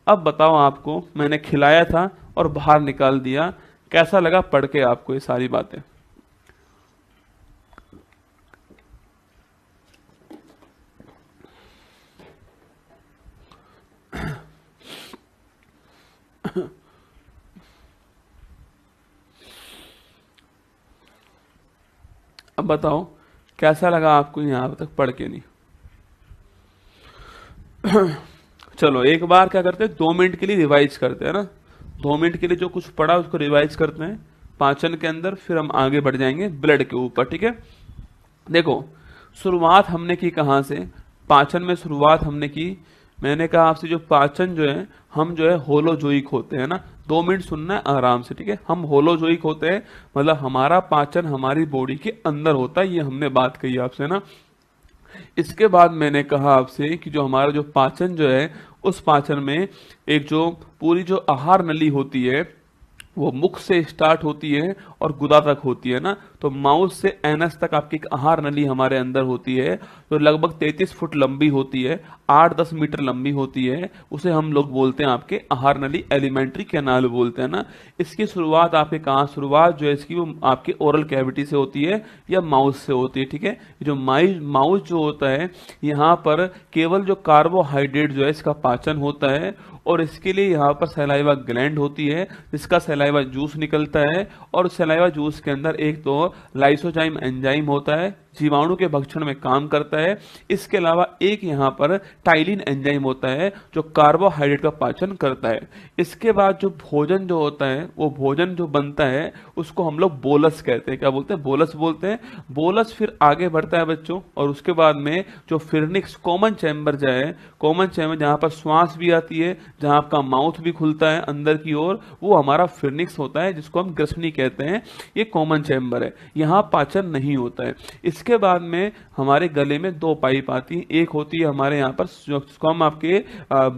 अब बताओ, आपको मैंने खिलाया था और बाहर निकाल दिया, कैसा लगा पढ़ के आपको ये सारी बातें? अब बताओ कैसा लगा आपको यहाँ तक पढ़ के? नहीं? चलो एक बार क्या करते हैं, 2 मिनट के लिए रिवाइज करते हैं ना। 2 मिनट के लिए जो कुछ पढ़ा उसको रिवाइज करते हैं पाचन के अंदर, फिर हम आगे बढ़ जाएंगे ब्लड के ऊपर, ठीक है? देखो, शुरुआत हमने की कहाँ से? पाचन में शुरुआत हमने की, मैंने कहा आपसे जो पाचन जो है, हम जो है होलोजोइक होते हैं ना। 2 मिनट सुनना है आराम से, ठीक है? हम होलोजोइक होते हैं, मतलब हमारा पाचन हमारी बॉडी के अंदर होता है, ये हमने बात कही आपसे ना। इसके बाद मैंने कहा आपसे कि जो हमारा जो पाचन जो है, उस पाचन में एक जो पूरी जो आहार नली होती है, वो मुख से स्टार्ट होती है और गुदा तक होती है ना। तो माउथ से एनस तक आपकी एक आहार नली हमारे अंदर होती है, जो लगभग 33 फुट लंबी होती है, 8-10 मीटर लंबी होती है। उसे हम लोग बोलते हैं आपके आहार नली, एलिमेंट्री कैनाल बोलते हैं ना। इसकी शुरुआत आपके कहाँ, शुरुआत जो है इसकी वो आपके ओरल कैविटी से होती है या माउथ से होती है, ठीक है? जो माउथ जो होता है, यहाँ पर केवल जो कार्बोहाइड्रेट जो है इसका पाचन होता है, और इसके लिए यहाँ पर सलाइवा ग्लैंड होती है, जिसका सलाइवा जूस निकलता है, और सलाइवा जूस के अंदर एक तो लाइसोजाइम एंजाइम होता है, जीवाणु के भक्षण में काम करता है। इसके अलावा एक यहाँ पर टाइलिन एंजाइम होता है, जो कार्बोहाइड्रेट का पाचन करता है। इसके बाद जो भोजन जो होता है, वो भोजन जो बनता है उसको हम लोग बोलस कहते हैं। क्या बोलते हैं? बोलस बोलते हैं। बोलस फिर आगे बढ़ता है बच्चों, और उसके बाद में जो फिरनिक्स कॉमन चैम्बर जाए, कॉमन चैम्बर जहाँ पर श्वास भी आती है, जहाँ आपका माउथ भी खुलता है अंदर की ओर, वो हमारा फिरनिक्स होता है, जिसको हम ग्रसनी कहते हैं। ये कॉमन चैम्बर है, यहाँ पाचन नहीं होता है। इसके बाद में हमारे गले में 2 पाइप आती हैं। एक होती है हमारे यहाँ पर, जिसको हम आपके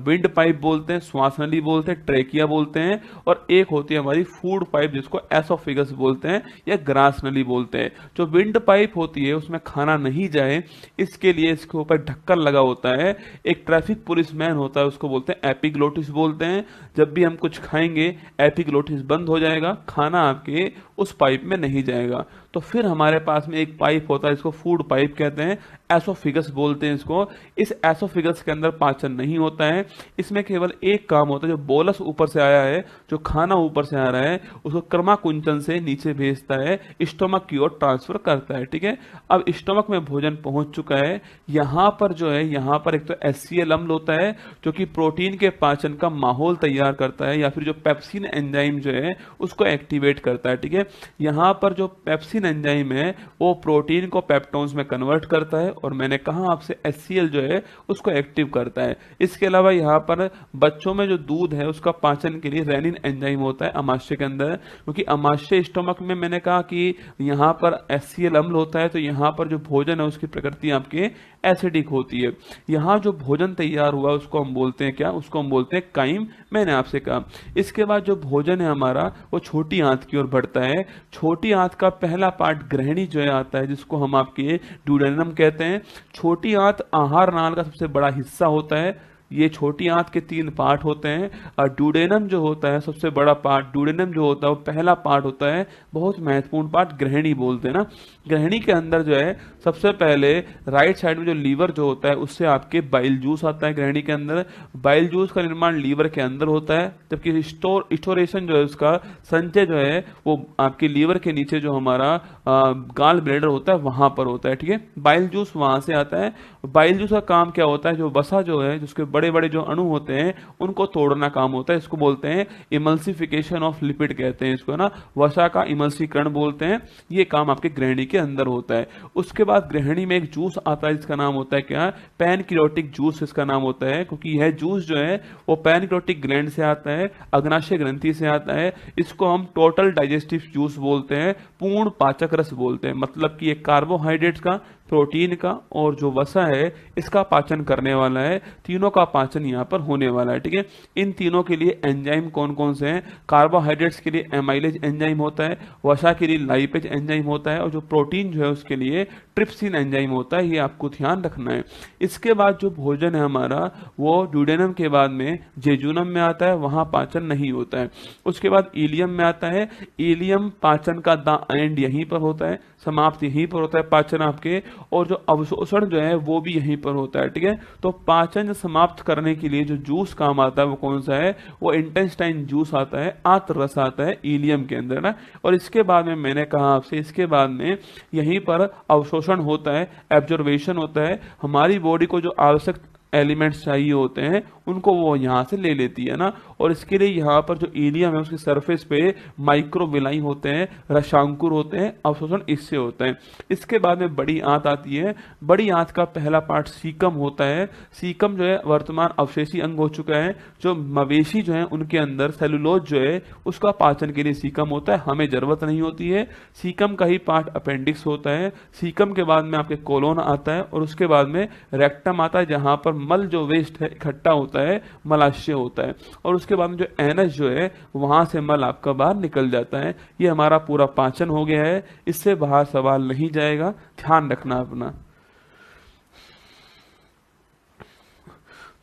विंड पाइप बोलते हैं, श्वास नली बोलते हैं, ट्रेकिया बोलते हैं, और एक होती है हमारी फूड पाइप, जिसको एसोफेगस बोलते हैं या ग्रास नली बोलते हैं। जो विंड पाइप होती है उसमें खाना नहीं जाए, इसके लिए इसके ऊपर ढक्कन लगा होता है। एक ट्रैफिक पुलिसमैन होता है, उसको बोलते हैं एपिग्लोटिस बोलते हैं। जब भी हम कुछ खाएंगे, एपिग्लोटिस बंद हो जाएगा, खाना आपके उस पाइप में नहीं जाएगा। तो फिर हमारे पास में एक पाइप होता है, इसको फूड पाइप कहते हैं, एसोफिगस बोलते हैं इसको। इस एसोफिगस के अंदर पाचन नहीं होता है, इसमें केवल एक काम होता है, जो बोलस ऊपर से आया है, जो खाना ऊपर से आ रहा है, उसको कर्माकुंचन से नीचे भेजता है, स्टोमक की ओर ट्रांसफर करता है, ठीक है? अब स्टोमक में भोजन पहुंच चुका है, यहाँ पर जो है, यहाँ पर एक तो HCl अम्ल होता है, जो कि प्रोटीन के पाचन का माहौल तैयार करता है, या फिर जो पेप्सिन एंजाइम जो है उसको एक्टिवेट करता है, ठीक है? यहाँ पर जो पेप्सिन एंजाइम है वो प्रोटीन को पेप्टोन्स में कन्वर्ट करता है, और मैंने कहा आपसे HCl जो है उसको एक्टिव करता है। इसके अलावा यहाँ पर बच्चों में जो दूध है उसका पाचन के लिए रेनिन एंजाइम होता है अमाशय के अंदर, क्योंकि अमाशय स्टोमक में मैंने कहा कि यहाँ पर HCl अम्ल होता है, तो यहाँ पर जो भोजन है उसकी प्रकृति आपके एसिडिक होती है। यहाँ जो भोजन तैयार हुआ उसको हम बोलते हैं क्या? उसको हम बोलते हैं काइम, मैंने आपसे कहा। इसके बाद जो भोजन है हमारा वो छोटी आंत की ओर बढ़ता है। छोटी आंत का पहला पार्ट ग्रहणी जो है आता है, जिसको हम आपके ड्यूडेनम कहते हैं। छोटी आंत आहार नाल का सबसे बड़ा हिस्सा होता है। ये छोटी आंत के 3 पार्ट होते हैं, और ड्यूडेनम जो होता है सबसे बड़ा पार्ट, ड्यूडेनम जो होता है वो पहला पार्ट होता है, बहुत महत्वपूर्ण पार्ट, ग्रहणी बोलते हैं ना। ग्रहणी के अंदर जो है सबसे पहले राइट साइड में जो लीवर जो होता है उससे आपके बाइल जूस आता है। ग्रहणी के अंदर बाइल जूस का निर्माण लीवर के अंदर होता है, जबकि स्टोरेशन जो है उसका संचय जो है वो आपके लीवर के नीचे जो हमारा गाल ब्लेडर होता है वहां पर होता है, ठीक है? बाइल जूस वहां से आता है। बाइल जूस का काम क्या होता है? जो वसा जो है, जिसके बड़े बड़े जो अणु होते हैं उनको तोड़ना काम होता है। इसको बोलते हैं इमल्सिफिकेशन ऑफ लिपिड कहते हैं इसको ना, वसा का इमल्सीकरण बोलते हैं। ये काम आपके ग्रहणी के अंदर होता है। उसके बाद ग्रहणी में एक जूस आता है जिसका नाम होता है क्या? पैनक्रियाटिक जूस इसका नाम होता है, क्योंकि यह जूस जो है वो पैनक्रियाटिक ग्लैंड से आता है, अग्नाशय ग्रंथि से आता है। इसको हम टोटल डाइजेस्टिव जूस बोलते हैं, पूर्ण पाचक रस बोलते हैं। मतलब कि ये कार्बोहाइड्रेट्स का प्रोटीन का और जो वसा है इसका पाचन करने वाला है। तीनों का पाचन यहाँ पर होने वाला है, ठीक है। इन तीनों के लिए एंजाइम कौन कौन से हैं? कार्बोहाइड्रेट्स के लिए एमाइलेज एंजाइम होता है, वसा के लिए लाइपेज एंजाइम होता है, और जो प्रोटीन जो है उसके लिए ट्रिप्सिन एंजाइम होता है। ये आपको ध्यान रखना है। इसके बाद जो भोजन है हमारा वो ड्यूडेनम के बाद में जेजुनम में आता है, वहां पाचन नहीं होता है। उसके बाद इलियम में आता है। इलियम पाचन का द एंड यहीं पर होता है, समाप्त यहीं पर होता है पाचन आपके, और जो अवशोषण जो है वो भी यहीं पर होता है, ठीक है। तो पाचन समाप्त करने के लिए जो जूस काम आता है वो कौन सा है? वो इंटेस्टाइन जूस आता है, आंत रस आता है इलियम के अंदर ना। और इसके बाद में मैंने कहा आपसे, इसके बाद में यहीं पर अवशोषण होता है, एब्जॉर्वेशन होता है। हमारी बॉडी को जो आवश्यक एलिमेंट्स चाहिए होते हैं उनको वो यहाँ से ले लेती है ना। और इसके लिए यहाँ पर जो इलियम है उसके सरफेस पे माइक्रोविलाई होते हैं, रसांकुर होते हैं, अवशोषण इससे होता है। इसके बाद में बड़ी आंत आती है। बड़ी आंत का पहला पार्ट सीकम होता है। सीकम जो है वर्तमान अवशेषी अंग हो चुका है। जो मवेशी जो है उनके अंदर सेलुलोज जो है उसका पाचन के लिए सीकम होता है, हमें जरूरत नहीं होती है। सीकम का ही पार्ट अपेंडिक्स होता है। सीकम के बाद में आपके कोलोन आता है, और उसके बाद में रेक्टम आता है जहां पर मल जो वेस्ट है इकट्ठा होता है, मलाशय होता है। और उसके बाद में जो एनस जो है वहां से मल आपका बाहर निकल जाता है। ये हमारा पूरा पाचन हो गया है, इससे बाहर सवाल नहीं जाएगा, ध्यान रखना अपना।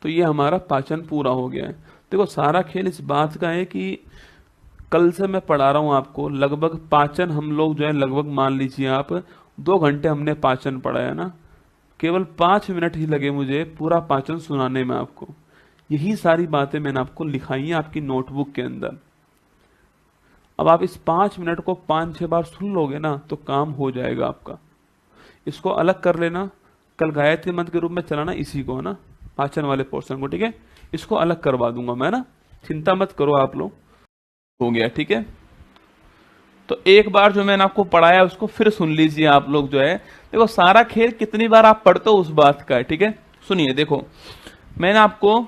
तो ये हमारा पाचन पूरा हो गया है। देखो सारा खेल इस बात का है कि कल से मैं पढ़ा रहा हूं आपको, लगभग पाचन हम लोग जो है लगभग मान लीजिए आप 2 घंटे हमने पाचन पढ़ा है ना। केवल 5 मिनट ही लगे मुझे पूरा पाचन सुनाने में आपको। यही सारी बातें मैंने आपको लिखाई हैं आपकी नोटबुक के अंदर। अब आप इस 5 मिनट को 5-6 बार सुन लोगे ना तो काम हो जाएगा आपका। इसको अलग कर लेना, कल गायत्री मंत्र के रूप में चलाना इसी को, है ना, पाचन वाले पोर्शन को, ठीक है। इसको अलग करवा दूंगा मैं ना, चिंता मत करो आप लोग। हो गया, ठीक है। तो एक बार जो मैंने आपको पढ़ाया उसको फिर सुन लीजिए आप लोग जो है। देखो सारा खेल कितनी बार आप पढ़ते हो उस बात का है, ठीक है। सुनिए, देखो मैंने आपको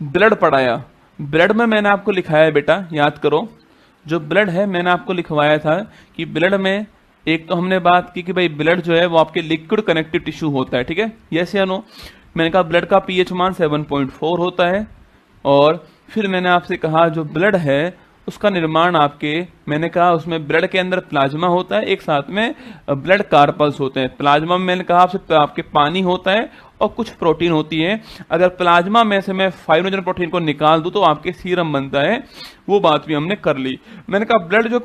ब्लड पढ़ाया। ब्लड में मैंने आपको लिखाया है बेटा, याद करो, जो ब्लड है मैंने आपको लिखवाया था कि ब्लड में एक तो हमने बात की कि भाई ब्लड जो है वो आपके लिक्विड कनेक्टिव टिश्यू होता है, ठीक है, यस या नो। मैंने कहा ब्लड का पीएच मान 7.4 होता है। और फिर मैंने आपसे कहा जो ब्लड है उसका निर्माण आपके, मैंने कहा उसमें ब्लड के अंदर प्लाज्मा होता है, एक साथ में ब्लड कार्पल्स होते हैं। प्लाज्मा में मैंने कहा आपसे आपके पानी होता है और कुछ प्रोटीन होती है। अगर प्लाज्मा में से मैं फाइब्रोजन प्रोटीन को निकाल दूं तो आपके सीरम बनता है, वो बात भी हमने कर ली। मैंने कहा ब्लड जो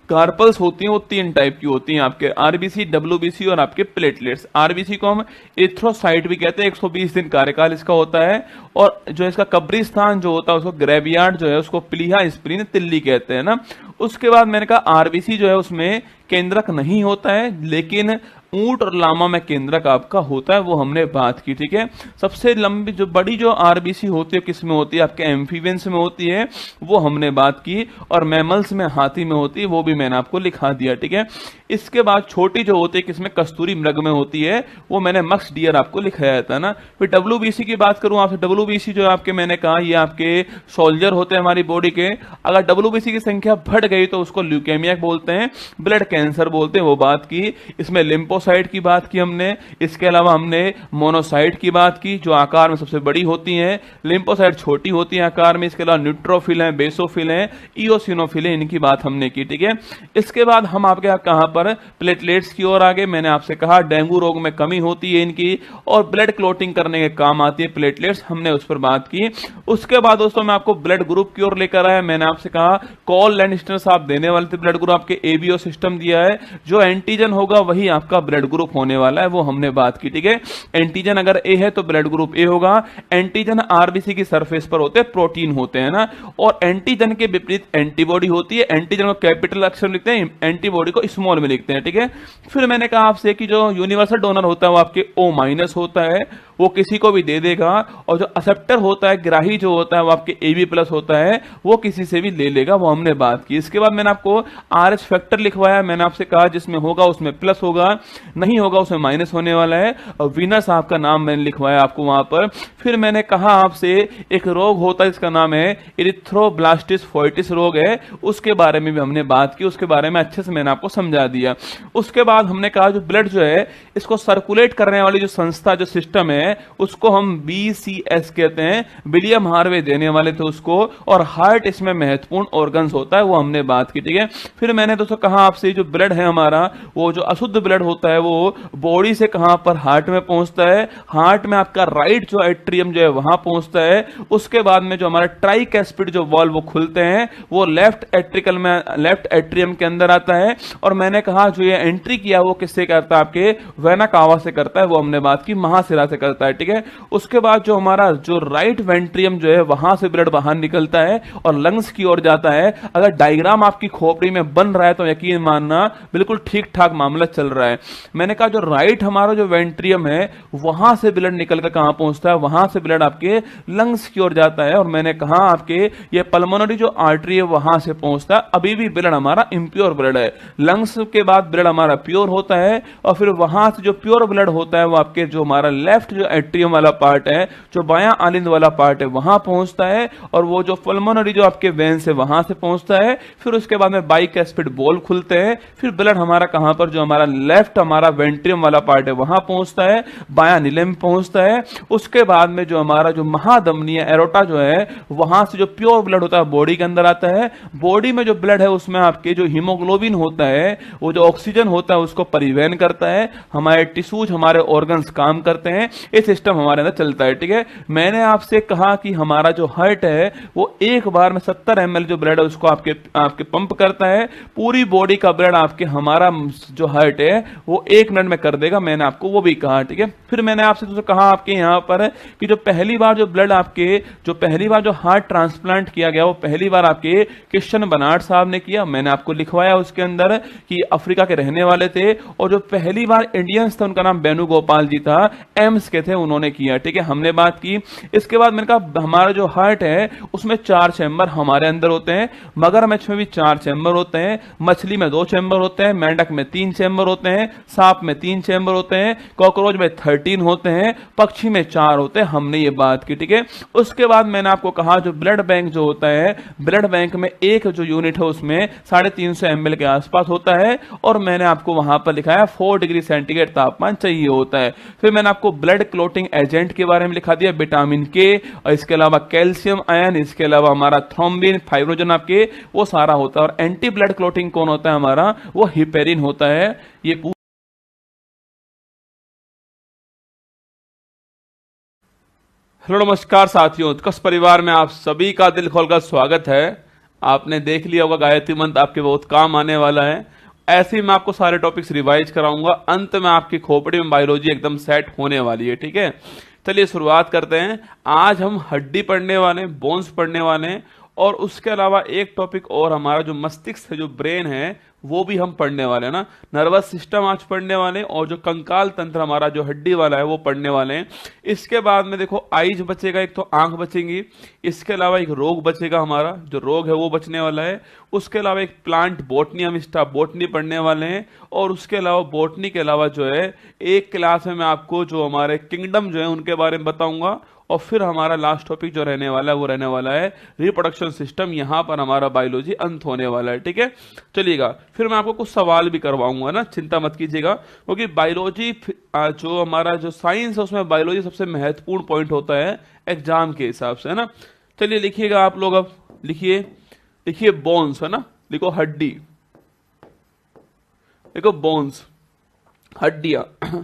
कार्पल्स होती हैं वो 3 टाइप की होती हैं आपके, आरबीसी, डब्ल्यूबीसी और आपके प्लेटलेट्स। आरबीसी को हम एथ्रोसाइट भी कहते हैं, 120 दिन कार्यकाल इसका होता है। और जो इसका कब्रिस्तान जो होता है उसको ग्रेवयार्ड जो है उसको प्लीहा स्प्लीन तिल्ली कहते हैं ना। उसके बाद मैंने कहा आरबीसी जो है उसमें केंद्रक नहीं होता है, लेकिन ऊंट और लामा में केंद्रक आपका होता है, वो हमने बात की, ठीक है। सबसे लंबी जो बड़ी जो आरबीसी होती है किस में होती है? आपके एम्फीबियंस में होती है, वो हमने बात की। और मैमल्स में, हाथी में होती है, वो भी मैंने आपको लिखा दिया, ठीक है। इसके बाद छोटी जो होती है किसमें? कस्तूरी मृग में होती है, वो मैंने मक्स डियर आपको लिखाया था ना। फिर डब्ल्यूबीसी की बात करूं आपसे, डब्ल्यूबीसी जो आपके मैंने कहा ये आपके सोल्जर होते हैं हमारी बॉडी के। अगर डब्ल्यूबीसी की संख्या बढ़ गई तो उसको ल्यूकेमिया बोलते हैं, ब्लड कैंसर बोलते हैं, वो बात की। इसमें लिम्फोसाइट की बात की हमने। इसके अलावा हमने मोनोसाइट की बात की जो आकार में सबसे बड़ी होती हैं, लिम्फोसाइट छोटी होती है आकार में। इसके अलावा न्यूट्रोफिल है, बेसोफिल है, इओसिनोफिल है, इनकी बात हमने की, ठीक है। इसके बाद हम आपके कहां पर? प्लेटलेट्स की ओर आगे। मैंने आपसे कहा डेंगू रोग में कमी होती है इनकी और ब्लड क्लोटिंग करने के काम आती है प्लेटलेट्स, हमने उस पर बात की। उसके बाद दोस्तों मैं आपको ब्लड ग्रुप की ओर लेकर आया। मैंने आपसे कहा कॉल लैंडस्टर साहब देने वाले थे ब्लड ग्रुप, आपके एबीओ सिस्टम दिया है, जो एंटीजन होगा वही आपका ब्लड ग्रुप होने वाला है, वो हमने बात की, ठीक है। एंटीजन अगर ए है तो ब्लड ग्रुप ए होगा। एंटीजन आरबीसी की सरफेस पर होते हैं, प्रोटीन होते हैं ना। और एंटीजन के विपरीत एंटीबॉडी होती है। एंटीजन को कैपिटल अक्षर लिखते हैं, एंटीबॉडी को स्मॉल में लिखते हैं, ठीक है। फिर मैंने कहा आपसे कि जो यूनिवर्सल डोनर होता है वो आपके O- होता है, वो किसी को भी दे देगा। और जो एक्सेप्टर होता है, ग्राही जो होता है, वो आपके AB+ होता है, वो किसी से भी ले लेगा, वो हमने बात की। इसके बाद मैंने आपको RH फैक्टर लिखवाया। मैंने आपसे कहा जिसमें होगा उसमें प्लस होगा, नहीं होगा उसमें माइनस होने वाला है। और वीनस आपका नाम मैंने लिखवाया आपको वहां पर। फिर मैंने कहा आपसे एक रोग होता है जिसका नाम है इरिथ्रोब्लास्टिस फोइटिस रोग है, उसके बारे में भी हमने बात की। उसके बारे में अच्छे से मैंने आपको समझा दिया। दिया। उसके बाद हमने कहा जो ब्लड जो है इसको सर्कुलेट करने वाली जो संस्था जो सिस्टम है उसको हम BCS कहते हैं, विलियम हार्वे देने वाले थे उसको, और हार्ट इसमें महत्वपूर्ण ऑर्गन्स होता है, वो हमने बात की, ठीक है। फिर मैंने दोस्तों कहा आपसे जो ब्लड है हमारा, वो जो अशुद्ध ब्लड होता है वो बॉडी से कहां पर, हार्ट में पहुंचता है, हार्ट में आपका राइट जो एट्रियम जो है वहां पहुंचता है। उसके बाद में जो हमारा ट्राइकैस्पिड जो वॉल्व वो खुलते हैं, वो लेफ्ट एट्रिकल में, लेफ्ट एट्रियम के अंदर आता है। और मैंने कहा जो ये एंट्री किया वो किससे करता है, आपके वेना कावा से करता है, वो हमने बात की महाशिरा से करता है, ठीक है। उसके बाद जो हमारा जो राइट वेंट्रियम जो है वहां से ब्लड बाहर निकलता है और लंग्स की ओर जाता है। अगर डायग्राम आपकी खोपड़ी में बन रहा है तो यकीन मानना बिल्कुल ठीक ठाक मामला चल रहा है। मैंने कहा जो राइट हमारा जो वेंट्रियम है वहां से ब्लड निकलकर कहां पहुंचता है, वहां से ब्लड आपके लंग्स की ओर जाता है। और मैंने कहा आपके ये पल्मोनरी जो आर्टरी है वहां से पहुंचता है। अभी भी ब्लड हमारा इंप्योर ब्लड है, लंग्स के बाद ब्लड हमारा प्योर होता है, और फिर वहां से जो प्योर ब्लड होता है वो आपके जो हमारा लेफ्ट जो एट्रियम वाला पार्ट है, जो बायां आलिंद वाला पार्ट है, वहां पहुंचता है। और वो जो पल्मोनरी जो आपके वेन से वहां से पहुंचता है। फिर उसके बाद में बाइकैस्पिड बॉल खुलते हैं। फिर ब्लड हमारा कहां पर, जो हमारा लेफ्ट हमारा वेंट्रियम वाला पार्ट है वहां पहुंचता है, बायां नीले में पहुंचता है। उसके बाद में जो हमारा जो महाधमनी है, एरोटा जो है, वहां से जो प्योर ब्लड होता है बॉडी के अंदर आता है। बॉडी में जो ब्लड है उसमें आपके जो हीमोग्लोबिन होता है, वो जो ऑक्सीजन होता है उसको परिवहन करता है। हमारे टिश्यूज, हमारे ऑर्गन्स काम करते हैं, ये सिस्टम हमारे अंदर चलता है, ठीक है। मैंने आपसे कहा कि हमारा जो हार्ट है वो एक बार में 70 ml जो ब्लड है उसको आपके पंप करता है। पूरी बॉडी का ब्लड आपके, हमारा जो हार्ट है वो 1 मिनट में कर देगा, मैंने आपको वो भी कहा, ठीक है। फिर मैंने आपसे तो कहा आपके यहां पर कि जो पहली बार जो ब्लड आपके, जो पहली बार जो हार्ट ट्रांसप्लांट किया गया वो पहली बार आपके क्रिश्चियन बनार्ड साहब ने किया। मैंने आपको लिखवाया उसके अंदर कि अफ्रीका के रहने वाले थे, और जो पहली बार इंडियंस थे उनका नाम वेणुगोपाल जी था, एम्स के थे, उन्होंने किया, ठीक है। हमने बात की। इसके बाद मैंने कहा हमारा जो हार्ट है उसमें 4 चैम्बर हमारे अंदर होते हैं। मगरमच्छ में भी 4 चैम्बर होते हैं, मछली में 2 चैम्बर होते हैं, मेंढक में 3 चैम्बर होते हैं, सांप में 3 चैम्बर होते हैं, कॉकरोच में 13 होते हैं, पक्षी में 4 होते हैं। हमने ये बात की, ठीक है। उसके बाद मैंने आपको कहा जो ब्लड बैंक जो होता है, ब्लड बैंक में एक जो यूनिट है उसमें 350 ml के आसपास होता है, और मैंने आपको वहां पर लिखाया 4 डिग्री सेंटीग्रेड तापमान चाहिए होता है। फिर मैंने आपको ब्लड क्लोटिंग एजेंट के बारे में लिखा दिया, विटामिन के, और इसके अलावा कैल्शियम आयन, इसके अलावा हमारा थ्रोम्बिन, फाइब्रोजन आपके, वो सारा होता है। और एंटी ब्लड क्लोटिंग कौन होता है हमारा, वो हिपेरिन होता है। ये हेलो नमस्कार साथियों, उत्कर्ष परिवार में आप सभी का दिल खोलकर स्वागत है। आपने देख लिया होगा गायत्री मंत्र आपके बहुत काम आने वाला है। ऐसे ही मैं आपको सारे टॉपिक्स रिवाइज कराऊंगा, अंत में आपकी खोपड़ी में बायोलॉजी एकदम सेट होने वाली है, ठीक है। चलिए शुरुआत करते हैं। आज हम हड्डी पढ़ने वाले, बोन्स पढ़ने वाले, और उसके अलावा एक टॉपिक और, हमारा जो मस्तिष्क है, जो ब्रेन है, वो भी हम पढ़ने वाले हैं ना। नर्वस सिस्टम आज पढ़ने वाले हैं, और जो कंकाल तंत्र हमारा जो हड्डी वाला है वो पढ़ने वाले हैं। इसके बाद में देखो आइज बचेगा, एक तो आंख बचेंगी, इसके अलावा एक रोग बचेगा, हमारा जो रोग है वो बचने वाला है। उसके अलावा एक प्लांट बॉटनी, हम स्टाफ बॉटनी पढ़ने वाले हैं। और उसके अलावा बॉटनी के अलावा जो है एक क्लास में मैं आपको जो हमारे किंगडम जो है उनके बारे में बताऊंगा। और फिर हमारा लास्ट टॉपिक जो रहने वाला है वो रहने वाला है रिप्रोडक्शन सिस्टम। यहां पर हमारा बायोलॉजी अंत होने वाला है, ठीक है। चलिएगा, फिर मैं आपको कुछ सवाल भी करवाऊंगा ना, चिंता मत कीजिएगा, क्योंकि बायोलॉजी जो हमारा जो साइंस है उसमें बायोलॉजी सबसे महत्वपूर्ण पॉइंट होता है एग्जाम के हिसाब से, है ना। चलिए लिखिएगा आप लोग, अब लिखिए बोन्स, है ना, लिखो हड्डी, देखो बोन्स, हड्डियां।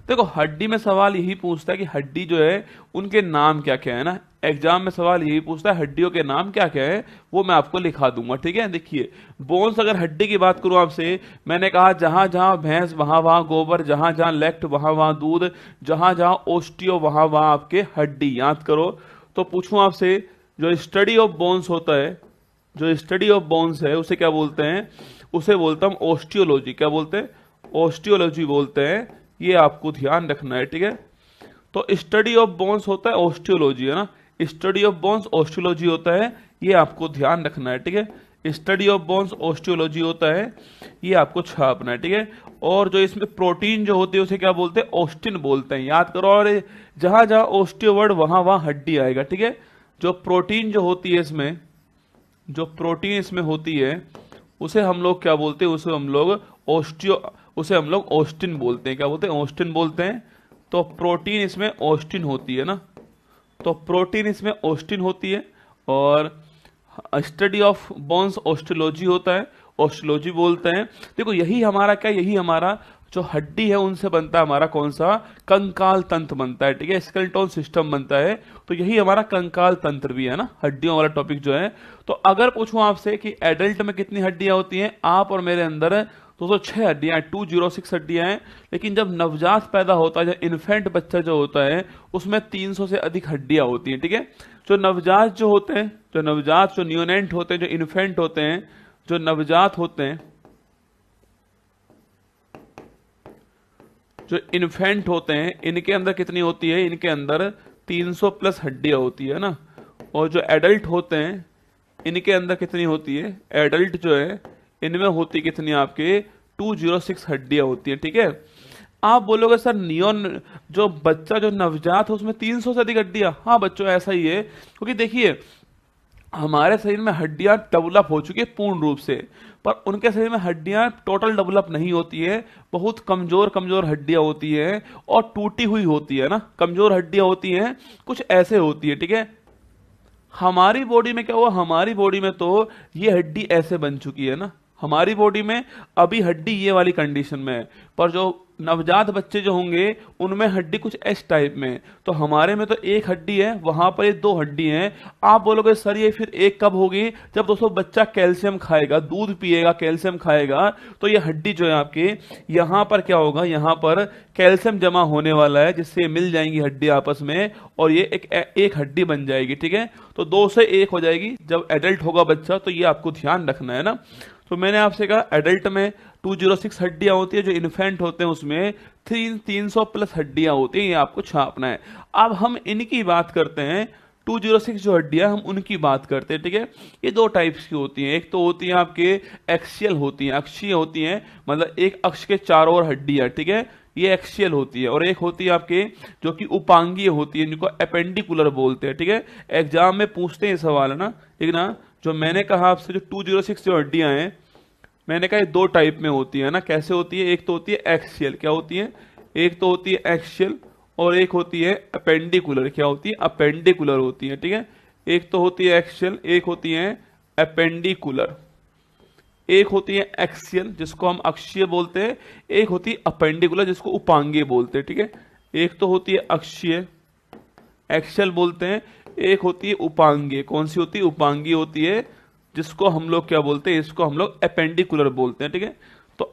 देखो हड्डी में सवाल यही पूछता है कि हड्डी जो है उनके नाम क्या क्या है ना। एग्जाम में सवाल यही पूछता है हड्डियों के नाम क्या क्या है, वो मैं आपको लिखा दूंगा, ठीक है। देखिए बोन्स, अगर हड्डी की बात करूं आपसे, मैंने कहा जहां जहां भैंस वहां वहां गोबर, जहां जहां लेक्ट वहां वहां दूध, जहां जहां ओस्टियो वहां वहां आपके हड्डी। याद करो। तो पूछूं आपसे, जो स्टडी ऑफ बोन्स होता है, जो स्टडी ऑफ बोन्स है उसे क्या बोलते हैं, उसे बोलता हम ओस्टियोलॉजी। क्या बोलते हैं, ओस्टियोलॉजी बोलते हैं। ये आपको ध्यान रखना है, ठीक है। तो स्टडी ऑफ बोन्स होता है ओस्टियोलॉजी, है ना, स्टडी ऑफ बोन्स ओस्टियोलॉजी होता है, ये आपको ध्यान रखना है, ठीक है। स्टडी ऑफ बोन्स ओस्टियोलॉजी होता है, ये आपको छापना है, ठीक है। और जो इसमें प्रोटीन जो होती है उसे क्या बोलते हैं, ओस्टिन बोलते हैं, याद करो। और जहां जहां ओस्टियो वर्ड वहां वहां हड्डी आएगा, ठीक है। जो प्रोटीन जो होती है इसमें, जो प्रोटीन इसमें होती है उसे हम लोग क्या बोलते हैं, उसे हम लोग ऑस्टिन बोलते हैं। क्या बोलते हैं, ऑस्टिन बोलते हैं। तो प्रोटीन इसमें ऑस्टिन होती है ना, तो प्रोटीन इसमें ऑस्टिन होती है। और स्टडी ऑफ बोन्स ऑस्टियोलॉजी होता है, ऑस्टियोलॉजी बोलते हैं। देखो यही हमारा क्या, यही हमारा जो हड्डी है उनसे बनता है हमारा कौन सा, कंकाल तंत्र बनता है, ठीक है, स्केलेटन सिस्टम बनता है। तो यही हमारा कंकाल तंत्र भी है ना, हड्डियों वाला टॉपिक जो है। तो अगर पूछूं आपसे कि एडल्ट में कितनी हड्डियां होती हैं, आप और मेरे अंदर 206 हड्डियां, 206 हड्डियां हैं। लेकिन जब नवजात पैदा होता है, जब इन्फेंट बच्चा जो होता है, उसमें 300 से अधिक हड्डियां होती हैं, ठीक है। जो नवजात जो होते हैं, जो नवजात, जो न्यूनेंट होते हैं, जो इन्फेंट होते हैं, जो नवजात होते हैं, जो इन्फेंट होते हैं, इनके अंदर कितनी होती है, इनके अंदर 300 प्लस हड्डियां होती है ना। और जो एडल्ट होते हैं, इनके अंदर कितनी होती है, एडल्ट जो है इनमें होती कितनी, आपके 206 हड्डियां होती है, ठीक है। आप बोलोगे सर नियोन जो बच्चा जो नवजात है उसमें 300 से अधिक हड्डियां, हाँ बच्चों ऐसा ही है, क्योंकि देखिए हमारे शरीर में हड्डियां डेवलप हो चुकी है पूर्ण रूप से, पर उनके शरीर में हड्डियां टोटल डेवलप नहीं होती है, बहुत कमजोर कमजोर हड्डियां होती है और टूटी हुई होती है ना, कमजोर हड्डियां होती हैं, कुछ ऐसे होती है, ठीक है। हमारी बॉडी में क्या हुआ, हमारी बॉडी में तो ये हड्डी ऐसे बन चुकी है ना, हमारी बॉडी में अभी हड्डी ये वाली कंडीशन में है, पर जो नवजात बच्चे जो होंगे उनमें हड्डी कुछ इस टाइप में। तो हमारे में तो एक हड्डी है, वहां पर ये 2 हड्डी हैं। आप बोलोगे सर ये फिर एक कब होगी, जब दोस्तों बच्चा कैल्शियम खाएगा, दूध पिएगा, कैल्शियम खाएगा, तो ये हड्डी जो है आपके यहां पर क्या होगा, यहां पर कैल्शियम जमा होने वाला है, जिससे मिल जाएंगी हड्डी आपस में और ये एक हड्डी बन जाएगी, ठीक है। तो 2 से 1 हो जाएगी जब एडल्ट होगा बच्चा, तो ये आपको ध्यान रखना है ना। तो मैंने आपसे कहा एडल्ट में 206 हड्डियां होती है, जो इन्फेंट होते हैं उसमें 300 प्लस हड्डियां होती हैं, ये आपको छापना है। अब हम इनकी बात करते हैं, 206 जो हड्डियां हम उनकी बात करते हैं, ठीक है। ये 2 टाइप्स की होती हैं, एक तो होती है आपके एक्सियल होती हैं, अक्षीय होती हैं, मतलब एक अक्ष के चारों ओर हड्डियां, ठीक है, ये एक्सियल होती है। और एक होती है आपके जो कि उपांगीय होती है, जिनको अपेंडिकुलर बोलते हैं, ठीक है। एग्जाम में पूछते हैं सवाल है ना, ठीक ना। जो मैंने कहा आपसे जो 206 जो हड्डियां हैं, मैंने कहा ये 2 टाइप में होती है ना, कैसे होती है, एक तो होती है एक्सियल, क्या होती है, एक तो होती है एक्सियल और एक होती है अपेंडिकुलर, क्या होती है, अपेंडिकुलर होती है, ठीक है। एक तो होती है एक्सियल, एक होती है अपेंडिकुलर, एक होती है एक्सियल जिसको हम अक्षीय बोलते हैं, एक होती है अपेंडिकुलर जिसको उपांगीय बोलते हैं, ठीक है। एक तो होती है अक्षीय, एक्सियल बोलते हैं, एक होती है उपांगीय, कौन सी होती है, उपांगीय होती है, जिसको हम लोग क्या बोलते हैं, इसको हम लोग अपेंडिकुलर बोलते हैं, ठीक है। तो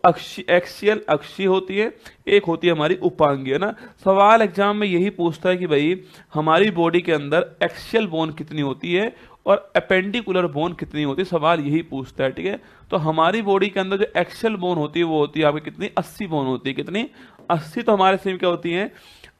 एक्सियल अक्षीय होती है, एक होती है हमारी उपांगीय ना। सवाल एग्जाम में यही पूछता है कि भाई हमारी बॉडी के अंदर एक्सियल बोन कितनी होती है और अपेंडिकुलर बोन कितनी होती है, सवाल यही पूछता है, ठीक है। तो हमारी बॉडी के अंदर जो एक्सियल बोन होती है वो होती है आपकी कितनी, 80 बोन होती है, कितनी, 80। तो हमारे शरीर में क्या होती है,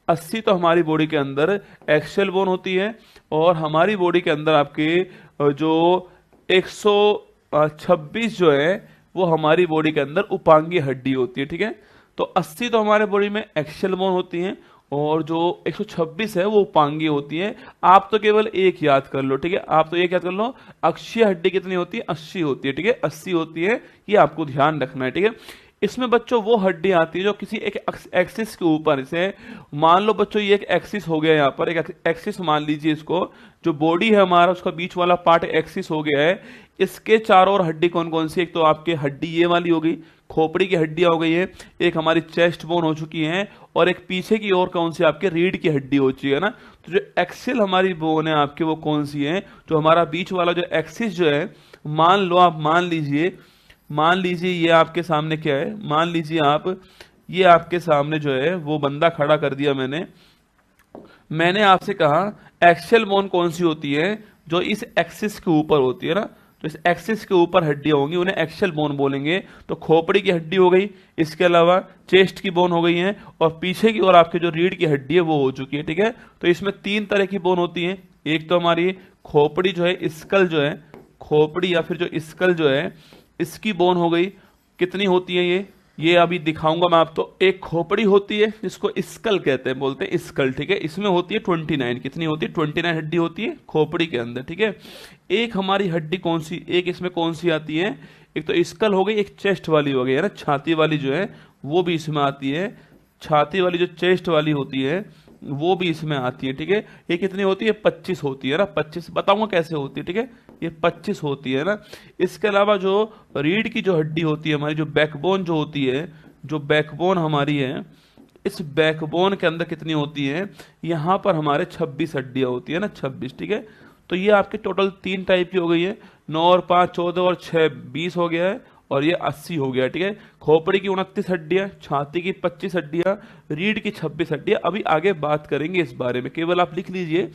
80 तो हमारी बॉडी के अंदर एक्सियल बोन होती है। और हमारी बॉडी के अंदर आपके जो 126 जो है वो हमारी बॉडी के अंदर उपांगीय हड्डी होती है, ठीक है। तो 80 तो हमारे बॉडी में एक्सियल बोन होती हैं और जो 126 है वो उपांगीय होती है। आप तो केवल एक याद कर लो, ठीक है, आप तो एक याद कर लो, अक्षीय हड्डी कितनी होती है, 80 होती है, ठीक है, 80 होती है, ये आपको ध्यान रखना है, ठीक है। इसमें बच्चों वो हड्डी आती है जो किसी एक एक्सिस के ऊपर, इसे मान लो बच्चों ये एक एक्सिस हो गया, यहाँ पर एक एक्सिस मान लीजिए इसको, जो बॉडी है हमारा उसका बीच वाला पार्ट एक्सिस हो गया है, इसके चारों ओर हड्डी कौन कौन सी, एक तो आपके हड्डी ये वाली हो गई, खोपड़ी की हड्डियां हो गई है, एक हमारी चेस्ट बोन हो चुकी है, और एक पीछे की ओर कौन सी आपके रीढ़ की हड्डी हो चुकी है ना। तो जो एक्सिल हमारी बोन है आपके वो कौन सी है, जो हमारा बीच वाला जो एक्सिस जो है, मान लो आप मान लीजिए ये आपके सामने क्या है, मान लीजिए आप ये आपके सामने जो है वो बंदा खड़ा कर दिया मैंने आपसे कहा एक्सियल बोन कौन सी होती है, जो इस एक्सिस के ऊपर होती है ना, तो इस एक्सिस के ऊपर हड्डियां होंगी उन्हें एक्सियल बोन बोलेंगे। तो खोपड़ी की हड्डी हो गई, इसके अलावा चेस्ट की बोन हो गई है, और पीछे की ओर आपके जो रीढ़ की हड्डी है वो हो चुकी है, ठीक है। तो इसमें 3 तरह की बोन होती है, एक तो हमारी खोपड़ी जो है, स्कल जो है, खोपड़ी या फिर जो स्कल जो है इसकी बोन हो गई, कितनी होती है ये, ये अभी दिखाऊंगा मैं आपको। एक खोपड़ी होती है जिसको स्कल कहते हैं, बोलते हैं स्कल, ठीक है। इसमें होती है 29, कितनी होती है 29 हड्डी होती है खोपड़ी के अंदर, ठीक है। एक हमारी हड्डी कौन सी, एक इसमें कौन सी आती है, एक तो स्कल हो गई, एक चेस्ट वाली हो गई है ना, छाती वाली जो है वो भी इसमें आती है। छाती वाली जो चेस्ट वाली होती है वो भी इसमें आती है, ठीक है। ये कितनी होती है 25 होती है ना, 25 बताऊंगा कैसे होती है, ठीक है। ये 25 होती है ना। इसके अलावा जो रीढ़ की जो हड्डी होती है हमारी, जो बैकबोन जो होती है, जो बैकबोन हमारी है, इस बैकबोन के अंदर कितनी होती है, यहाँ पर हमारे 26 हड्डियां होती है ना, 26, ठीक है। तो ये आपके टोटल 3 टाइप की हो गई है, 9 और 5 14 और 6 20 हो गया है, और ये 80 हो गया, ठीक है। खोपड़ी की 29 हड्डियां, छाती की 25 हड्डियां, रीढ़ की 26 हड्डियां। अभी आगे बात करेंगे इस बारे में, केवल आप लिख लीजिए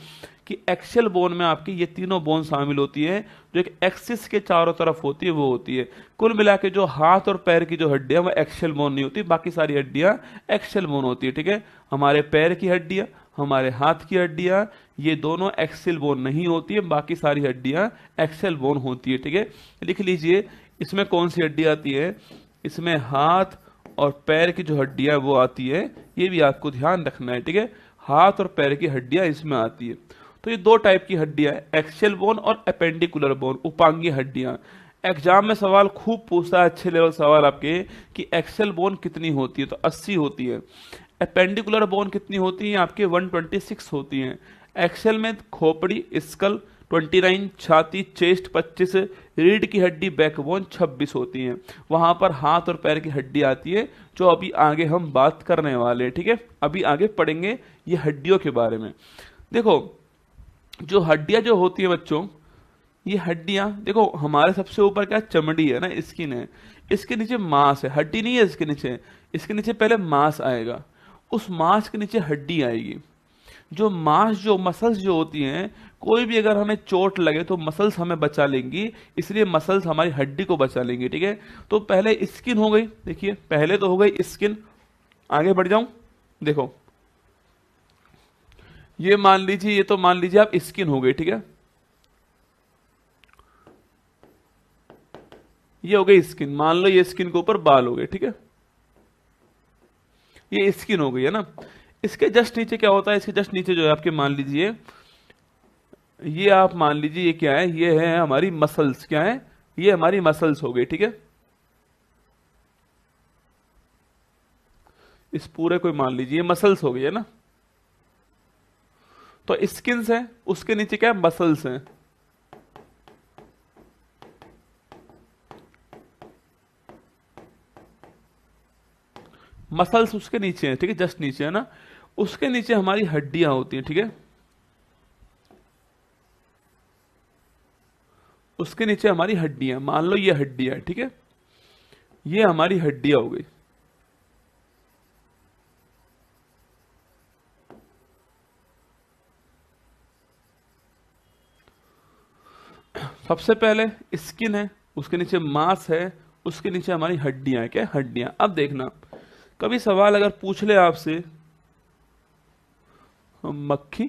कि एक्सेल बोन में आपकी ये तीनों बोन शामिल होती है, जो एक एक्सिस के चारों तरफ होती है वो होती है। कुल मिला के जो हाथ और पैर की जो हड्डियां वो एक्सेल बोन नहीं होती, बाकी सारी हड्डियां एक्सेल बोन होती है, ठीक है। हमारे पैर की हड्डियां, हमारे हाथ की हड्डियां, ये दोनों एक्सेल बोन नहीं होती है, बाकी सारी हड्डियां एक्सेल बोन होती है, ठीक है। लिख लीजिए इसमें कौन सी हड्डी आती है, इसमें हाथ और पैर की जो हड्डियां वो आती है, ये भी आपको ध्यान रखना है, ठीक है। हाथ और पैर की हड्डियां इसमें आती है। तो ये 2 टाइप की हड्डियां है, एक्सियल बोन और अपेंडिकुलर बोन, उपांगी हड्डियां। एग्जाम में सवाल खूब पूछता है, अच्छे लेवल सवाल आपके, कि एक्सेल बोन कितनी होती है, तो 80 होती है। अपेंडिकुलर बोन कितनी होती है आपके, 126 होती है। एक्सेल में खोपड़ी स्कल 29, छाती चेस्ट 25, रीढ़ की हड्डी बैकबोन 26 होती हैं। वहां पर हाथ और पैर की हड्डी आती है, जो अभी आगे हम बात करने वाले हैं, ठीक है। अभी आगे पढ़ेंगे ये हड्डियों के बारे में। देखो जो हड्डियां जो होती है बच्चों, ये हड्डियां देखो हमारे सबसे ऊपर क्या चमड़ी है ना, स्किन है, इसके नीचे मांस है, हड्डी नहीं है इसके नीचे। इसके नीचे पहले मांस आएगा, उस मांस के नीचे हड्डी आएगी। जो मांस जो मसल्स जो होती हैं, कोई भी अगर हमें चोट लगे तो मसल्स हमें बचा लेंगी, इसलिए मसल्स हमारी हड्डी को बचा लेंगी, ठीक है। तो पहले स्किन हो गई, देखिए पहले तो हो गई स्किन। आगे बढ़ जाऊं, देखो ये मान लीजिए, ये तो मान लीजिए आप स्किन हो गई, ठीक है। ये हो गई स्किन, मान लो ये स्किन के ऊपर बाल हो गए, ठीक है। ये स्किन हो गई है ना। इसके जस्ट नीचे क्या होता है, इसके जस्ट नीचे जो है आपके मान लीजिए, ये आप मान लीजिए ये क्या है, ये है हमारी मसल्स, क्या है, ये हमारी मसल्स हो गई, ठीक है। इस पूरे को मान लीजिए मसल्स हो गई है ना। तो स्किन है, उसके नीचे क्या है, मसल्स हैं। मसल्स उसके नीचे है, ठीक है, जस्ट नीचे है ना। उसके नीचे हमारी हड्डियां होती हैं, ठीक है। उसके नीचे हमारी हड्डियां, मान लो ये हड्डियां, ठीक है। ये हमारी हड्डियां हो गई। सबसे पहले स्किन है, उसके नीचे मांस है, उसके नीचे हमारी हड्डियां है, क्या हड्डियां। अब देखना कभी सवाल अगर पूछ ले आपसे, मक्खी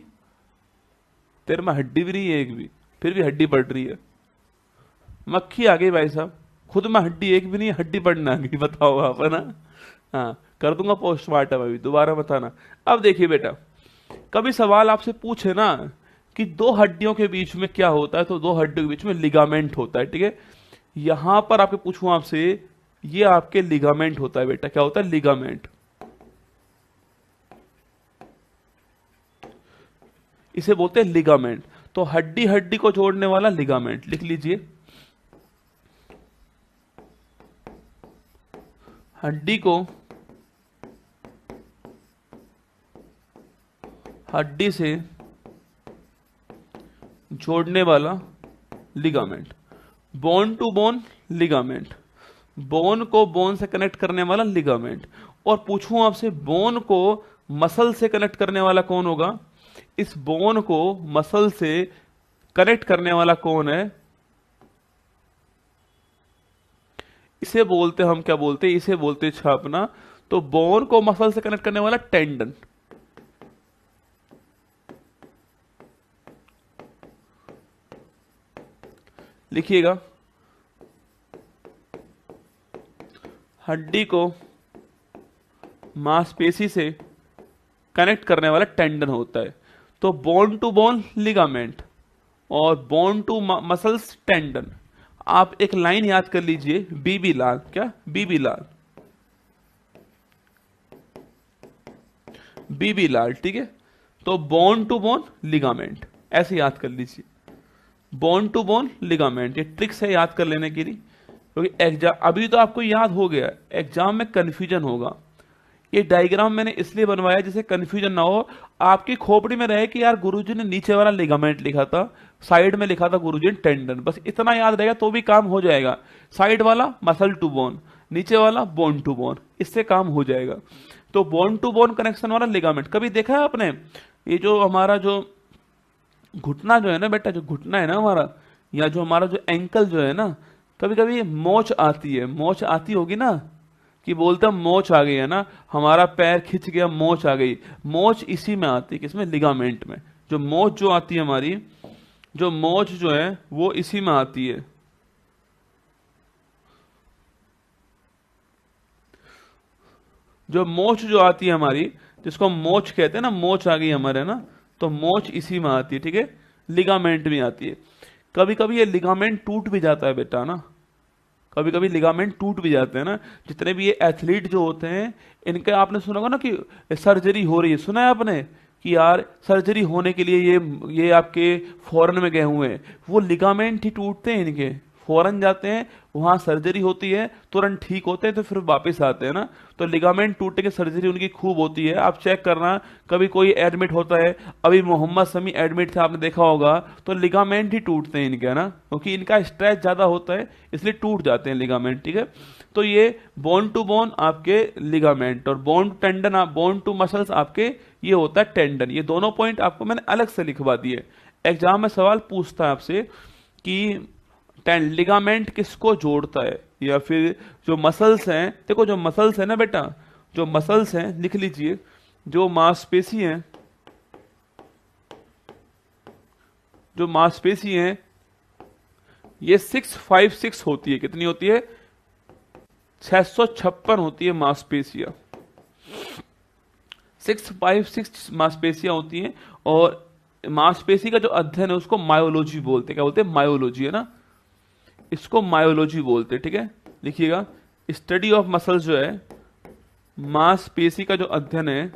तेरे में हड्डी भी नहीं है एक भी, फिर भी हड्डी पड़ रही है। मक्खी आ गई भाई साहब, खुद में हड्डी एक भी नहीं है, हड्डी पड़ने आ गई, बताओ आप, है ना। हाँ, कर दूंगा पोस्टमार्टम अभी, दोबारा बताना। अब देखिए बेटा, कभी सवाल आपसे पूछे ना कि 2 हड्डियों के बीच में क्या होता है, तो 2 हड्डियों के बीच में लिगामेंट होता है, ठीक है। यहां पर आपके पूछूं आपसे, ये आपके लिगामेंट होता है बेटा, क्या होता है, लिगामेंट। इसे बोलते हैं लिगामेंट। तो हड्डी हड्डी को जोड़ने वाला लिगामेंट, लिख लीजिए। हड्डी को हड्डी से जोड़ने वाला ligament, bone to bone ligament, bone को बोन से कनेक्ट करने वाला लिगामेंट। और पूछूं आपसे, बोन को मसल से कनेक्ट करने वाला कौन होगा, इस बोन को मसल से कनेक्ट करने वाला कौन है, इसे बोलते हम क्या बोलते हैं, इसे बोलते छापना। तो बोन को मसल से कनेक्ट करने वाला टेंडन, लिखिएगा। हड्डी को मांसपेशी से कनेक्ट करने वाला टेंडन होता है। तो बोन टू बोन लिगामेंट और बोन टू मसल्स टेंडन। आप एक लाइन याद कर लीजिए, बीबी लाल, क्या बीबी लाल, बीबी लाल, ठीक है। तो बोन टू बोन लिगामेंट ऐसे याद कर लीजिए, बोन टू बोन लिगामेंट। ये ट्रिक्स है याद कर लेने के लिए, क्योंकि एग्जाम अभी तो आपको याद हो गया, एग्जाम में कंफ्यूजन होगा। ये डायग्राम मैंने इसलिए बनवाया जिससे कंफ्यूजन ना हो, आपकी खोपड़ी में रहे कि यार गुरुजी ने नीचे वाला लिगामेंट लिखा था, साइड में लिखा था गुरुजी ने टेंडन, बस इतना याद रहेगा तो भी काम हो जाएगा। साइड वाला मसल टू बोन, नीचे वाला बोन टू बोन, इससे काम हो जाएगा। तो बोन टू बोन कनेक्शन वाला लिगामेंट कभी देखा है आपने? ये जो हमारा जो घुटना जो है ना बेटा, जो घुटना है ना हमारा, या जो हमारा जो एंकल जो है ना, कभी कभी मोच आती है, मोच आती होगी ना, कि बोलते हैं मोच आ गई है ना, हमारा पैर खिंच गया, मोच आ गई। मोच इसी में आती है, किसमें? लिगामेंट में। जो मोच जो आती है हमारी, जो मोच जो है वो इसी में आती है। जो मोच जो आती है हमारी, जिसको हम मोच कहते हैं ना, मोच आ गई हमारे ना, तो मोच इसी में आती है, ठीक है। लिगामेंट भी आती है। कभी कभी ये लिगामेंट टूट भी जाता है बेटा ना, कभी कभी लिगामेंट टूट भी जाते हैं ना। जितने भी ये एथलीट जो होते हैं, इनके आपने सुना होगा ना कि सर्जरी हो रही है, सुना है आपने कि यार सर्जरी होने के लिए ये आपके फॉरेन में गए हुए हैं, वो लिगामेंट ही टूटते हैं इनके, फॉरेन जाते हैं, वहां सर्जरी होती है, तुरंत ठीक होते हैं, तो फिर वापस आते हैं ना। तो लिगामेंट टूटने की सर्जरी उनकी खूब होती है, आप चेक करना। कभी कोई एडमिट होता है, अभी मोहम्मद शमी एडमिट थे, आपने देखा होगा, तो लिगामेंट ही टूटते हैं इनके, है ना, क्योंकि इनका स्ट्रेच ज्यादा होता है, इसलिए टूट जाते हैं लिगामेंट, ठीक है। तो ये बोन टू बोन आपके लिगामेंट, और bone tendon, bone to muscles आपके ये होता है टेंडन। ये दोनों पॉइंट आपको मैंने अलग से लिखवा दिए। एग्जाम में सवाल पूछता है आपसे कि लिगामेंट किसको जोड़ता है, या फिर जो मसल्स हैं, देखो जो मसल्स है ना बेटा, जो मसल्स हैं लिख लीजिए, जो मांसपेशी हैं, जो मांसपेशी हैं, ये 656 होती है। कितनी होती है? 656 होती है मांसपेशियां, 656 मांसपेशियां होती हैं। और मांसपेशी का जो अध्ययन है उसको मायोलॉजी बोलते हैं। क्या बोलते हैं? मायोलॉजी, है ना, इसको मायोलॉजी बोलते हैं, ठीक है। लिखिएगा, स्टडी ऑफ मसल्स जो है, मांसपेशी का जो अध्ययन है,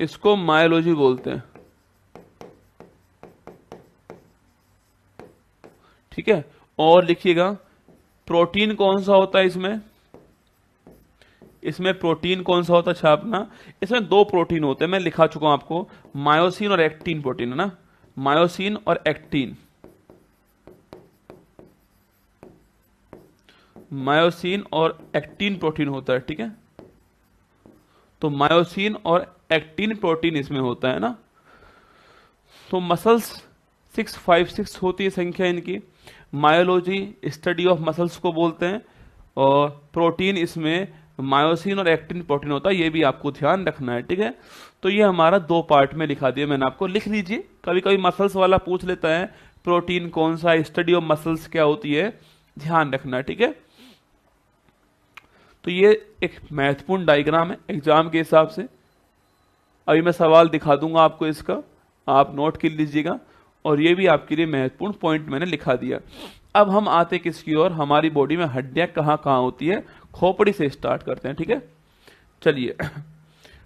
इसको मायोलॉजी बोलते हैं, ठीक है। और लिखिएगा, प्रोटीन कौन सा होता है इसमें? इसमें प्रोटीन कौन सा होता है छापना। इसमें दो प्रोटीन होते हैं, मैं लिखा चुका हूं आपको, मायोसिन और एक्टिन प्रोटीन, है ना, मायोसिन और एक्टिन, मायोसिन और एक्टिन प्रोटीन होता है, ठीक है। तो मायोसिन और एक्टिन प्रोटीन इसमें होता है ना। तो मसल्स 656 होती है संख्या इनकी। मायोलॉजी स्टडी ऑफ मसल्स को बोलते हैं, और प्रोटीन इसमें मायोसिन और एक्टिन प्रोटीन होता है, ये भी आपको ध्यान रखना है, ठीक है। तो ये हमारा दो पार्ट में लिखा दिया मैंने आपको, लिख लीजिए। कभी कभी मसल्स वाला पूछ लेता है प्रोटीन कौन सा, स्टडी ऑफ मसल्स क्या होती है, ध्यान रखना है, ठीक है। तो ये एक महत्वपूर्ण डायग्राम है एग्जाम के हिसाब से। अभी मैं सवाल दिखा दूंगा आपको, इसका आप नोट कर लीजिएगा, और ये भी आपके लिए महत्वपूर्ण पॉइंट मैंने लिखा दिया। अब हम आते किसकी ओर, हमारी बॉडी में हड्डियां कहाँ कहाँ होती है, खोपड़ी से स्टार्ट करते हैं, ठीक है। चलिए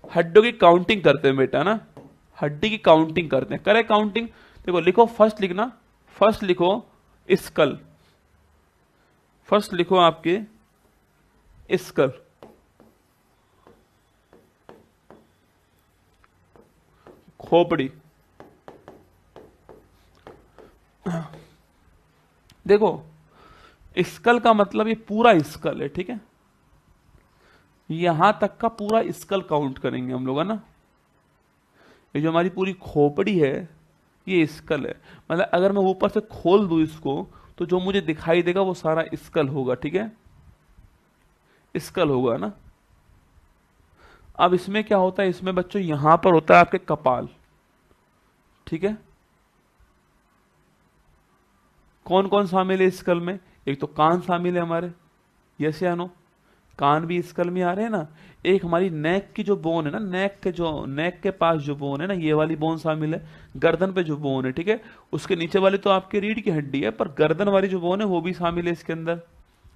हड्डियों की काउंटिंग करते हैं बेटा ना, हड्डी की काउंटिंग करते हैं, करें काउंटिंग। देखो लिखो, फर्स्ट लिखना, फर्स्ट लिखो स्कल, फर्स्ट लिखो आपके स्कल, खोपड़ी। देखो स्कल का मतलब ये पूरा स्कल है, ठीक है, यहां तक का पूरा स्कल काउंट करेंगे हम लोग, है ना। ये जो हमारी पूरी खोपड़ी है ये स्कल है, मतलब अगर मैं ऊपर से खोल दूं इसको तो जो मुझे दिखाई देगा वो सारा स्कल होगा, ठीक है, स्कल होगा ना। अब इसमें क्या होता है, इसमें बच्चों यहां पर होता है आपके कपाल, ठीक है, कौन कौन शामिल है स्कल में? एक तो कान शामिल है हमारे, यस या नो? कान भी स्कल में आ रहे हैं ना। एक हमारी नेक की जो बोन है ना, नेक के पास जो बोन है ना, ये वाली बोन शामिल है। गर्दन पे जो बोन है, ठीक है, उसके नीचे वाली तो आपके रीढ़ की हड्डी है, पर गर्दन वाली जो बोन है वो भी शामिल है इसके अंदर,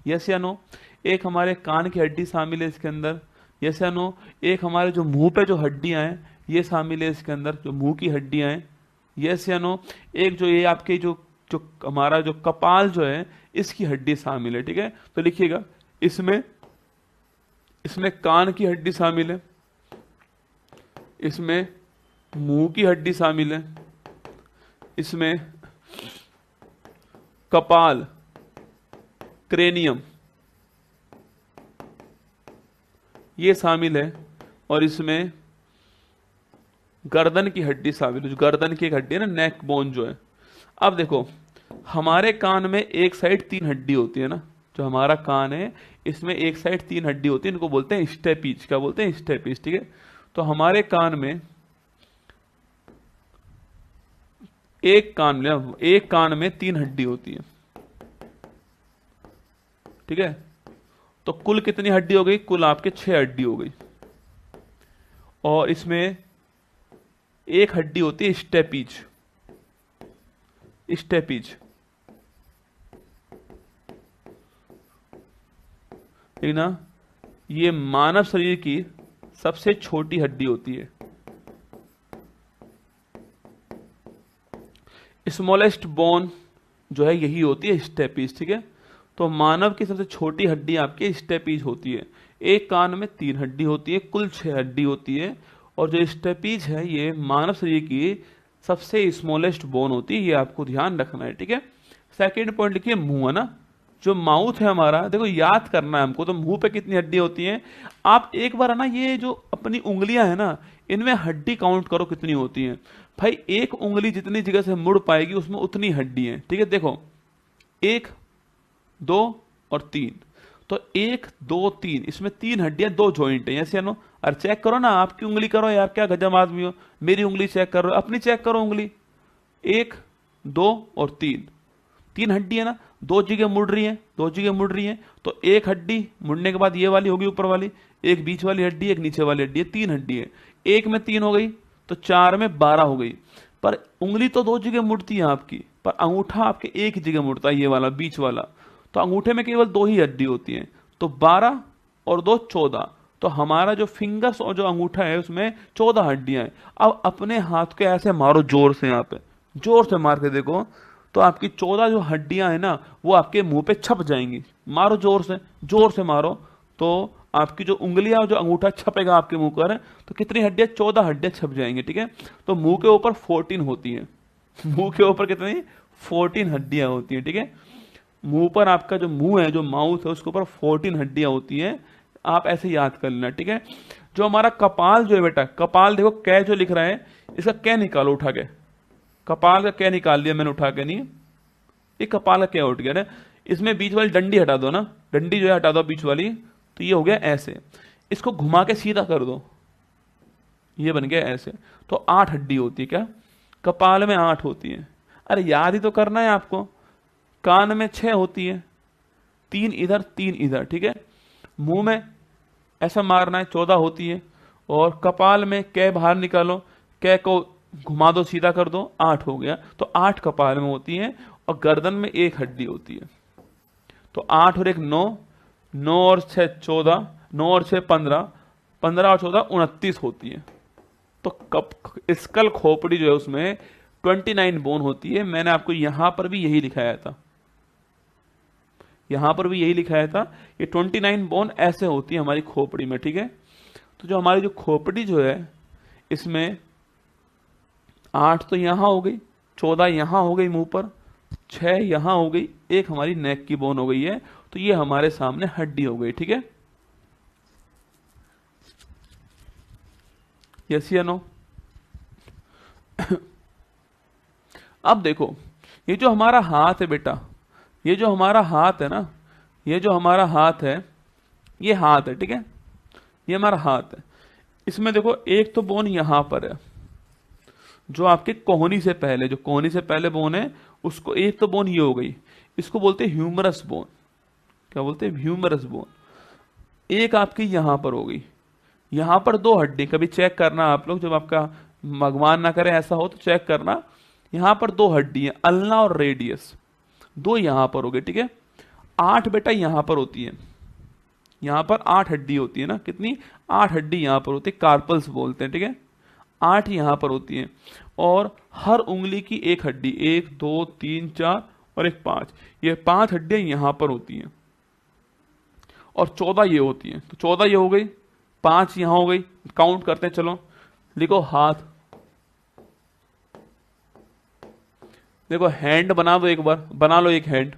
यस या नो? एक हमारे कान की हड्डी शामिल है इसके अंदर, यस या नो? एक हमारे जो मुंह पे जो हड्डियां हैं ये शामिल है इसके अंदर, जो मुंह की हड्डियां हैं, यस या नो? एक जो ये आपके जो जो हमारा जो कपाल जो है इसकी हड्डी शामिल है, ठीक है। तो लिखिएगा, इसमें इसमें कान की हड्डी शामिल है, इसमें मुंह की हड्डी शामिल है, इसमें कपाल, क्रेनियम ये शामिल है, और इसमें गर्दन की हड्डी शामिल है। जो गर्दन की एक हड्डी है ना, नेक बोन जो है। अब देखो, हमारे कान में एक साइड 3 हड्डी होती है ना, जो हमारा कान है इसमें एक साइड 3 हड्डी होती है, इनको बोलते हैं स्टेपीज। क्या बोलते हैं? स्टेपीज, ठीक है। तो हमारे कान में एक कान में 3 हड्डी होती है, ठीक है। तो कुल कितनी हड्डी हो गई? कुल आपके 6 हड्डी हो गई, और इसमें एक हड्डी होती है स्टेपीज। स्टेपीज, ठीक ना, ये मानव शरीर की सबसे छोटी हड्डी होती है। स्मॉलेस्ट बोन जो है यही होती है स्टेपीज, ठीक है। तो मानव की सबसे छोटी हड्डी आपकी स्टेपीज होती है। एक कान में 3 हड्डी होती है, कुल 6 हड्डी होती है, और जो स्टेपीज है ये मानव शरीर की सबसे स्मॉलेस्ट बोन होती है, ये आपको ध्यान रखना है, ठीक है। सेकेंड पॉइंट लिखिए, मुंह है ना, जो माउथ है हमारा, देखो याद करना है हमको। तो मुंह पे कितनी हड्डी होती है? आप एक बार है ना, ये जो अपनी उंगलियां है ना, इनमें हड्डी काउंट करो कितनी होती है। भाई एक उंगली जितनी जगह से मुड़ पाएगी उसमें उतनी हड्डी है, ठीक है। देखो 1, 2 और 3, तो 1, 2, 3, इसमें 3 हड्डियां, 2 जॉइंट है, ऐसे नो। अरे चेक करो ना, आपकी उंगली करो यार, क्या गजब आदमी हो। मेरी उंगली चेक करो, अपनी चेक करो उंगली। 1, 2 और 3 हड्डी है ना, 2 जगह मुड़ रही है, 2 जगह मुड़ रही है। तो एक हड्डी मुड़ने के बाद ये वाली होगी ऊपर वाली, एक बीच वाली हड्डी, एक नीचे वाली हड्डी है, 3 हड्डी है। एक में 3 हो गई तो 4 में 12 हो गई। पर उंगली तो 2 जगह मुड़ती है आपकी, पर अंगूठा आपके एक जगह मुड़ता है, ये वाला बीच वाला। तो अंगूठे में केवल 2 ही हड्डी होती है, तो 12 और 2 14। तो हमारा जो फिंगर्स और जो अंगूठा है उसमें 14 हड्डियां हैं। अब अपने हाथ को ऐसे मारो जोर से, यहाँ पे जोर से मार के देखो, तो आपकी 14 जो हड्डियां हैं ना वो आपके मुंह पे छप जाएंगी। मारो जोर से मारो, तो आपकी जो उंगलियां और जो अंगूठा छपेगा आपके मुंह पर, तो कितनी हड्डियां? 14 हड्डियां छप जाएंगी, ठीक है। तो मुंह के ऊपर 14 होती है। मुंह के ऊपर कितनी? 14 हड्डियां होती है, ठीक है। मुंह पर आपका जो मुंह है, जो माउथ है, उसके ऊपर 14 हड्डियां होती है। आप ऐसे याद कर लेना, ठीक है। जो हमारा कपाल जो है बेटा, कपाल देखो कै जो लिख रहा है, इसका कै निकालो उठा के। कपाल का कै निकाल लिया मैंने उठा के, नहीं ये कपाल का क्या उठ गया ना। इसमें बीच वाली डंडी हटा दो ना, डंडी जो है हटा दो बीच वाली, तो ये हो गया ऐसे। इसको घुमा के सीधा कर दो, ये बन गया ऐसे। तो 8 हड्डी होती है, क्या कपाल में 8 होती है? अरे याद ही तो करना है आपको। कान में 6 होती है, 3 इधर 3 इधर, ठीक है। मुंह में ऐसा मारना है, 14 होती है। और कपाल में कै बाहर निकालो, कै को घुमा दो सीधा कर दो, 8 हो गया। तो 8 कपाल में होती है, और गर्दन में 1 हड्डी होती है। तो 8 और 1 9, 9 और 6 14, 9 और 6 15, 15 और 14 29 होती है। तो स्कल खोपड़ी जो है उसमें 29 बोन होती है। मैंने आपको यहां पर भी यही लिखाया था, यहां पर भी यही लिखाया था। ये 29 बोन ऐसे होती है हमारी खोपड़ी में, ठीक है। तो जो हमारी जो खोपड़ी जो है इसमें 8 तो यहां हो गई, 14 यहां हो गई मुंह पर, 6 यहां हो गई, 1 हमारी नेक की बोन हो गई है। तो ये हमारे सामने हड्डी हो गई, ठीक है। यस या नो? अब देखो, ये जो हमारा हाथ है बेटा, ये जो हमारा हाथ है ना, ये जो हमारा हाथ है, ये हाथ है, ठीक है। ये हमारा हाथ है। इसमें देखो एक तो बोन यहां पर है, जो आपके कोहनी से पहले, जो कोहनी से पहले बोन है उसको, एक तो बोन ये हो गई, इसको बोलते हैं ह्यूमरस बोन। क्या बोलते हैं? Humerus bone. एक आपकी यहां पर हो गई, यहां पर दो हड्डी, कभी चेक करना आप लोग, जब आपका भगवान ना करे ऐसा हो तो चेक करना, यहां पर दो हड्डी है, अल्ना और रेडियस, दो यहां पर हो गए, ठीक है। 8 बेटा यहां पर होती है, यहां पर 8 हड्डी होती है ना, कितनी? 8 हड्डी यहां पर होती है, कार्पल्स बोलते हैं, ठीक है। 8 यहां पर होती है, और हर उंगली की एक हड्डी, 1 2 3 4 और एक 5, ये 5 हड्डियां यहां पर होती हैं, और 14 ये होती हैं। तो 14 ये हो गई, 5 यहां हो गई, काउंट करते हैं, चलो लिखो हाथ। देखो हैंड बना दो, एक बार बना लो एक हैंड।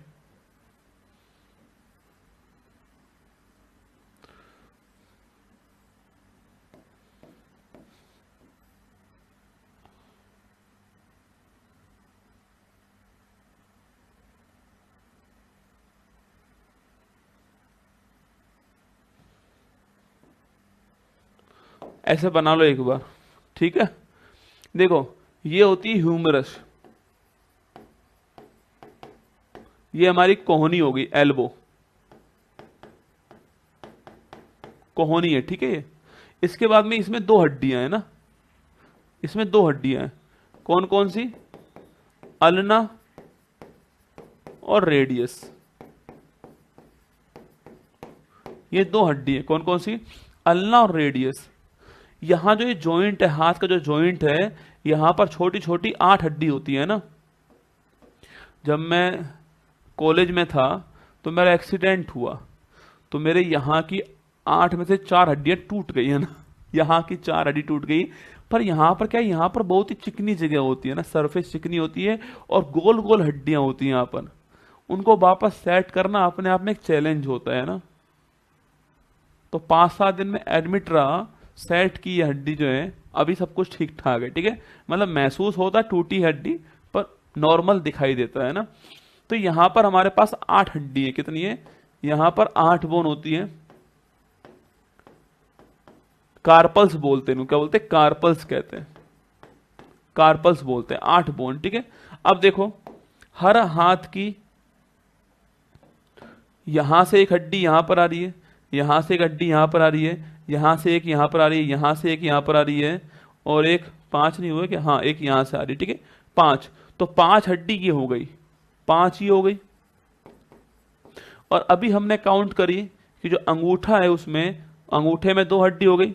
ऐसे बना लो एक बार, ठीक है। देखो ये होती है ह्यूमरस, ये हमारी कोहनी हो गई, एल्बो कोहनी है, ठीक है ये। इसके बाद में इसमें दो हड्डियां हैं ना, इसमें दो हड्डियां हैं, कौन कौन सी? अल्ना और रेडियस, ये दो हड्डी है, कौन कौन सी? अल्ना और रेडियस। यहां जो ये जॉइंट है, हाथ का जो जॉइंट है, यहां पर छोटी छोटी 8 हड्डी होती है ना। जब मैं कॉलेज में था तो मेरा एक्सीडेंट हुआ, तो मेरे यहाँ की 8 में से 4 हड्डियां टूट गई है ना, यहाँ की 4 हड्डी टूट गई। पर यहाँ पर क्या है, यहाँ पर बहुत ही चिकनी जगह होती है ना, सरफेस चिकनी होती है, और गोल गोल हड्डियां होती हैं यहाँ पर, उनको वापस सेट करना अपने आप में एक चैलेंज होता है ना। तो 5-7 दिन में एडमिट रहा, सेट की ये हड्डी जो है, अभी सब कुछ ठीक ठाक है, ठीक है। मतलब महसूस होता है टूटी हड्डी, पर नॉर्मल दिखाई देता है ना। तो यहां पर हमारे पास 8 हड्डी है, कितनी है? यहां पर 8 बोन होती है, कार्पल्स बोलते हैं, क्या बोलते हैं? कार्पल्स कहते हैं, कार्पल्स बोलते हैं, 8 बोन, ठीक है। अब देखो हर हाथ की, यहां से एक हड्डी यहां पर आ रही है, यहां से एक हड्डी यहां पर आ रही है, यहां से एक यहां पर आ रही है, यहां से एक यहां पर आ रही है, और एक 5 नहीं हुए कि? हाँ, एक यहां से आ रही है, ठीक है। 5, तो 5 हड्डी की हो गई, 5 ही हो गई। और अभी हमने काउंट करी कि जो अंगूठा है उसमें, अंगूठे में 2 हड्डी हो गई,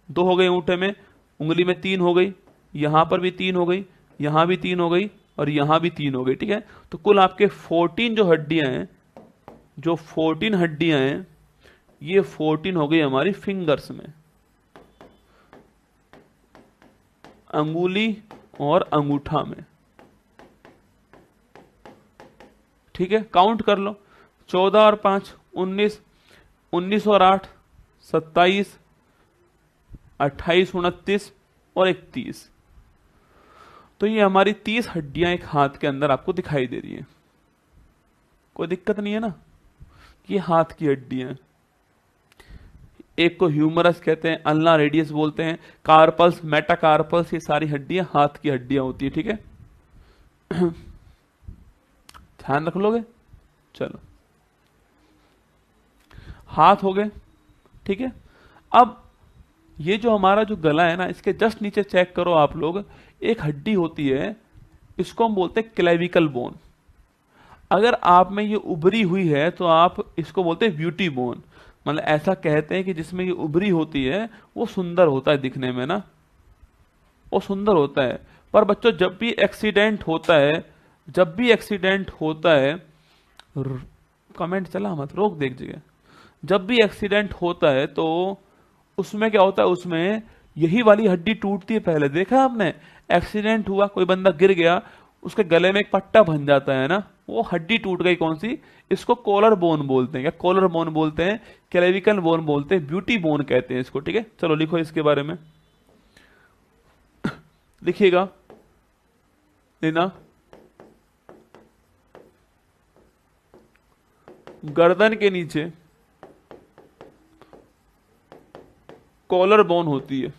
2 हो गई अंगूठे में, उंगली में 3 हो गई, यहां पर भी 3 हो गई, यहां भी 3 हो गई, और यहां भी 3 हो गई, ठीक है। तो कुल आपके 14 जो हड्डियां हैं, जो 14 हड्डियां हैं, ये 14 हो गई हमारी फिंगर्स में, अंगुली और अंगूठा में, ठीक है। काउंट कर लो, 14 और 5 19, 19 और 8 27, 28 29 और 31। तो ये हमारी 30 हड्डियां एक हाथ के अंदर आपको दिखाई दे रही हैं, कोई दिक्कत नहीं है ना। ये हाथ की हड्डियां, एक को ह्यूमरस कहते हैं, अल्ना रेडियस बोलते हैं, कार्पल्स, मेटाकार्पल्स, ये सारी हड्डियां हाथ की हड्डियां होती है, ठीक है। ध्यान रख लोगे? चलो, हाथ हो गए, ठीक है। अब ये जो हमारा जो गला है ना, इसके जस्ट नीचे चेक करो आप लोग, एक हड्डी होती है, इसको हम बोलते हैं क्लेविकल बोन। अगर आप में ये उभरी हुई है तो आप इसको बोलते हैं ब्यूटी बोन। मतलब ऐसा कहते हैं कि जिसमें ये उभरी होती है वो सुंदर होता है दिखने में ना, वो सुंदर होता है। पर बच्चों जब भी एक्सीडेंट होता है, जब भी एक्सीडेंट होता है, कमेंट चला मत, रोक देख जगह, जब भी एक्सीडेंट होता है तो उसमें क्या होता है, उसमें यही वाली हड्डी टूटती है। पहले देखा आपने, एक्सीडेंट हुआ, कोई बंदा गिर गया, उसके गले में एक पट्टा बन जाता है ना, वो हड्डी टूट गई, कौन सी? इसको कॉलर बोन बोलते हैं, क्या कॉलर बोन बोलते हैं, क्लेविकल बोन बोलते हैं, ब्यूटी बोन कहते हैं इसको, ठीक है। चलो लिखो इसके बारे में, लिखिएगा, लेना, गर्दन के नीचे कॉलर बोन होती है,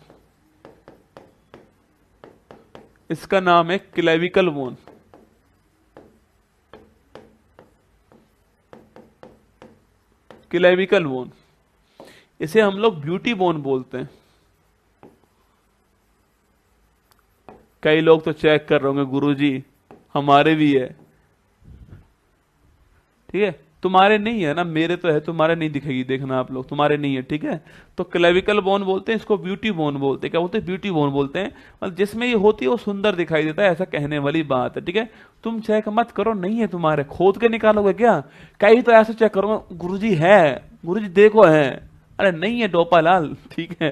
इसका नाम है क्लेविकल बोन। क्लेविकल बोन, इसे हम लोग ब्यूटी बोन बोलते हैं। कई लोग तो चेक कर रहे होंगे गुरुजी हमारे भी है, ठीक है, तुम्हारे नहीं है ना, मेरे तो है, तुम्हारे नहीं दिखेगी, देखना आप लोग, तुम्हारे नहीं है, ठीक है। तो क्लेविकल बोन बोलते हैं इसको, ब्यूटी बोन बोलते हैं। क्या बोलते हैं? ब्यूटी बोन बोलते हैं। मतलब जिसमें ये होती है वो सुंदर दिखाई देता है, ऐसा कहने वाली बात है, ठीक है। तुम चेक मत करो, नहीं है तुम्हारे, खोद के निकालोगे क्या? कई तो ऐसे चेक करो, गुरुजी है, गुरुजी देखो है, अरे नहीं है डोपालाल, ठीक है।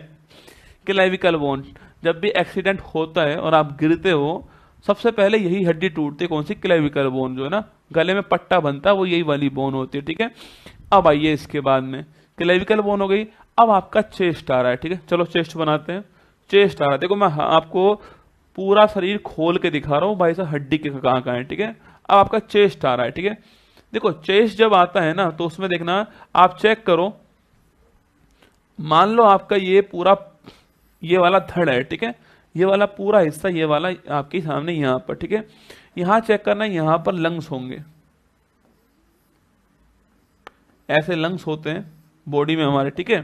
क्लेविकल बोन, जब भी एक्सीडेंट होता है और आप गिरते हो, सबसे पहले यही हड्डी टूटती है, कौन सी? क्लेविकल बोन, जो है ना गले में पट्टा बनता है, वो यही वाली बोन होती है, ठीक है। अब आइए इसके बाद में, क्लेविकल बोन हो गई, अब आपका चेस्ट आ रहा है, ठीक है। चलो चेस्ट बनाते हैं। चेस्ट आ रहा है, देखो मैं आपको पूरा शरीर खोल के दिखा रहा हूँ भाई साहब, हड्डी के कहाँ कहाँ है, ठीक है। अब आपका चेस्ट आ रहा है, ठीक है। देखो चेस्ट जब आता है ना, तो उसमें देखना, आप चेक करो, मान लो आपका ये पूरा, ये वाला धड़ है, ठीक है, ये वाला पूरा हिस्सा, ये वाला आपके सामने यहाँ पर, ठीक है। यहां चेक करना, यहां पर लंग्स होंगे, ऐसे लंग्स होते हैं बॉडी में हमारे, ठीक है।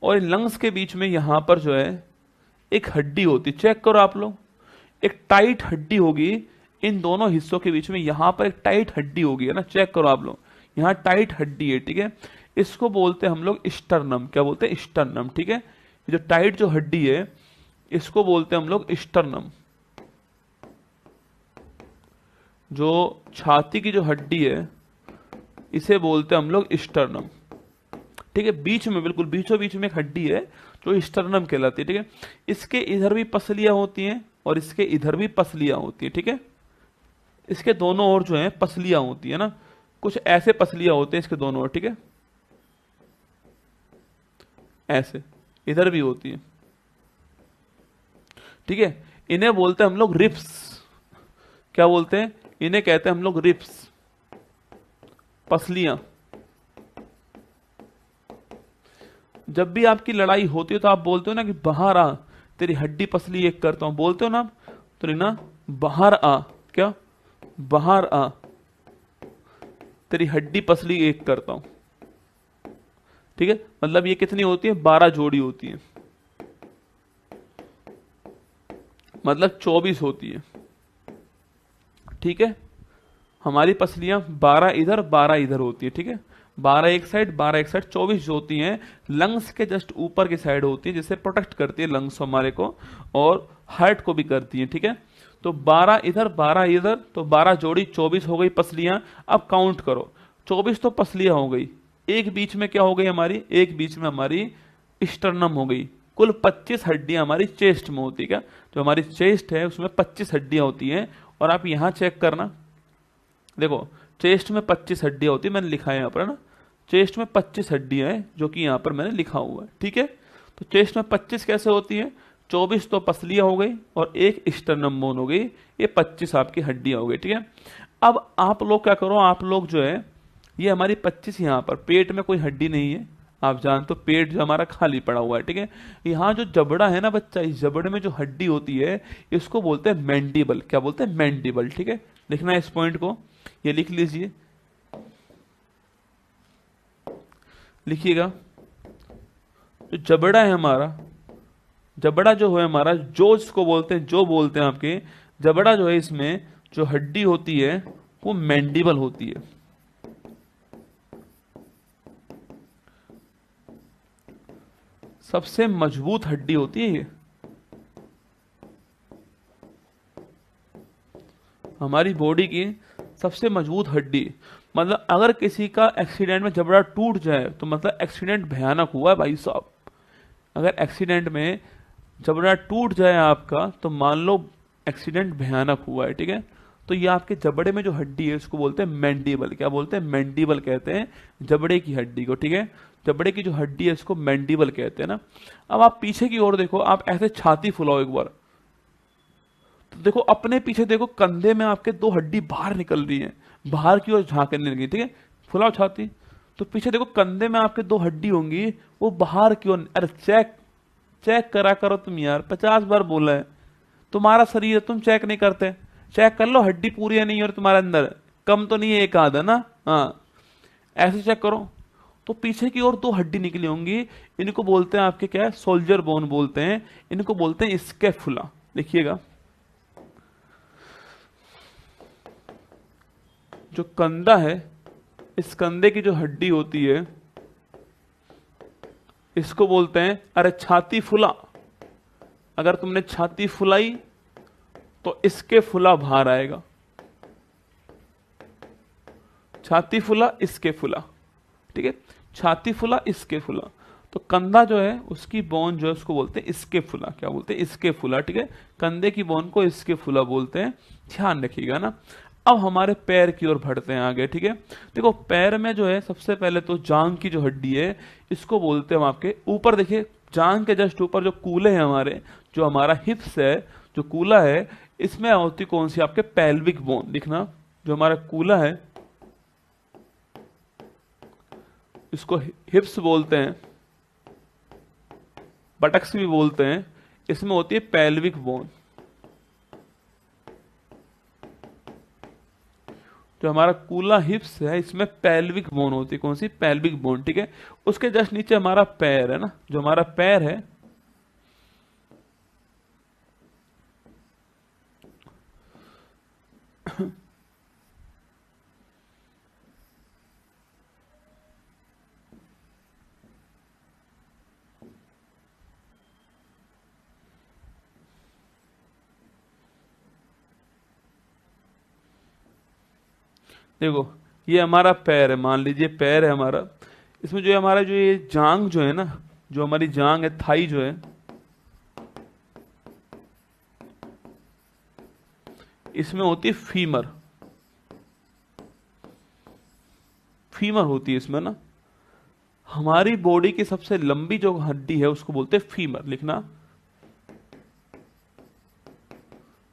और इन लंग्स के बीच में यहां पर जो है एक हड्डी होती, चेक करो आप लोग, एक टाइट हड्डी होगी इन दोनों हिस्सों के बीच में, यहां पर एक टाइट हड्डी होगी, है ना, चेक करो आप लोग, यहां टाइट हड्डी है, ठीक है। इसको बोलते हैं हम लोग स्टर्नम। क्या बोलते हैं? स्टर्नम, ठीक है। जो टाइट जो हड्डी है इसको बोलते हैं हम लोग स्टर्नम। जो छाती की जो हड्डी है इसे बोलते हैं हम लोग स्टर्नम, ठीक है। बीच में, बिल्कुल बीचों बीच में एक हड्डी है जो स्टर्नम कहलाती है, ठीक है। इसके इधर भी पसलियां होती हैं और इसके इधर भी पसलियां होती है, ठीक है। इसके दोनों ओर जो है पसलियां होती है ना, कुछ ऐसे पसलियां होते हैं इसके दोनों ओर, ठीक है, ऐसे इधर भी होती है, ठीक है। इन्हें बोलते हैं हम लोग रिप्स। क्या बोलते हैं? इन्हें कहते हैं हम लोग रिप्स, पसलियां। जब भी आपकी लड़ाई होती है तो आप बोलते हो ना कि बाहर आ, तेरी हड्डी पसली एक करता हूं, बोलते हो ना आप, तो ना बाहर आ, क्या बाहर आ, तेरी हड्डी पसली एक करता हूं, ठीक है। मतलब ये कितनी होती है? 12 जोड़ी होती है, मतलब 24 होती है, ठीक है। हमारी पसलियां 12 इधर 12 इधर होती है, ठीक है। 12 एक साइड 12 एक साइड, 24 जो होती हैं लंग्स के जस्ट ऊपर की साइड होती है, जिससे प्रोटेक्ट करती है लंग्स हमारे को और हार्ट को भी करती है, ठीक है। तो 12 इधर 12 इधर, तो 12 जोड़ी 24 हो गई पसलियां। अब काउंट करो, 24 तो पसलियां हो गई, एक बीच में क्या हो गई हमारी? एक बीच में हमारी स्टर्नम हो गई। कुल 25 हड्डियां हमारी चेस्ट में होती है। क्या? जो हमारी चेस्ट है उसमें 25 हड्डियां होती हैं। और आप यहां चेक करना, देखो चेस्ट में 25 हड्डियां होती है, मैंने लिखा है यहाँ पर ना, चेस्ट में 25 हड्डियां हैं जो कि यहाँ पर मैंने लिखा हुआ है, ठीक है। तो चेस्ट में 25 कैसे होती है? 24 तो पसलियां हो गई और एक स्टर्नम बोन हो गई, ये 25 आपकी हड्डियां हो गई, ठीक है। अब आप लोग क्या करो, आप लोग जो है ये हमारी 25 यहाँ पर, पेट में कोई हड्डी नहीं है, आप जानते हो पेट जो हमारा खाली पड़ा हुआ है, ठीक है। यहाँ जो जबड़ा है ना बच्चा, इस जबड़े में जो हड्डी होती है इसको बोलते हैं मैंडिबल। क्या बोलते हैं? मैंडिबल, ठीक है। लिखना है इस पॉइंट को, ये लिख लीजिए, लिखिएगा। जो जबड़ा है हमारा, जबड़ा जो है हमारा, जो इसको बोलते हैं, जो बोलते हैं आपके, जबड़ा जो है इसमें जो हड्डी होती है वो मैंडिबल होती है। सबसे मजबूत हड्डी होती है ये हमारी बॉडी की, सबसे मजबूत हड्डी। मतलब अगर किसी का एक्सीडेंट में जबड़ा टूट जाए तो मतलब एक्सीडेंट भयानक हुआ है भाई साहब। अगर एक्सीडेंट में जबड़ा टूट जाए आपका तो मान लो एक्सीडेंट भयानक हुआ है, ठीक है। तो ये आपके जबड़े में जो हड्डी है उसको बोलते हैं मैंडिबल। क्या बोलते हैं? मैंडिबल कहते हैं जबड़े की हड्डी को, ठीक है। जबड़े की जो हड्डी है इसको मैंडिबल कहते हैं ना। अब आप पीछे की ओर देखो, आप ऐसे छाती फुलाओ एक बार, तो देखो अपने पीछे देखो, कंधे में आपके 2 हड्डी बाहर निकल रही है, बाहर की ओर झांकने लगी, ठीक है। फुलाओ छाती, तो पीछे देखो कंधे में आपके 2 हड्डी होंगी वो बाहर की ओर। अरे चेक करा करो तुम यार, 50 बार बोला है। तुम्हारा शरीर है, तुम चेक नहीं करते। चेक कर लो हड्डी पूरी है नहीं और तुम्हारे अंदर कम तो नहीं है एक आधा ना। हाँ, ऐसे चेक करो तो पीछे की ओर 2 हड्डी निकली होंगी। इनको बोलते हैं आपके क्या है, सोल्जर बोन बोलते हैं। इनको बोलते हैं स्कैपुला। देखिएगा, जो कंधा है, इस कंधे की जो हड्डी होती है इसको बोलते हैं, अरे छाती फुला। अगर तुमने छाती फुलाई तो इसके फुला बाहर आएगा। छाती फुला, इसके फुला, ठीक है। छाती फुला, इसके फुला। तो कंधा जो है उसकी बोन जो है उसको बोलते हैं इसके फुला। क्या बोलते हैं? इसके फुला, ठीक है। कंधे की बोन को इसके फुला बोलते हैं, ध्यान रखिएगा ना। अब हमारे पैर की ओर बढ़ते हैं आगे, ठीक है। देखो पैर में जो है सबसे पहले तो जांग की जो हड्डी है इसको बोलते हैं हम आपके ऊपर। देखिए जांग के जस्ट ऊपर जो कूले हैं हमारे, जो हमारा हिप्स है, जो कूला है, इसमें होती कौन सी? आपके पेल्विक बोन। दिखना, जो हमारा कूला है इसको हिप्स बोलते हैं, बटक्स भी बोलते हैं। इसमें होती है पेल्विक बोन। जो हमारा कूला हिप्स है इसमें पेल्विक बोन होती है। कौन सी? पेल्विक बोन, ठीक है। उसके जस्ट नीचे हमारा पैर है ना, जो हमारा पैर है देखो ये हमारा पैर है, मान लीजिए पैर है हमारा। इसमें जो है हमारा जो ये जांग जो है ना, जो हमारी जांग है, थाई जो है, इसमें होती है फीमर। फीमर होती है इसमें ना। हमारी बॉडी की सबसे लंबी जो हड्डी है उसको बोलते हैं फीमर। लिखना,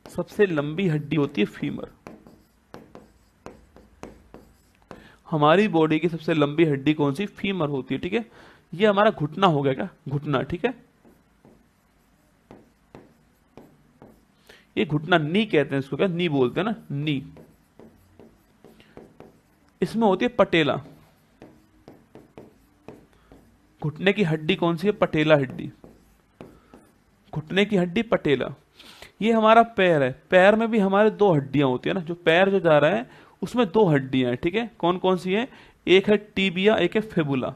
सबसे लंबी हड्डी होती है फीमर। हमारी बॉडी की सबसे लंबी हड्डी कौन सी? फीमर होती है, ठीक है। ये हमारा घुटना हो गया, क्या? घुटना, ठीक है। ये घुटना, नी कहते हैं इसको, क्या नी बोलते हैं ना, नी। इसमें होती है पटेला। घुटने की हड्डी कौन सी है? पटेला हड्डी। घुटने की हड्डी पटेला। ये हमारा पैर है। पैर में भी हमारे 2 हड्डियां होती है ना। जो पैर जो जा रहा है उसमें 2 हड्डियां हैं, ठीक है। कौन कौन सी है? एक है टीबिया, एक है फेबुला।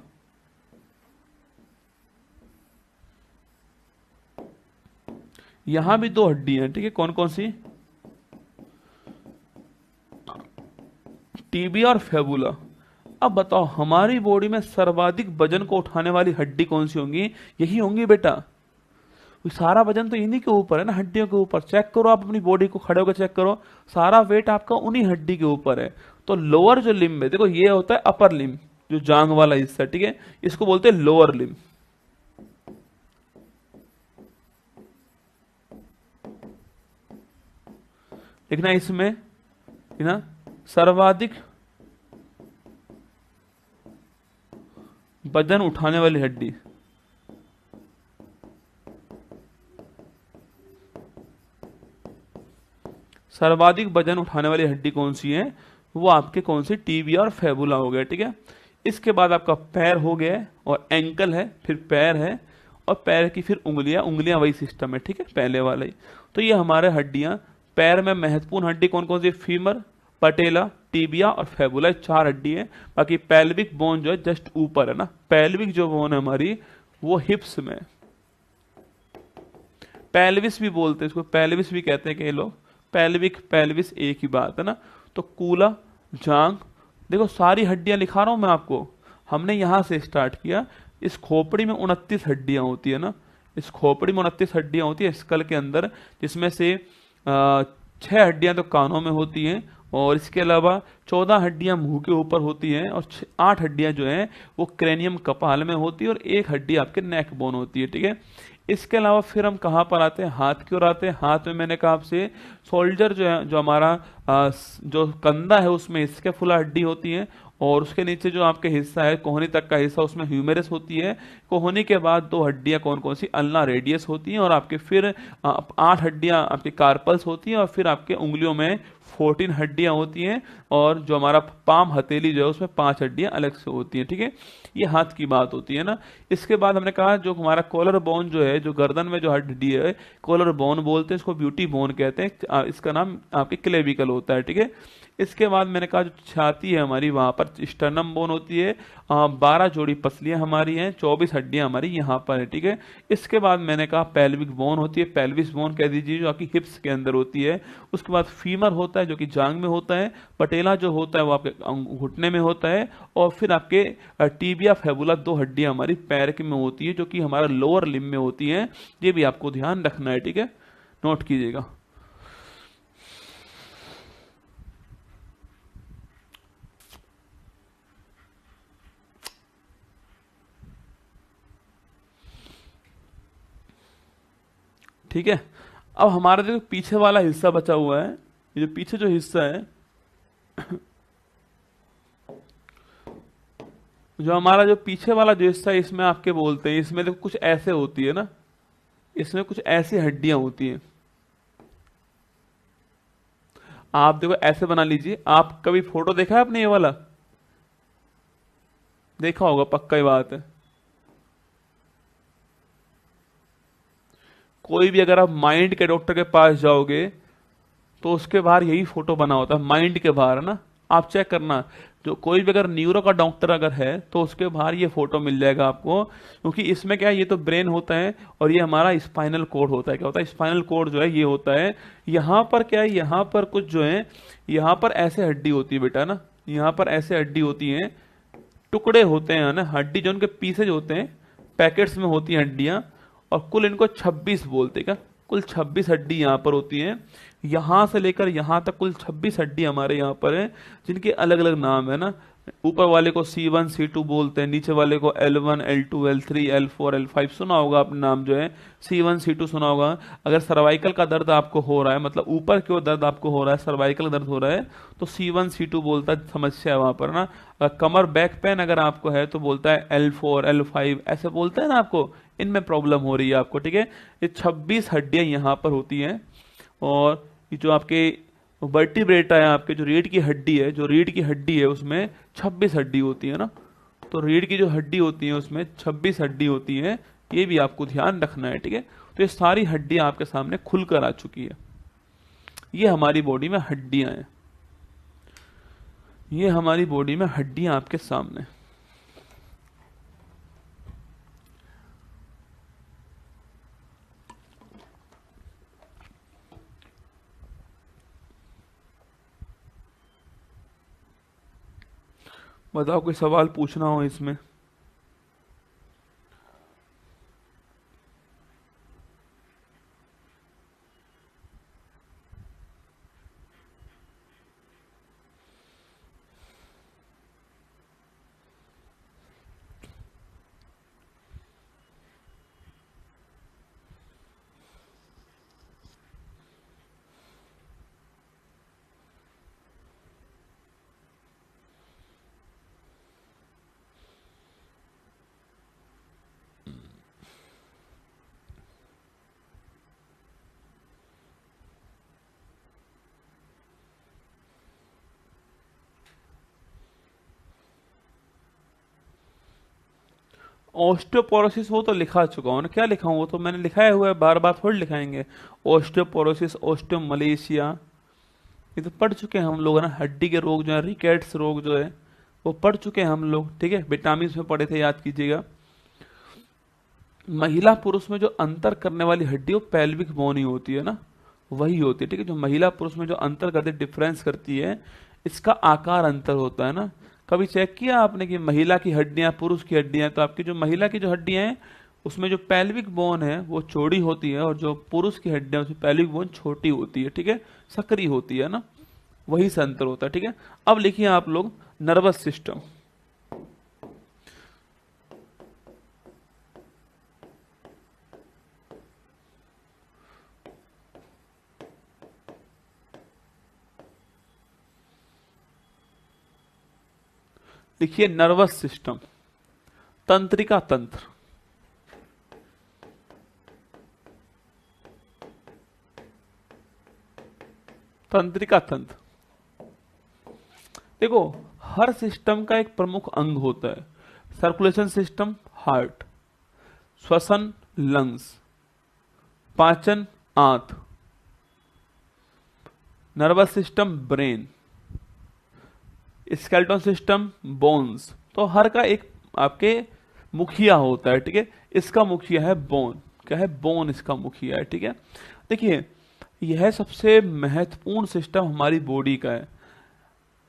यहां भी 2 हड्डियां हैं, ठीक है। कौन कौन सी? टीबिया और फेबुला। अब बताओ हमारी बॉडी में सर्वाधिक वजन को उठाने वाली हड्डी कौन सी होंगी? यही होंगी बेटा। सारा वजन तो इन्हीं के ऊपर है ना, हड्डियों के ऊपर। चेक करो आप अपनी बॉडी को, खड़े होकर चेक करो, सारा वेट आपका उन्हीं हड्डी के ऊपर है। तो लोअर जो लिम्ब है, देखो ये होता है अपर लिम्ब, जो जांग वाला हिस्सा, ठीक है। इसको बोलते हैं लोअर लिम्ब। लिखना इसमें ना, सर्वाधिक वजन उठाने वाली हड्डी। सर्वाधिक वजन उठाने वाली हड्डी कौन सी है? वो आपके कौन सी? टीबिया और फेबुला हो गया, ठीक है। इसके बाद आपका पैर हो गया और एंकल है, फिर पैर है और पैर की फिर उंगलियां। उंगलियां वही सिस्टम है, ठीक है, पहले वाला ही। तो ये हमारे हड्डियां। पैर में महत्वपूर्ण हड्डी कौन कौन सी? फीमर, पटेला, टीबिया और फेबुला, 4 हड्डी है। बाकी पेल्विक बोन जो है जस्ट ऊपर है ना। पेल्विक जो बोन है हमारी वो हिप्स में। पेल्विस भी बोलते हैं इसको, पेल्विस भी कहते हैं कई लोग। पेल्विक, पेल्विस एक ही बात है ना। तो कूला, जांग, देखो सारी हड्डियां लिखा रहा हूं मैं आपको। हमने यहां से स्टार्ट किया। इस खोपड़ी में 29 हड्डियां होती है ना। इस खोपड़ी में 29 हड्डियां होती है स्कल के अंदर, जिसमें से 6 हड्डियां तो कानों में होती हैं और इसके अलावा 14 हड्डियां मुंह के ऊपर होती हैं और 8 हड्डियां जो हैं वो क्रेनियम कपाल में होती है और 1 हड्डी आपके नेक बोन होती है, ठीक है। इसके अलावा फिर हम कहाँ पर आते हैं? हाथ की ओर आते हैं। हाथ में मैंने कहा आपसे शोल्डर जो है, जो हमारा जो कंधा है उसमें इसके फुला हड्डी होती है और उसके नीचे जो आपके हिस्सा है कोहनी तक का हिस्सा, उसमें ह्यूमेरस होती है। कोहनी के बाद दो हड्डियां कौन कौन सी, अल्ना रेडियस होती हैं, और आपके फिर 8 हड्डियां आपके कार्पल्स होती हैं, और फिर आपके उंगलियों में 14 हड्डियां होती हैं, और जो हमारा पाम हथेली जो है उसमें 5 हड्डियां अलग से होती हैं। ठीक है, ये हाथ की बात होती है ना। इसके बाद हमने कहा जो हमारा कॉलर बोन जो है, जो गर्दन में जो हड्डी है, कॉलर बोन बोलते हैं इसको, ब्यूटी बोन कहते हैं, इसका नाम आपके क्लेविकल होता है। ठीक है, इसके बाद मैंने कहा जो छाती है हमारी, वहां पर स्टर्नम बोन होती है, 12 जोड़ी पसलियां हमारी हैं, 24 हड्डियां हमारी यहाँ पर है। ठीक है, इसके बाद मैंने कहा पेल्विक बोन होती है, पेल्विस बोन कह दीजिए, जो आपकी हिप्स के अंदर होती है। उसके बाद फीमर होता है जो कि जांग में होता है, पटेला जो होता है वो आपके घुटने में होता है, और फिर आपके टीबिया फेबुला, 2 हड्डियां हमारी पैर के में होती है जो कि हमारा लोअर लिम्ब में होती है। ये भी आपको ध्यान रखना है। ठीक है, नोट कीजिएगा। ठीक है, अब हमारा जो पीछे वाला हिस्सा बचा हुआ है, ये जो पीछे जो हिस्सा है, जो हमारा जो पीछे वाला जो हिस्सा है, इसमें आपके बोलते हैं, इसमें देखो कुछ ऐसे होती है ना, इसमें कुछ ऐसी हड्डियां होती हैं। आप देखो ऐसे बना लीजिए, आप कभी फोटो देखा है आपने ये वाला, देखा होगा पक्का ही बात है। कोई भी अगर आप माइंड के डॉक्टर के पास जाओगे तो उसके बाहर यही फोटो बना होता है, माइंड के बाहर, है ना। आप चेक करना, जो कोई भी अगर न्यूरो का डॉक्टर अगर है तो उसके बाहर ये फोटो मिल जाएगा आपको, क्योंकि इसमें क्या है, ये तो ब्रेन होता है और ये हमारा स्पाइनल कोड होता है। क्या होता है, स्पाइनल कोड जो है ये होता है। यहाँ पर क्या है, यहाँ पर कुछ जो है, यहाँ पर ऐसे हड्डी होती है बेटा ना, यहाँ पर ऐसे हड्डी होती है, टुकड़े होते हैं ना, हड्डी जो उनके पीसेज होते हैं, पैकेट्स में होती हैं हड्डियां, और कुल इनको 26 बोलते हैं। क्या, कुल 26 हड्डी यहाँ पर होती हैं, यहाँ से लेकर यहाँ तक कुल 26 हड्डी हमारे यहाँ पर है, जिनके अलग अलग नाम है ना। ऊपर वाले को C1 C2 बोलते हैं, नीचे वाले को L1 L2 L3 L4 L5 सुना होगा आपने नाम जो है, C1 C2 सुना होगा। अगर सर्वाइकल का दर्द आपको हो रहा है, मतलब ऊपर की ओर दर्द आपको हो रहा है, सर्वाइकल दर्द हो रहा है, तो C1 C2 बोलता है, समस्या है वहां पर ना। कमर बैक पेन अगर आपको है तो बोलता है L4 L5, ऐसे बोलता है ना आपको, इनमें प्रॉब्लम हो रही है आपको। ठीक है, ये 26 हड्डियां यहाँ पर होती हैं, और ये जो आपके वर्टिब्रेटा है, आपके जो रीढ़ की हड्डी है, जो रीढ़ की हड्डी है उसमें 26 हड्डी होती है ना। तो रीढ़ की जो हड्डी होती है उसमें 26 हड्डी होती है, ये भी आपको ध्यान रखना है। ठीक है, तो ये सारी हड्डियां आपके सामने खुलकर आ चुकी है। ये हमारी बॉडी में हड्डियां हैं, ये हमारी बॉडी में हड्डियां आपके सामने। बताओ कोई सवाल पूछना हो इसमें। ऑस्टियोपोरोसिस वो तो लिखा चुका हूँ ना, क्या लिखा हूँ, वो तो मैंने लिखाया हुआ है, बार बार थोड़ी लिखाएंगे। ऑस्टियोपोरोसिस, ऑस्टियोमलेशिया, ये तो पढ़ चुके हैं हम लोग, है ना। हड्डी के रोग जो है, रिकेट्स रोग जो है, वो पढ़ चुके हैं हम लोग। ठीक है, विटामिन में पढ़े थे, याद कीजिएगा। महिला पुरुष में जो अंतर करने वाली हड्डी वो पेल्विक बोन ही होती है ना, वही होती है। ठीक है, जो महिला पुरुष में जो अंतर करती है, डिफरेंस करती है, इसका आकार अंतर होता है ना। कभी चेक किया आपने कि महिला की हड्डियां पुरुष की हड्डियां, तो आपकी जो महिला की जो हड्डियां हैं उसमें जो पेल्विक बोन है वो चौड़ी होती है, और जो पुरुष की हड्डियां उसमें पेल्विक बोन छोटी होती है। ठीक है, सकरी होती है ना, वही से अंतर होता है। ठीक है, अब लिखिए आप लोग नर्वस सिस्टम। लिखिए नर्वस सिस्टम, तंत्रिका तंत्र। तंत्रिका तंत्र। देखो, हर सिस्टम का एक प्रमुख अंग होता है। सर्कुलेशन सिस्टम हार्ट, श्वसन लंग्स, पाचन आंत, nervous system brain, skeleton system bones. तो हर का एक आपके मुखिया होता है, ठीक है। इसका मुखिया है बोन, क्या है, बोन इसका मुखिया है, ठीक है। देखिए, यह सबसे महत्वपूर्ण सिस्टम हमारी बॉडी का है।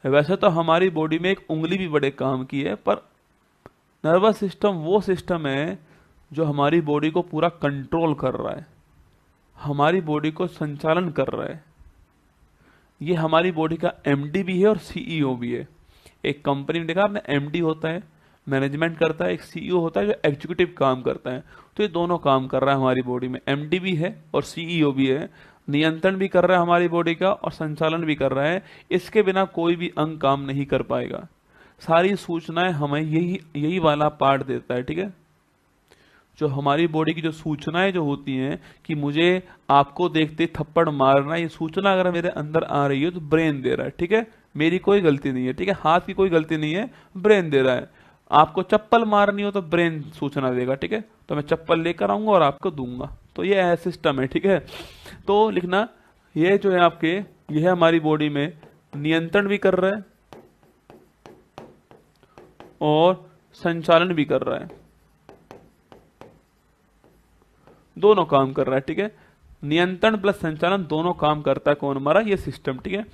वैसे तो हमारी बॉडी में एक उंगली भी बड़े काम की है, पर नर्वस सिस्टम वो सिस्टम है जो हमारी बॉडी को पूरा कंट्रोल कर रहा है, हमारी बॉडी को संचालन कर रहा है। ये हमारी बॉडी का एमडी भी है और सीईओ भी है। एक कंपनी में देखा आपने, एमडी होता है मैनेजमेंट करता है, एक सीईओ होता है जो एग्जीक्यूटिव काम करता है। तो ये दोनों काम कर रहा है हमारी बॉडी में, एमडी भी है और सीईओ भी है। नियंत्रण भी कर रहा है हमारी बॉडी का और संचालन भी कर रहा है। इसके बिना कोई भी अंग काम नहीं कर पाएगा। सारी सूचनाएं हमें यही यही वाला पार्ट देता है, ठीक है। जो हमारी बॉडी की जो सूचनाएं जो होती हैं कि मुझे आपको देखते थप्पड़ मारना है, ये सूचना अगर मेरे अंदर आ रही है तो ब्रेन दे रहा है, ठीक है। मेरी कोई गलती नहीं है, ठीक है, हाथ की कोई गलती नहीं है, ब्रेन दे रहा है। आपको चप्पल मारनी हो तो ब्रेन सूचना देगा, ठीक है। तो मैं चप्पल लेकर आऊंगा और आपको दूंगा। तो ये सिस्टम है, ठीक है। तो लिखना, ये जो है आपके, यह हमारी बॉडी में नियंत्रण भी कर रहा है और संचालन भी कर रहा है, दोनों काम कर रहा है, ठीक है। नियंत्रण प्लस संचालन दोनों काम करता है कौन, हमारा ये सिस्टम, ठीक है।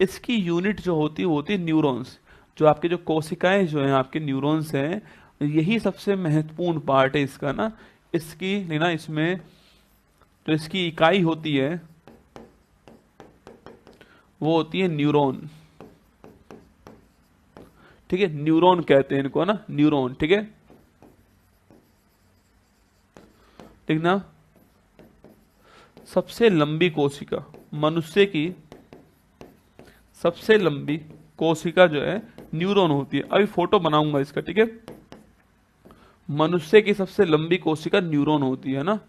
इसकी यूनिट जो होती है वो होती है न्यूरॉन्स। जो आपके जो कोशिकाएं जो हैं आपके न्यूरॉन्स हैं, यही सबसे महत्वपूर्ण पार्ट है इसका ना। इसकी लेना, इसमें जो इसकी इकाई होती है वो होती है न्यूरॉन, ठीक है। न्यूरॉन कहते हैं इनको ना, न्यूरॉन, ठीक है। देखना, सबसे लंबी कोशिका, मनुष्य की सबसे लंबी कोशिका जो है न्यूरॉन होती है। अभी फोटो बनाऊंगा इसका, ठीक है। मनुष्य की सबसे लंबी कोशिका न्यूरॉन होती है ना।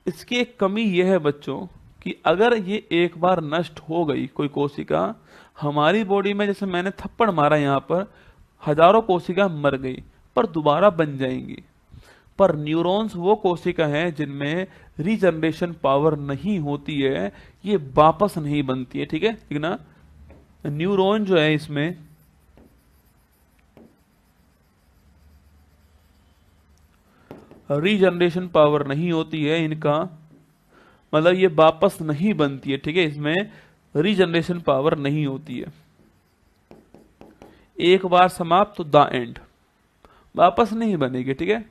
इसकी एक कमी यह है बच्चों कि अगर ये एक बार नष्ट हो गई कोई कोशिका, हमारी बॉडी में, जैसे मैंने थप्पड़ मारा यहाँ पर, हजारों कोशिका मर गई पर दोबारा बन जाएंगी। पर न्यूरॉन्स वो कोशिका है जिनमें रीजनरेशन पावर नहीं होती है, ये वापस नहीं बनती है, ठीक है। ठीक ना, न्यूरॉन जो है इसमें रीजनरेशन पावर नहीं होती है, इनका मतलब ये वापस नहीं बनती है, ठीक है। इसमें रीजनरेशन पावर नहीं होती है। एक बार समाप्त तो द एंड, वापस नहीं बनेगी, ठीक है,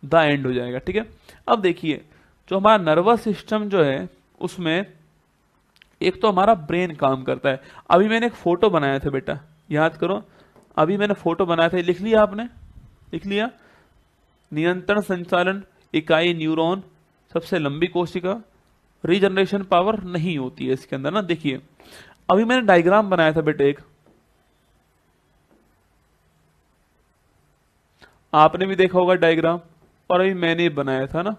द एंड हो जाएगा, ठीक है। अब देखिए, जो हमारा नर्वस सिस्टम जो है उसमें एक तो हमारा ब्रेन काम करता है। अभी मैंने एक फोटो बनाया था बेटा, याद करो, अभी मैंने फोटो बनाया था, लिख लिया आपने, लिख लिया। नियंत्रण संचालन इकाई न्यूरॉन, सबसे लंबी कोशिका, रीजनरेशन पावर नहीं होती है इसके अंदर ना। देखिए, अभी मैंने डायग्राम बनाया था बेटे एक, आपने भी देखा होगा डायग्राम, और अभी मैंने बनाया था ना,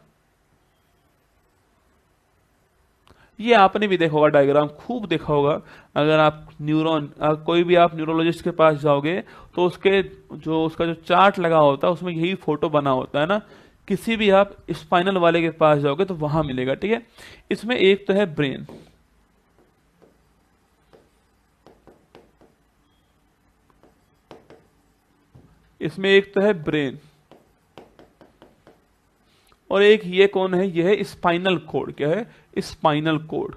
ये आपने भी देखा होगा डायग्राम, खूब देखा होगा। अगर आप न्यूरॉन, कोई भी आप न्यूरोलॉजिस्ट के पास जाओगे तो उसके जो उसका जो चार्ट लगा होता है उसमें यही फोटो बना होता है ना। किसी भी आप स्पाइनल वाले के पास जाओगे तो वहां मिलेगा, ठीक है। इसमें एक तो है ब्रेन, इसमें एक तो है ब्रेन, और एक ये कौन है, ये है स्पाइनल कोड। क्या है, स्पाइनल कोड।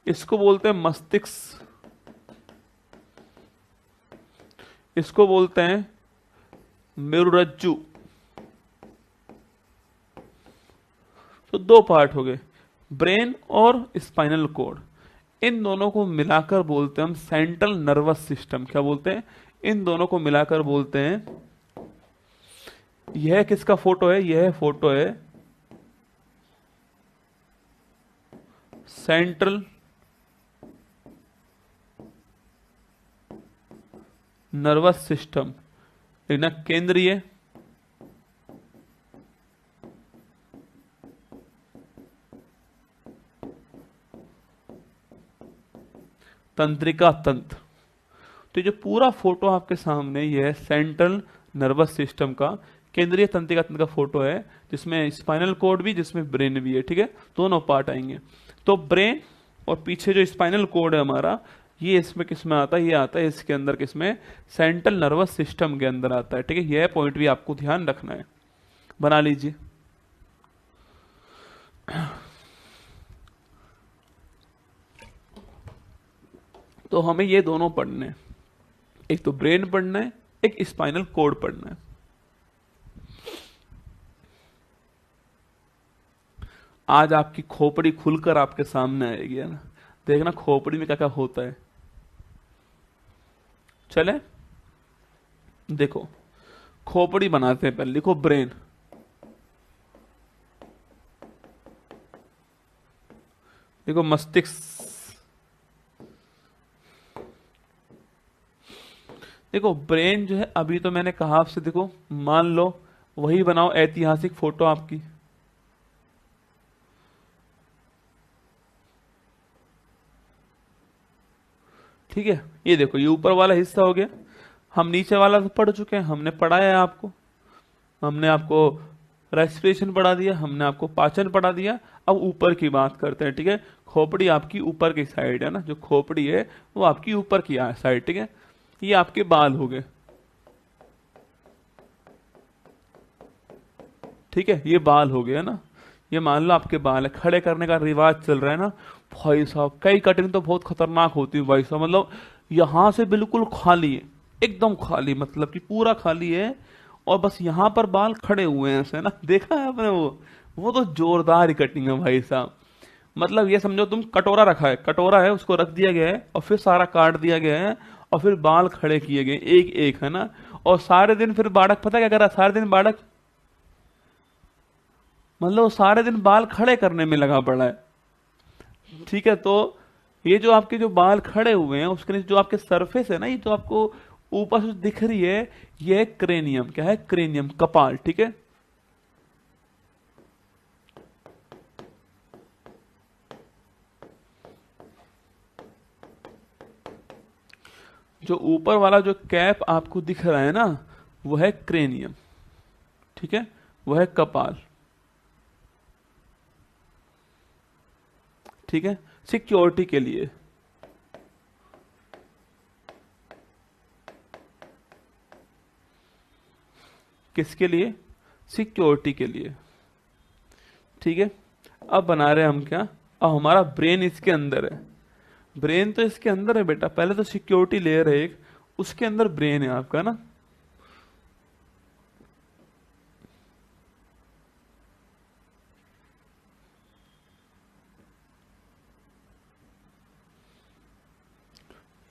इसको बोलते हैं मस्तिष्क, इसको बोलते हैं मेरुरज्जु। तो दो पार्ट हो गए, ब्रेन और स्पाइनल कोड। इन दोनों को मिलाकर बोलते हैं हम सेंट्रल नर्वस सिस्टम। क्या बोलते हैं, इन दोनों को मिलाकर बोलते हैं, यह किसका फोटो है, यह फोटो है सेंट्रल नर्वस सिस्टम, केंद्रीय तंत्रिका तंत्र। तो ये जो पूरा फोटो आपके सामने ये है सेंट्रल नर्वस सिस्टम का, केंद्रीय तंत्रिका तंत्र का फोटो है, जिसमें स्पाइनल कॉर्ड भी, जिसमें ब्रेन भी है, ठीक है, दोनों पार्ट आएंगे। तो ब्रेन और पीछे जो स्पाइनल कॉर्ड है हमारा, ये इसमें किसमें आता है, ये आता है इसके अंदर, किसमें, सेंट्रल नर्वस सिस्टम के अंदर आता है, ठीक है। यह पॉइंट भी आपको ध्यान रखना है, बना लीजिए। तो हमें ये दोनों पढ़ने हैं, एक तो ब्रेन पढ़ना है, एक स्पाइनल कॉर्ड पढ़ना है। आज आपकी खोपड़ी खुलकर आपके सामने आएगी, है ना, देखना खोपड़ी में क्या क्या होता है। चले देखो, खोपड़ी बनाते हैं, पहले लिखो ब्रेन, देखो मस्तिष्क, देखो ब्रेन जो है, अभी तो मैंने कहा आपसे, देखो मान लो वही बनाओ ऐतिहासिक फोटो आपकी, ठीक है। ये देखो, ये ऊपर वाला हिस्सा हो गया। हम नीचे वाला तो पढ़ चुके हैं, हमने पढ़ाया है आपको, हमने आपको रेस्पिरेशन पढ़ा दिया, हमने आपको पाचन पढ़ा दिया। अब ऊपर की बात करते हैं, ठीक है। खोपड़ी आपकी ऊपर की साइड है ना, जो खोपड़ी है वो आपकी ऊपर की साइड, ठीक है। ये आपके बाल हो गए, ठीक है, ये बाल हो गए ना। ये मान लो आपके बाल है, खड़े करने का रिवाज चल रहा है ना भाई साहब, कई कटिंग तो बहुत खतरनाक होती है भाई साहब, मतलब यहां से बिल्कुल खाली है, एकदम खाली, मतलब कि पूरा खाली है, और बस यहाँ पर बाल खड़े हुए हैं ऐसे ना, देखा है आपने वो तो जोरदार ही कटिंग है भाई साहब। मतलब ये समझो तुम कटोरा रखा है, कटोरा है, उसको रख दिया गया है और फिर सारा काट दिया गया है और फिर बाल खड़े किए गए एक एक, है ना। और सारे दिन फिर बाड़क पता क्या कर रहा है, सारे दिन बाड़क, मतलब सारे दिन बाल खड़े करने में लगा पड़ा है, ठीक है। तो ये जो आपके जो बाल खड़े हुए हैं, उसके नीचे जो आपके सरफेस है ना, ये जो आपको ऊपर से दिख रही है, ये है क्रेनियम। क्या है, क्रेनियम, कपाल, ठीक है। जो ऊपर वाला जो कैप आपको दिख रहा है ना, वो है क्रेनियम, ठीक है, वो है कपाल, ठीक है, सिक्योरिटी के लिए। किसके लिए, सिक्योरिटी के लिए, ठीक है। अब बना रहे हम क्या, अब हमारा ब्रेन इसके अंदर है, ब्रेन तो इसके अंदर है बेटा, पहले तो सिक्योरिटी लेयर है एक, उसके अंदर ब्रेन है आपका ना।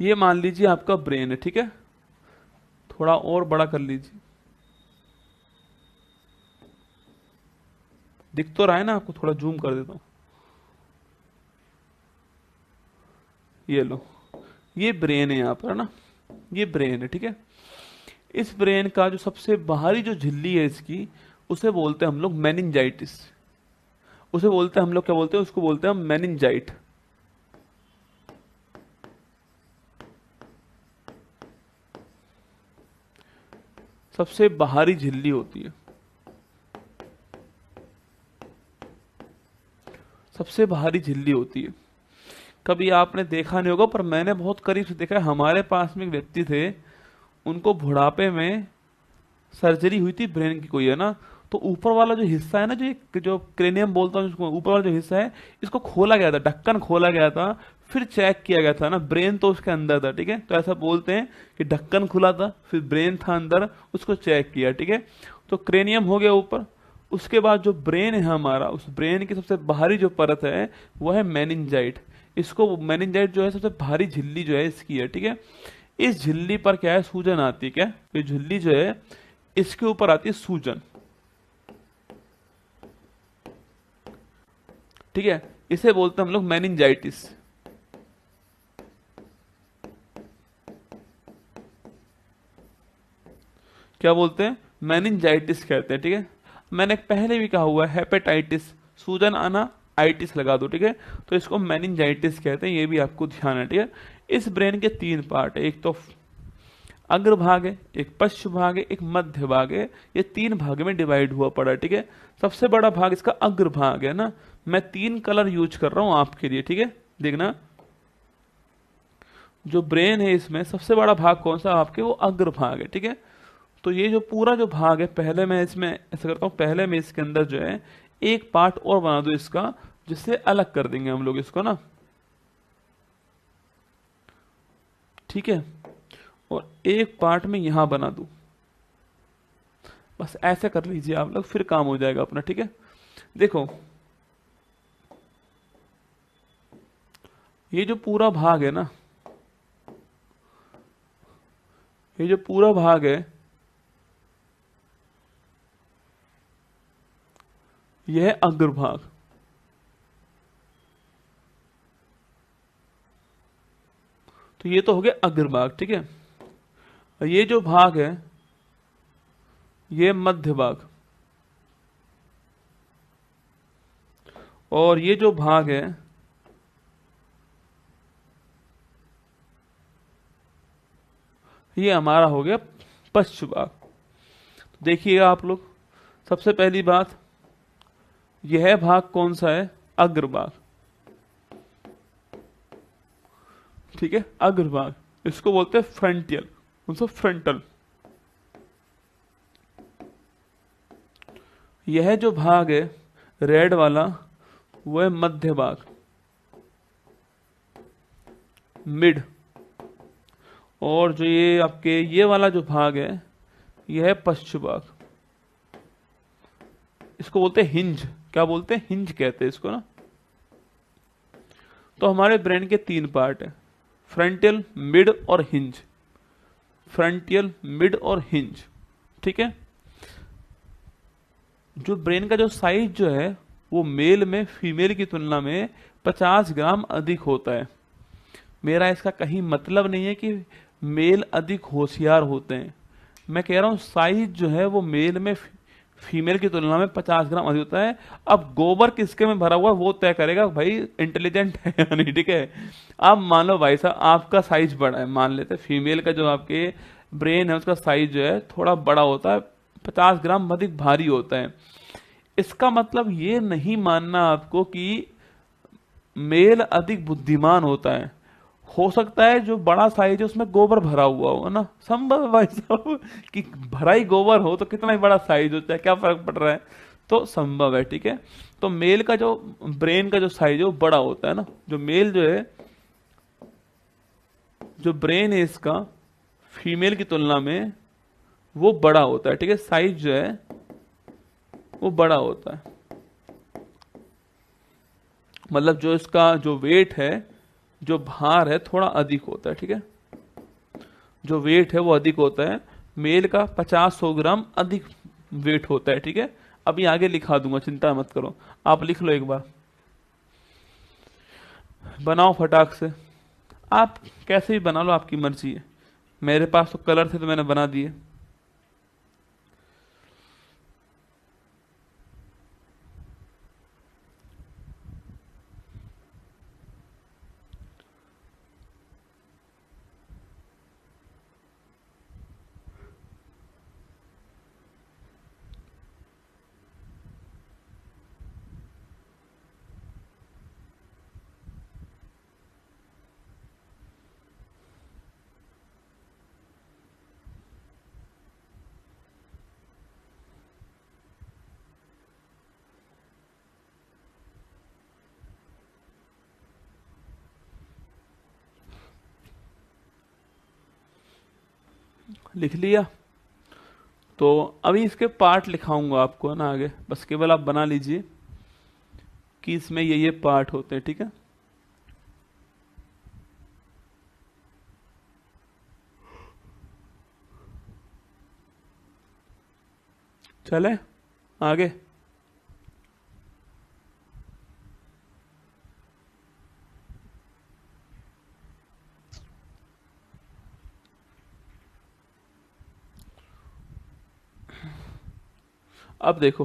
ये मान लीजिए आपका ब्रेन है, ठीक है। थोड़ा और बड़ा कर लीजिए, दिख तो रहा है ना आपको, थोड़ा जूम कर देता हूं, ये लो, ये ब्रेन है यहाँ पर ना, ये ब्रेन है, ठीक है। इस ब्रेन का जो सबसे बाहरी जो झिल्ली है इसकी, उसे बोलते हैं हम लोग मेनिंजाइटिस, उसे बोलते हैं हम लोग, क्या बोलते हैं उसको, बोलते हैं हम मेनिंजाइट। सबसे बाहरी झिल्ली होती है, सबसे बाहरी झिल्ली होती है। कभी आपने देखा नहीं होगा, पर मैंने बहुत करीब से देखा है। हमारे पास में एक व्यक्ति थे, उनको बुढ़ापे में सर्जरी हुई थी ब्रेन की कोई, है ना। तो ऊपर वाला जो हिस्सा है ना, जो क्रेनियम बोलता हूँ जिसको, ऊपर वाला जो हिस्सा है, इसको खोला गया था, ढक्कन खोला गया था, फिर चेक किया गया था ना, ब्रेन तो उसके अंदर था, ठीक है। तो ऐसा बोलते हैं कि ढक्कन खुला था, फिर ब्रेन था अंदर, उसको चेक किया, ठीक है। तो क्रेनियम हो गया ऊपर, उसके बाद जो ब्रेन है हमारा, उस ब्रेन की सबसे बाहरी जो परत है वो है मेनिंजाइट। इसको मेनिंजाइट जो है सबसे भारी झिल्ली जो है इसकी है, ठीक है। इस झिल्ली पर क्या है, सूजन आती है। क्या, ये झिल्ली जो है इसके ऊपर आती है सूजन, ठीक है। इसे बोलते हैं हम लोग मेनिंजाइटिस। क्या बोलते हैं, मेनिंजाइटिस कहते हैं, ठीक है। मैंने पहले भी कहा हुआ है, हेपेटाइटिस, सूजन आना, आइटिस लगा दो, ठीक है। तो इसको मेनिंजाइटिस कहते हैं, ये भी आपको ध्यान है, ठीक है। इस ब्रेन के तीन पार्ट है, एक तो अग्रभाग है, एक पश्च भाग है, एक मध्य भाग है। ये तीन भाग में डिवाइड हुआ पड़ा है, ठीक है। सबसे बड़ा भाग इसका अग्रभाग है ना। मैं तीन कलर यूज कर रहा हूं आपके लिए, ठीक है। देखना, जो ब्रेन है इसमें सबसे बड़ा भाग कौन सा आपके, वो अग्रभाग है, ठीक है। तो ये जो पूरा जो भाग है, पहले मैं इसमें ऐसा करता हूँ, पहले मैं इसके अंदर जो है एक पार्ट और बना दो इसका, जिससे अलग कर देंगे हम लोग इसको ना, ठीक है। और एक पार्ट में यहां बना दूं, बस ऐसे कर लीजिए आप लोग, फिर काम हो जाएगा अपना, ठीक है। देखो, ये जो पूरा भाग है ना, ये जो पूरा भाग है, यह है अग्रभाग। तो ये तो हो गया अग्रभाग, ठीक है। और ये जो भाग है, ये मध्य भाग। और ये जो भाग है, ये हमारा हो गया पश्च भाग। तो देखिएगा आप लोग, सबसे पहली बात, यह भाग कौन सा है, अग्रभाग, ठीक है। अग्रभाग, इसको बोलते हैं फ्रंटियल, उनसे फ्रंटल। यह जो भाग है रेड वाला, वो है मध्य भाग, मिड। और जो ये आपके ये वाला जो भाग है, यह है पश्च भाग। इसको बोलते हैं हिंज, क्या बोलते हैं, हिंज कहते हैं इसको ना। तो हमारे ब्रेन के तीन पार्ट है, फ्रंटियल, मिड और हिंज। फ्रंटियल, मिड और हिंज, ठीक है। जो ब्रेन का जो साइज जो है, वो मेल में फीमेल की तुलना में 50 ग्राम अधिक होता है। मेरा इसका कहीं मतलब नहीं है कि मेल अधिक होशियार होते हैं, मैं कह रहा हूं साइज जो है वो मेल में फीमेल की तुलना में 50 ग्राम अधिक होता है। अब गोबर किसके में भरा हुआ वो तय करेगा भाई इंटेलिजेंट है या नहीं, ठीक है। आप मान लो भाई साहब, आपका साइज बड़ा है, मान लेते हैं फीमेल का जो आपके ब्रेन है उसका साइज जो है थोड़ा बड़ा होता है, 50 ग्राम अधिक भारी होता है। इसका मतलब ये नहीं मानना आपको कि मेल अधिक बुद्धिमान होता है। हो सकता है जो बड़ा साइज है उसमें गोबर भरा हुआ हो, है ना, संभव है भाई साहब कि भरा ही गोबर हो तो कितना ही बड़ा साइज होता है, क्या फर्क पड़ रहा है। तो संभव है, ठीक है। तो मेल का जो ब्रेन का जो साइज है वो बड़ा होता है ना, जो मेल जो है, जो ब्रेन है इसका फीमेल की तुलना में वो बड़ा होता है, ठीक है। साइज जो है वो बड़ा होता है, मतलब जो इसका जो वेट है, जो भार है थोड़ा अधिक होता है, ठीक है। जो वेट है वो अधिक होता है, मेल का 50-100 ग्राम अधिक वेट होता है, ठीक है। अभी आगे लिखा दूंगा, चिंता मत करो, आप लिख लो एक बार, बनाओ फटाक से। आप कैसे भी बना लो, आपकी मर्जी है। मेरे पास तो कलर थे तो मैंने बना दिए। लिख लिया। तो अभी इसके पार्ट लिखाऊंगा आपको, है ना, आगे बस केवल आप बना लीजिए कि इसमें ये पार्ट होते हैं, ठीक है। चले आगे। अब देखो,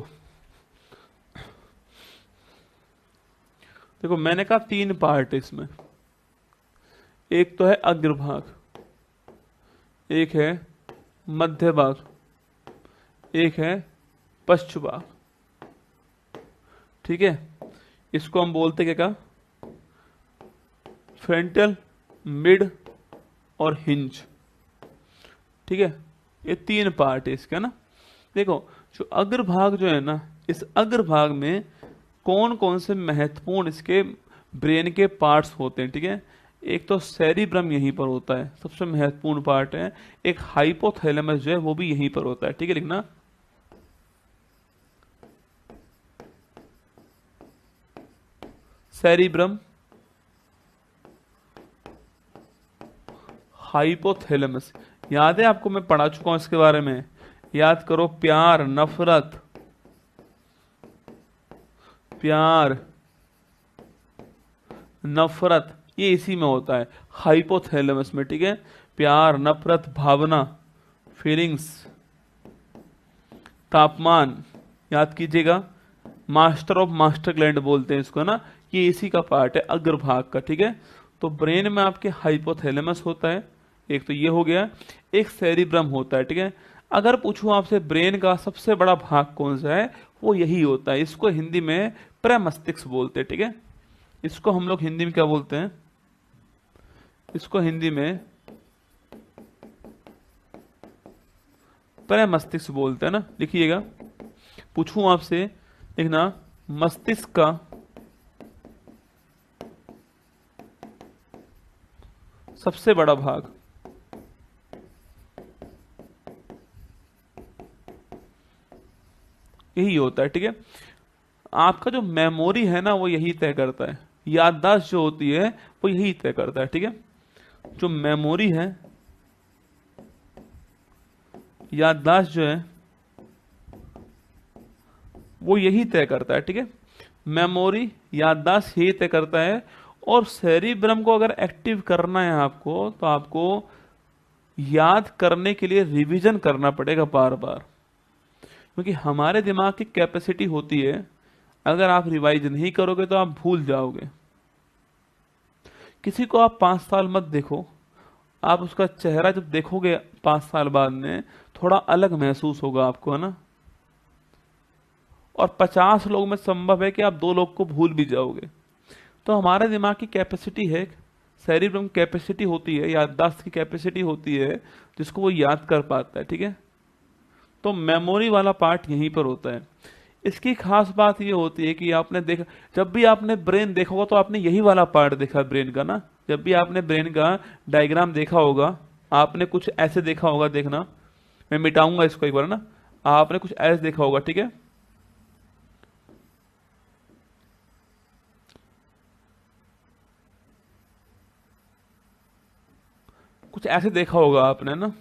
देखो मैंने कहा तीन पार्ट है इसमें, एक तो है अग्रभाग, एक है मध्य भाग, एक है पश्च भाग। ठीक है, इसको हम बोलते क्या का, फ्रंटल, मिड और हिंज। ठीक है, ये तीन पार्ट है इसका ना। देखो जो अग्रभाग जो है ना, इस अग्रभाग में कौन कौन से महत्वपूर्ण इसके ब्रेन के पार्ट्स होते हैं। ठीक है, एक तो सेरिब्रम यहीं पर होता है, सबसे महत्वपूर्ण पार्ट है। एक हाइपोथैलेमस जो है वो भी यहीं पर होता है। ठीक है, लिखना सेरिब्रम, हाइपोथैलेमस। याद है आपको, मैं पढ़ा चुका हूं इसके बारे में, याद करो। प्यार, नफरत, प्यार, नफरत, ये इसी में होता है, हाइपोथैलेमस में। ठीक है, प्यार, नफरत, भावना, फीलिंग्स, तापमान, याद कीजिएगा। मास्टर ऑफ मास्टर ग्लैंड बोलते हैं इसको ना, ये इसी का पार्ट है, अग्रभाग का। ठीक है, तो ब्रेन में आपके हाइपोथैलेमस होता है, एक तो ये हो गया, एक सेरिब्रम होता है। ठीक है, अगर पूछूं आपसे ब्रेन का सबसे बड़ा भाग कौन सा है, वो यही होता है। इसको हिंदी में प्रमस्तिष्क बोलते हैं। ठीक है, इसको हम लोग हिंदी में क्या बोलते हैं, इसको हिंदी में प्रमस्तिष्क बोलते हैं ना। लिखिएगा, पूछूं आपसे, लिखना मस्तिष्क का सबसे बड़ा भाग, यही होता है। ठीक है, आपका जो मेमोरी है ना वो यही तय करता है, याददाश्त जो होती है वो यही तय करता है। ठीक है, जो मेमोरी है, याददाश्त जो है वो यही तय करता है। ठीक है, मेमोरी, याददाश्त यही तय करता है। और सेरिब्रम को अगर एक्टिव करना है आपको, तो आपको याद करने के लिए रिवीजन करना पड़ेगा बार बार, क्योंकि हमारे दिमाग की कैपेसिटी होती है, अगर आप रिवाइज नहीं करोगे तो आप भूल जाओगे। किसी को आप 5 साल मत देखो, आप उसका चेहरा जब देखोगे 5 साल बाद में, थोड़ा अलग महसूस होगा आपको, है ना। और 50 लोग में संभव है कि आप 2 लोग को भूल भी जाओगे। तो हमारे दिमाग की कैपेसिटी है, सेरिब्रम कैपेसिटी होती है, याददाश्त की कैपेसिटी होती है, जिसको वो याद कर पाता है। ठीक है, तो मेमोरी वाला पार्ट यहीं पर होता है। इसकी खास बात ये होती है कि आपने देखा, जब भी आपने ब्रेन देखा होगा तो आपने यही वाला पार्ट देखा ब्रेन का ना। जब भी आपने ब्रेन का डायग्राम देखा होगा, आपने कुछ ऐसे देखा होगा, देखना मैं मिटाऊंगा इसको एक बार ना, आपने कुछ ऐसे देखा होगा। ठीक है, कुछ ऐसे देखा होगा आपने ना।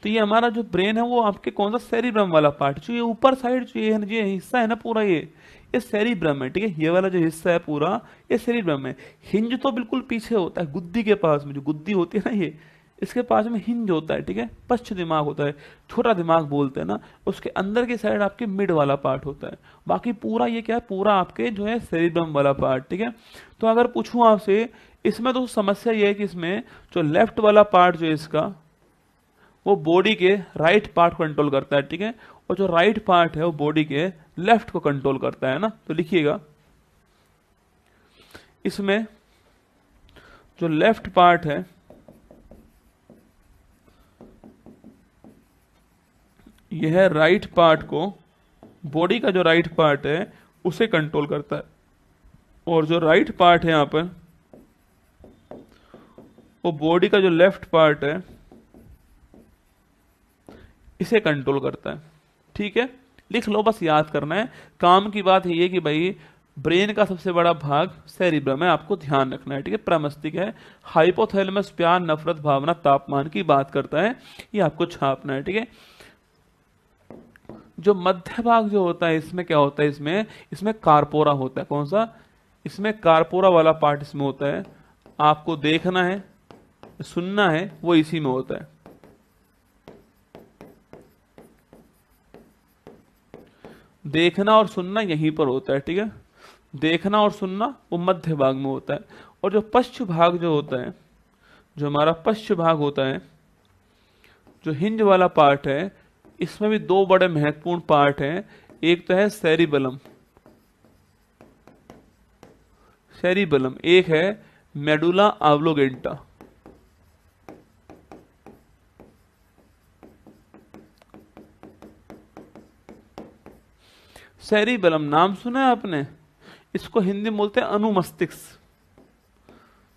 तो ये हमारा जो ब्रेन है वो आपके कौन सा, सेरिब्रम वाला पार्ट, जो ये ऊपर साइड जो ये हिस्सा है ना पूरा, ये सेरिब्रम है। ठीक है, ये वाला जो हिस्सा है पूरा, ये सेरिब्रम है। हिंज तो बिल्कुल पीछे होता है, गुद्दी के पास में, जो गुद्दी होती है ना, ये इसके पास में हिंज होता है। ठीक है, पश्च दिमाग होता है, छोटा दिमाग बोलते हैं ना, उसके अंदर की साइड आपके मिड वाला पार्ट होता है। बाकी पूरा ये क्या है, पूरा आपके जो है सेरिब्रम वाला पार्ट। ठीक है, तो अगर पूछूं आपसे, इसमें तो समस्या ये है कि इसमें जो लेफ्ट वाला पार्ट जो है इसका, वो बॉडी के राइट पार्ट को कंट्रोल करता है। ठीक है, और जो राइट पार्ट है वो बॉडी के लेफ्ट को कंट्रोल करता है ना। तो लिखिएगा, इसमें जो लेफ्ट पार्ट है, यह राइट पार्ट को, बॉडी का जो राइट पार्ट है उसे कंट्रोल करता है, और जो राइट पार्ट है यहां पर, वो बॉडी का जो लेफ्ट पार्ट है इसे कंट्रोल करता है। ठीक है, लिख लो, बस याद करना है। काम की बात ये है कि भाई ब्रेन का सबसे बड़ा भाग सेरिब्रम है, आपको ध्यान रखना है। ठीक है, प्रमस्तिष्क है, हाइपोथैलेमस प्यार, नफरत, भावना, तापमान की बात करता है, ये आपको छापना है। ठीक है, जो मध्य भाग जो होता है, इसमें क्या होता है, इसमें इसमें कारपोरा होता है। कौन सा, इसमें कारपोरा वाला पार्ट इसमें होता है। आपको देखना है, सुनना है, वो इसी में होता है। देखना और सुनना यहीं पर होता है। ठीक है, देखना और सुनना वो मध्य भाग में होता है, और जो पश्च भाग जो होता है, जो हमारा पश्च भाग होता है, जो हिंज वाला पार्ट है, इसमें भी दो बड़े महत्वपूर्ण पार्ट हैं। एक तो है सेरिबलम, सेरिबलम, एक है मेडुला ऑब्लोगेंटा। सेरिबलम नाम सुना है आपने? इसको हिंदी में बोलते हैं अनुमस्तिष्क।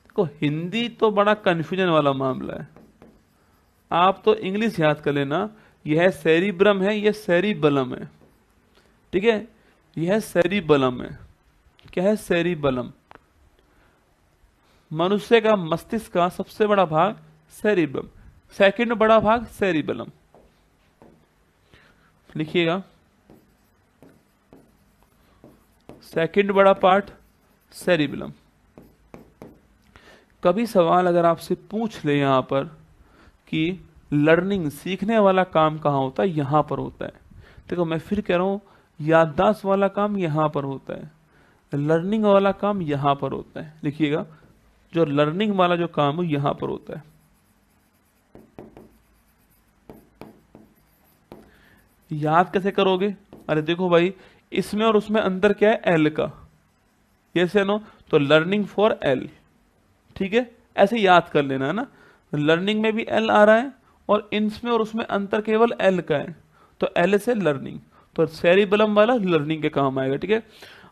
देखो हिंदी तो बड़ा कंफ्यूजन वाला मामला है, आप तो इंग्लिश याद कर लेना। यह सेरिब्रम है, यह सेरिबलम है, ठीक है? यह सेरिबलम है। क्या है सेरिबलम? मनुष्य का मस्तिष्क का सबसे बड़ा भाग सेरिब्रम, सेकंड बड़ा भाग सेरिबलम। लिखिएगा, सेकंड बड़ा पार्ट सेरिबलम। कभी सवाल अगर आपसे पूछ ले यहां पर कि लर्निंग, सीखने वाला काम कहाँ होता है, यहां पर होता है। देखो मैं फिर कह रहा हूं, याददाश्त वाला काम यहां पर होता है, लर्निंग वाला काम यहां पर होता है। लिखिएगा, जो लर्निंग वाला जो काम है यहां पर होता है। याद कैसे करोगे? अरे देखो भाई, इसमें और उसमें अंतर क्या है? एल का। यस या नो? तो लर्निंग फॉर एल, ठीक है? ऐसे याद कर लेना है ना। लर्निंग में भी एल आ रहा है और इसमें और उसमें अंतर केवल एल का है, तो एल से लर्निंग। तो सेरिबलम वाला लर्निंग के काम आएगा, ठीक है?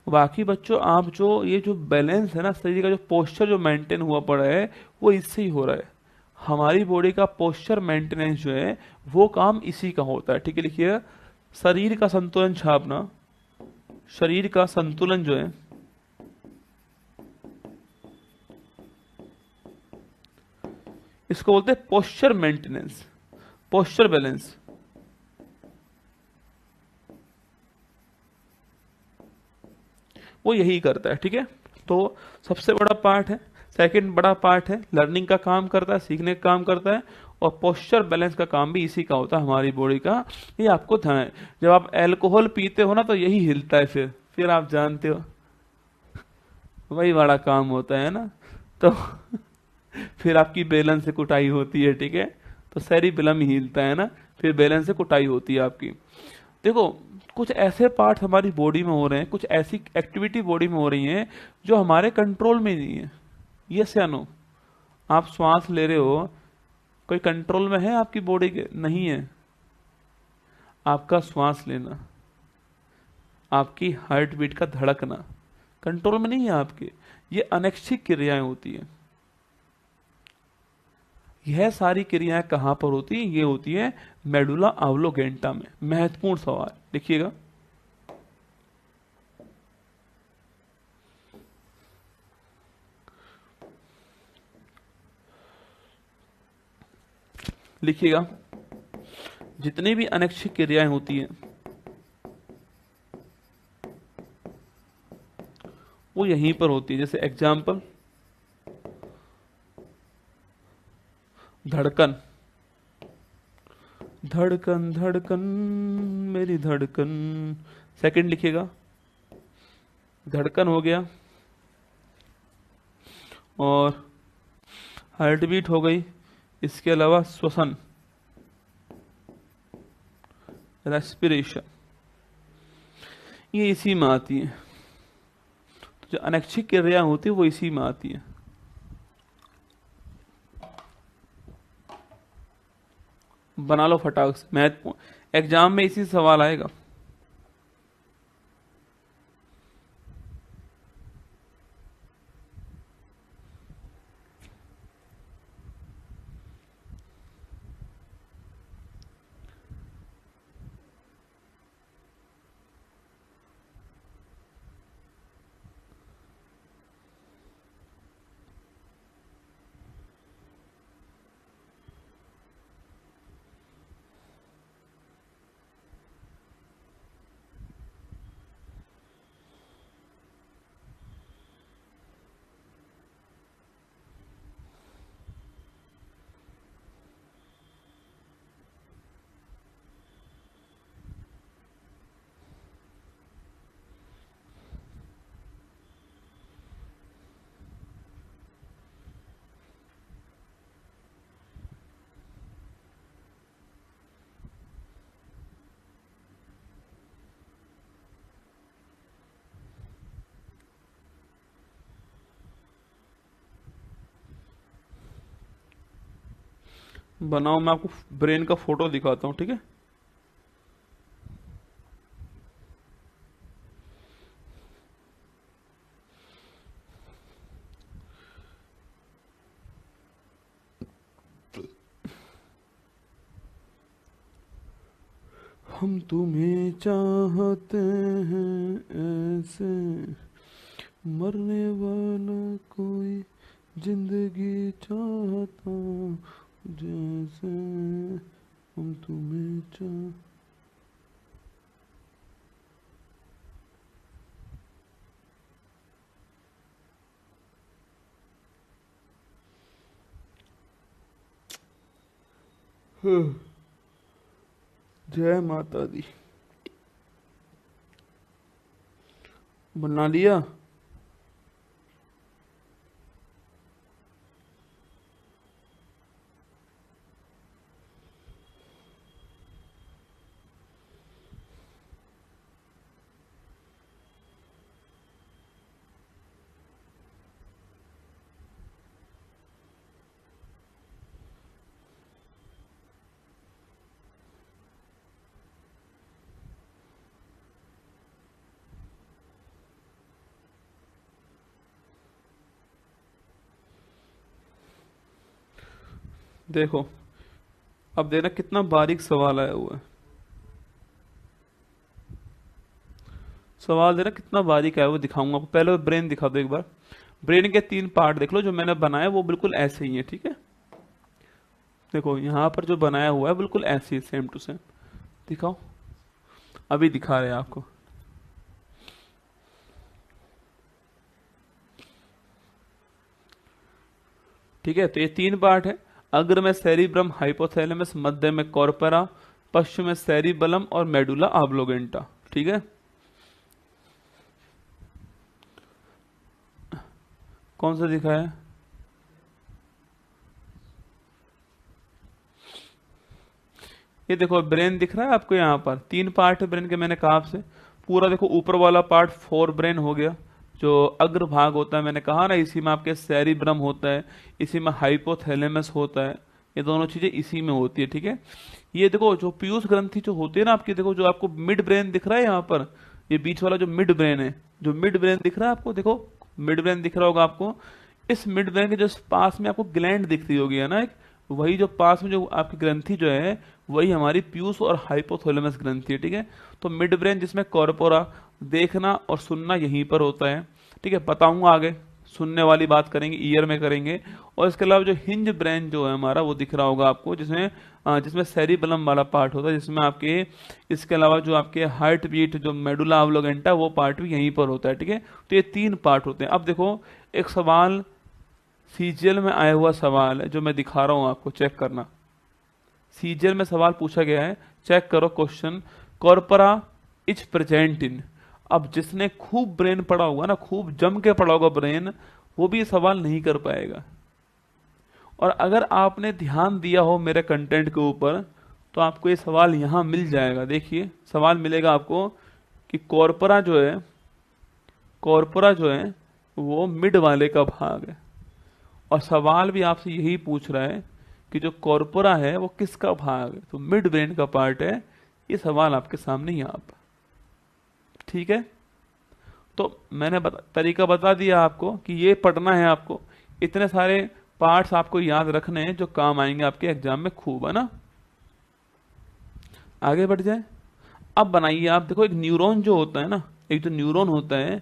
बाकी बच्चों, आप जो ये जो बैलेंस है ना शरीर का, जो पोस्चर जो मेंटेन हुआ पड़ा है, वो इससे ही हो रहा है। हमारी बॉडी का पोस्चर मेंटेनेंस जो है वो काम इसी का होता है, ठीक है? लिखिए, शरीर का संतुलन छापना, शरीर का संतुलन जो है, इसको बोलते हैं पोस्चर मेंटेनेंस, पोस्चर बैलेंस। वो यही करता है, ठीक है? तो सबसे बड़ा पार्ट है, सेकंड बड़ा पार्ट है, लर्निंग का काम करता है, सीखने का काम करता है, और पोस्चर बैलेंस का काम भी इसी का होता है हमारी बॉडी का। ये आपको ध्यान है। जब आप अल्कोहल पीते हो ना तो यही हिलता है, फिर आप जानते हो वही बड़ा काम होता है ना। तो फिर आपकी बेलन से कुटाई होती है, ठीक है? तो सेरिबेलम ही हिलता है ना, फिर बेलन से कुटाई होती है आपकी। देखो, कुछ ऐसे पार्ट हमारी बॉडी में हो रहे हैं, कुछ ऐसी एक्टिविटी बॉडी में हो रही हैं जो हमारे कंट्रोल में नहीं है। यस या नो? आप श्वास ले रहे हो, कोई कंट्रोल में है आपकी बॉडी के? नहीं है। आपका श्वास लेना, आपकी हार्ट बीट का धड़कना कंट्रोल में नहीं है आपके। ये अनैच्छिक क्रियाएं होती हैं। यह सारी क्रियाएं कहां पर होती है? ये होती है मेडुला ऑब्लोगेंटा में। महत्वपूर्ण सवाल, लिखिएगा। लिखिएगा, जितनी भी अनैच्छिक क्रियाएं होती हैं वो यहीं पर होती है। जैसे एग्जाम्पल, धड़कन, धड़कन धड़कन मेरी धड़कन। सेकंड लिखिएगा, धड़कन हो गया, और हार्ट बीट हो गई। इसके अलावा श्वसन, रेस्पिरेशन, ये इसी में आती है। तो जो अनैच्छिक क्रिया होती है वो इसी में आती है। बना लो फटाक से, महत्वपूर्ण, एग्जाम में इसी सवाल आएगा। बनाओ, मैं आपको ब्रेन का फोटो दिखाता हूँ, ठीक है। हम तुम्हें चाहते हैं ऐसे, मरने वाला कोई जिंदगी चाहता जैसे, हम तुम्हें चाह। जय माता दी। बना लिया। देखो, अब देखना कितना बारीक सवाल आया हुआ है। सवाल देखना कितना बारीक आया हुआ, दिखाऊंगा आपको। पहले ब्रेन दिखा दो एक बार। ब्रेन के 3 पार्ट देख लो, जो मैंने बनाया वो बिल्कुल ऐसे ही है, ठीक है। देखो यहाँ पर जो बनाया हुआ है बिल्कुल ऐसे ही, सेम टू सेम। दिखाओ, अभी दिखा रहे हैं आपको। ठीक है, तो ये 3 पार्ट है। अग्र में सेरिब्रम हाइपोथैलेमस, मध्य में कॉर्पोरा, पश्चिम में सेरिबलम और मेडुला ऑब्लोगेंटा, ठीक है। कौन सा दिखाया है? ये देखो ब्रेन दिख रहा है आपको, यहाँ पर 3 पार्ट है ब्रेन के, मैंने कहा आपसे। पूरा देखो, ऊपर वाला पार्ट फोर ब्रेन हो गया, जो अग्र भाग होता है, मैंने कहा ना, इसी में आपके सेरिब्रम होता है, इसी में हाइपोथैलेमस होता है। ये दोनों चीजें इसी में होती है, ठीक है। ये देखो जो पीयूष ग्रंथि जो होती है ना आपकी, देखो जो आपको मिड ब्रेन दिख रहा है यहाँ पर, ये बीच वाला जो मिड ब्रेन है, जो मिड ब्रेन दिख रहा है आपको, देखो मिड ब्रेन दिख रहा होगा आपको। इस मिड ब्रेन के जस्ट पास में आपको ग्लैंड दिख रही होगी, है ना, एक। वही जो पास में जो आपकी ग्रंथि जो है, वही हमारी पीयूष और हाइपोथैलेमस ग्रंथि है, ठीक है। तो मिड ब्रेन जिसमें कॉर्पोरा, देखना और सुनना यहीं पर होता है, ठीक है। बताऊंगा आगे, सुनने वाली बात करेंगे, ईयर में करेंगे। और इसके अलावा जो हिंज ब्रेन जो है हमारा, वो दिख रहा होगा आपको, जिसमें जिसमें सेरिबलम वाला पार्ट होता है, जिसमें आपके, इसके अलावा जो आपके हार्ट बीट, जो मेडुला ऑब्लोगेंटा, वो पार्ट भी यहीं पर होता है, ठीक है। तो ये 3 पार्ट होते हैं। अब देखो, एक सवाल सीजीएल में आया हुआ सवाल है, जो मैं दिखा रहा हूं आपको, चेक करना। सीजीएल में सवाल पूछा गया है, चेक करो question. Corpora is present in. अब जिसने खूब ब्रेन पढ़ा होगा ना, खूब जम के पढ़ा होगा ब्रेन, वो भी ये सवाल नहीं कर पाएगा। और अगर आपने ध्यान दिया हो मेरे कंटेंट के ऊपर, तो आपको ये सवाल यहां मिल जाएगा। देखिए सवाल मिलेगा आपको कि कॉर्पोरा जो है वो मिड वाले का भाग है। और सवाल भी आपसे यही पूछ रहा है कि जो कॉर्पोरा है वो किसका भाग है, तो मिड ब्रेन का पार्ट है। ये सवाल आपके सामने यहाँ पर, ठीक है। तो मैंने तरीका बता दिया आपको कि ये पढ़ना है आपको। इतने सारे पार्ट्स आपको याद रखने हैं जो काम आएंगे आपके एग्जाम में खूब, है ना। आगे बढ़ जाए। अब बनाइए आप, देखो एक न्यूरॉन जो होता है ना, एक जो न्यूरॉन होता है,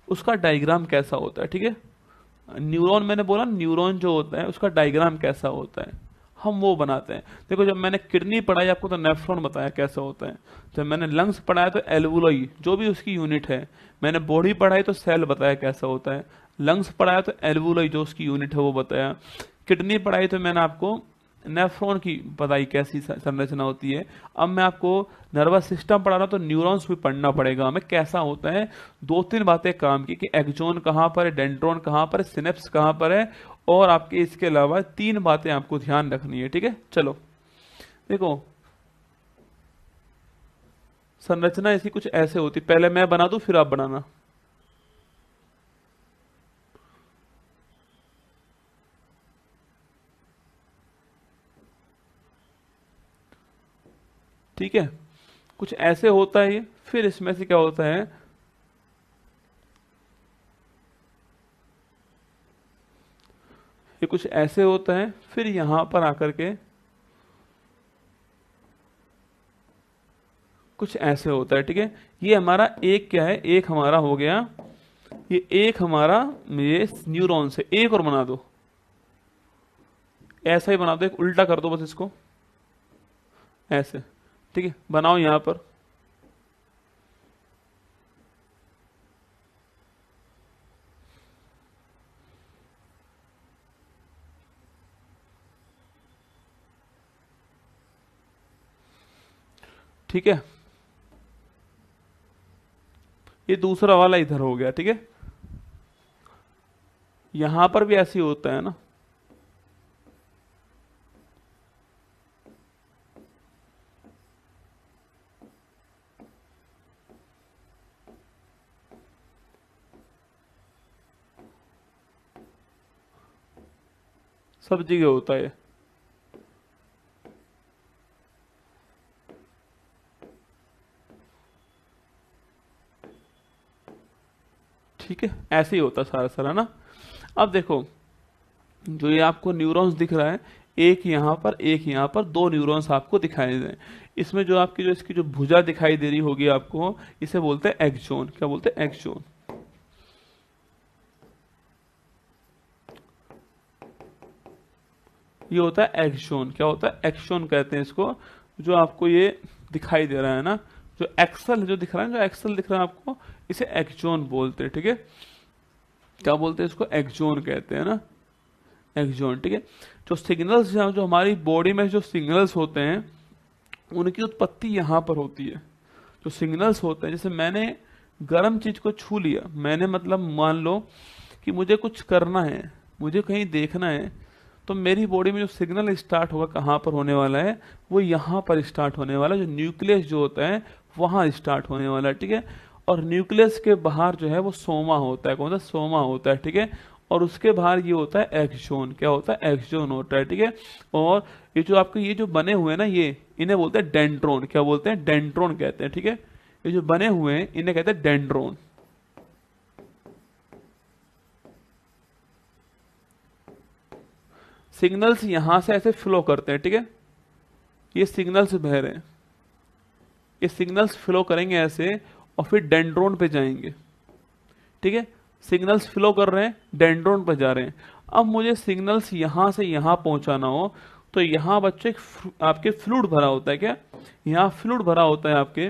उसका डायग्राम कैसा होता है, ठीक है। न्यूरॉन, मैंने बोला न्यूरॉन जो होता है उसका डायग्राम कैसा होता है, हम वो बनाते हैं। देखो जब मैंने किडनी पढ़ाई आपको, तो नेफ्रॉन बताया कैसा होता है। जब मैंने लंग्स पढ़ाया तो एल्वुलाई, जो भी उसकी यूनिट है। मैंने बॉडी पढ़ाई तो सेल बताया कैसा होता है। लंग्स पढ़ाया तो एल्वुलाई, जो उसकी यूनिट है, वो बताया। किडनी पढ़ाई तो मैंने आपको नेफ्रॉन की बताई कैसी संरचना होती है। अब मैं आपको नर्वस सिस्टम पढ़ा रहा हूं, तो न्यूरॉन्स भी पढ़ना पड़ेगा हमें, कैसा होता है। 2-3 बातें काम की, कि एक्सोन कहाँ पर है, डेंड्रोन कहाँ पर है, सिनेप्स कहाँ पर है, और आपके इसके अलावा 3 बातें आपको ध्यान रखनी है, ठीक है। चलो देखो, संरचना इसकी कुछ ऐसे होती, पहले मैं बना दूं फिर आप बनाना। ठीक है, कुछ ऐसे होता है ये। फिर इसमें से क्या होता है, ये कुछ ऐसे होता है, फिर यहां पर आकर के कुछ ऐसे होता है। ठीक है, ये हमारा एक क्या है, एक हमारा हो गया, ये एक हमारा, ये न्यूरॉन से एक और बना दो, ऐसा ही बना दो, एक उल्टा कर दो बस इसको, ऐसे। ठीक है, बनाओ यहां पर। ठीक है, ये दूसरा वाला इधर हो गया। ठीक है, यहां पर भी ऐसे ही होता है ना, सब जगह होता है। ठीक है, ऐसे ही होता है सारा सारा ना। अब देखो, जो ये आपको न्यूरॉन्स दिख रहा है, एक यहाँ पर एक यहाँ पर, दो न्यूरॉन्स आपको दिखाई दे। इसमें जो आपकी जो इसकी जो भुजा दिखाई दे रही होगी आपको, इसे बोलते हैं एक्सोन। क्या बोलते हैं, एक्सोन। ये होता है एक्सोन। क्या होता है, एक्सोन कहते हैं इसको। जो आपको ये दिखाई दे रहा है ना, जो एक्सल जो दिख रहा है, जो एक्सल दिख रहा है आपको, इसे एक्सोन बोलते हैं। ठीक है, क्या बोलते हैं इसको, एक्सोन कहते हैं ना, एक्सोन। ठीक है, जो सिग्नल्स, जो हमारी बॉडी में जो सिग्नल्स होते हैं, उनकी उत्पत्ति यहाँ पर होती है। जो सिग्नल्स होते हैं, जैसे मैंने गर्म चीज को छू लिया, मैंने मतलब मान लो कि मुझे कुछ करना है, मुझे कहीं देखना है, तो मेरी बॉडी में जो सिग्नल स्टार्ट होगा, कहाँ पर होने वाला है, वो यहाँ पर स्टार्ट होने वाला है, जो न्यूक्लियस जो होता है वहां स्टार्ट होने वाला है। ठीक है, और न्यूक्लियस के बाहर जो है वो सोमा होता है। कौन सा, सोमा होता है। ठीक है, और उसके बाहर ये होता है एक्सोन। क्या होता है, एक्सोन होता है। ठीक है, और ये जो आपके ये जो बने हुए हैं ना, ये इन्हें बोलते हैं डेंड्रोन। क्या बोलते हैं, डेंड्रोन कहते हैं। ठीक है, ये जो बने हुए हैं इन्हें कहते हैं डेंड्रोन। सिग्नल्स यहां से ऐसे फ्लो करते हैं। ठीक है, ये सिग्नल्स बह रहे हैं, ये सिग्नल्स फ्लो करेंगे ऐसे, और फिर डेंड्रोन पे जाएंगे। ठीक है, सिग्नल्स फ्लो कर रहे हैं, डेंड्रोन पे जा रहे हैं। अब मुझे सिग्नल्स यहां से यहां पहुंचाना हो, तो यहां बच्चे आपके फ्लूइड भरा होता है। क्या, यहाँ फ्लूइड भरा होता है आपके,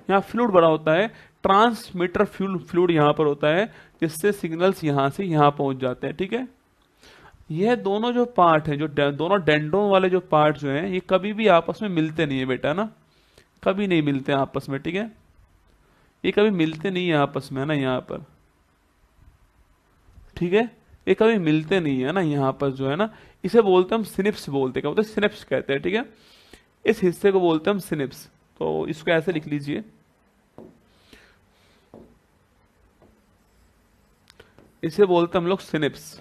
यहाँ फ्लूइड भरा होता है, ट्रांसमीटर फ्लूइड यहाँ पर होता है, जिससे सिग्नल्स यहाँ से यहाँ पहुंच जाते हैं। ठीक है, यह दोनों जो पार्ट हैं, जो दोनों डेंड्रोन वाले जो पार्ट जो हैं, ये कभी भी आपस में मिलते नहीं है बेटा ना, कभी नहीं मिलते हैं आपस में। ठीक है, ये कभी मिलते नहीं है आपस में, है ना, यहाँ पर। ठीक है, ये कभी मिलते नहीं है ना, यहाँ पर जो है ना, इसे बोलते हैं हम सिनिप्स बोलते हैं। क्या बोलते हैं, सिनिप्स कहते हैं। ठीक है, इस हिस्से को बोलते हैं हम सिनिप्स। तो इसको ऐसे लिख लीजिए, इसे बोलते हैं हम लोग सिनिप्स।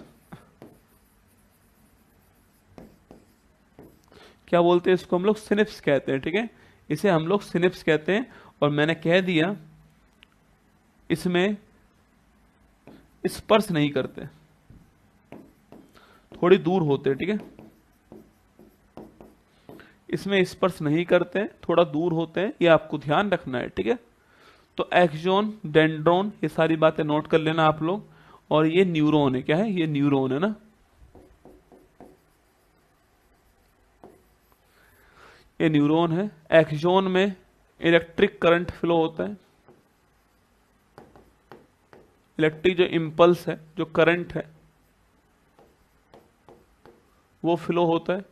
क्या बोलते हैं इसको, हम लोग सिनिप्स कहते हैं। ठीक है, इसे हम लोग सिनिप्स कहते हैं। और मैंने कह दिया, इसमें स्पर्श नहीं करते, थोड़ी दूर होते हैं। ठीक है, इसमें स्पर्श नहीं करते, थोड़ा दूर होते हैं, ये आपको ध्यान रखना है। ठीक है, तो एक्सोन, डेंड्रोन, ये सारी बातें नोट कर लेना आप लोग। और ये न्यूरॉन है। क्या है, ये न्यूरॉन है ना, ये न्यूरॉन है। एक्सोन में इलेक्ट्रिक करंट फ्लो होता है, इलेक्ट्रिक जो इम्पल्स है, जो करंट है, वो फ्लो होता है।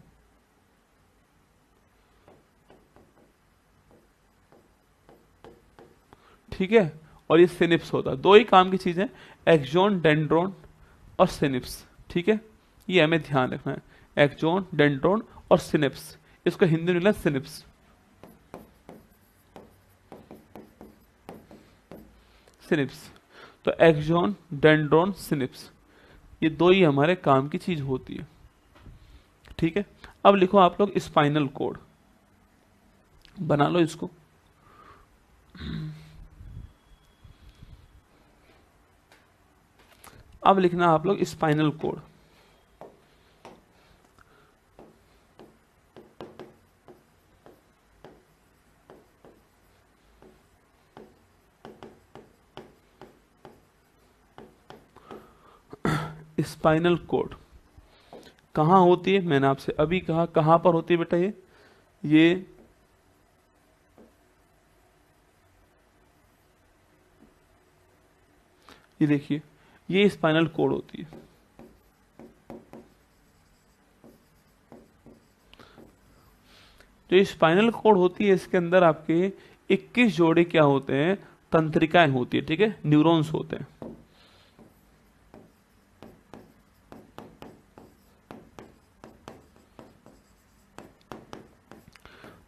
ठीक है, और ये सिनिप्स होता है। दो ही काम की चीज है, एक्सोन, डेंड्रोन और सिनिप्स। ठीक है, ये हमें ध्यान रखना है, एक्सोन, डेंड्रोन और सिनिप्स। इसको हिंदी में लिखना सिनिप्स, सिनिप्स। तो एक्सोन, डेंड्रोन, सिनिप्स, ये दो ही हमारे काम की चीज होती है। ठीक है। अब लिखो आप लोग स्पाइनल कोड, बना लो इसको। अब लिखना आप लोग स्पाइनल कोड। स्पाइनल कोड कहाँ होती है, मैंने आपसे अभी कहा कहाँ पर होती है बेटा, ये ये देखिए, ये स्पाइनल कोड होती है। जो स्पाइनल कोड होती है इसके अंदर आपके 21 जोड़े क्या होते हैं, तंत्रिकाएं होती है, ठीक है, न्यूरॉन्स होते हैं।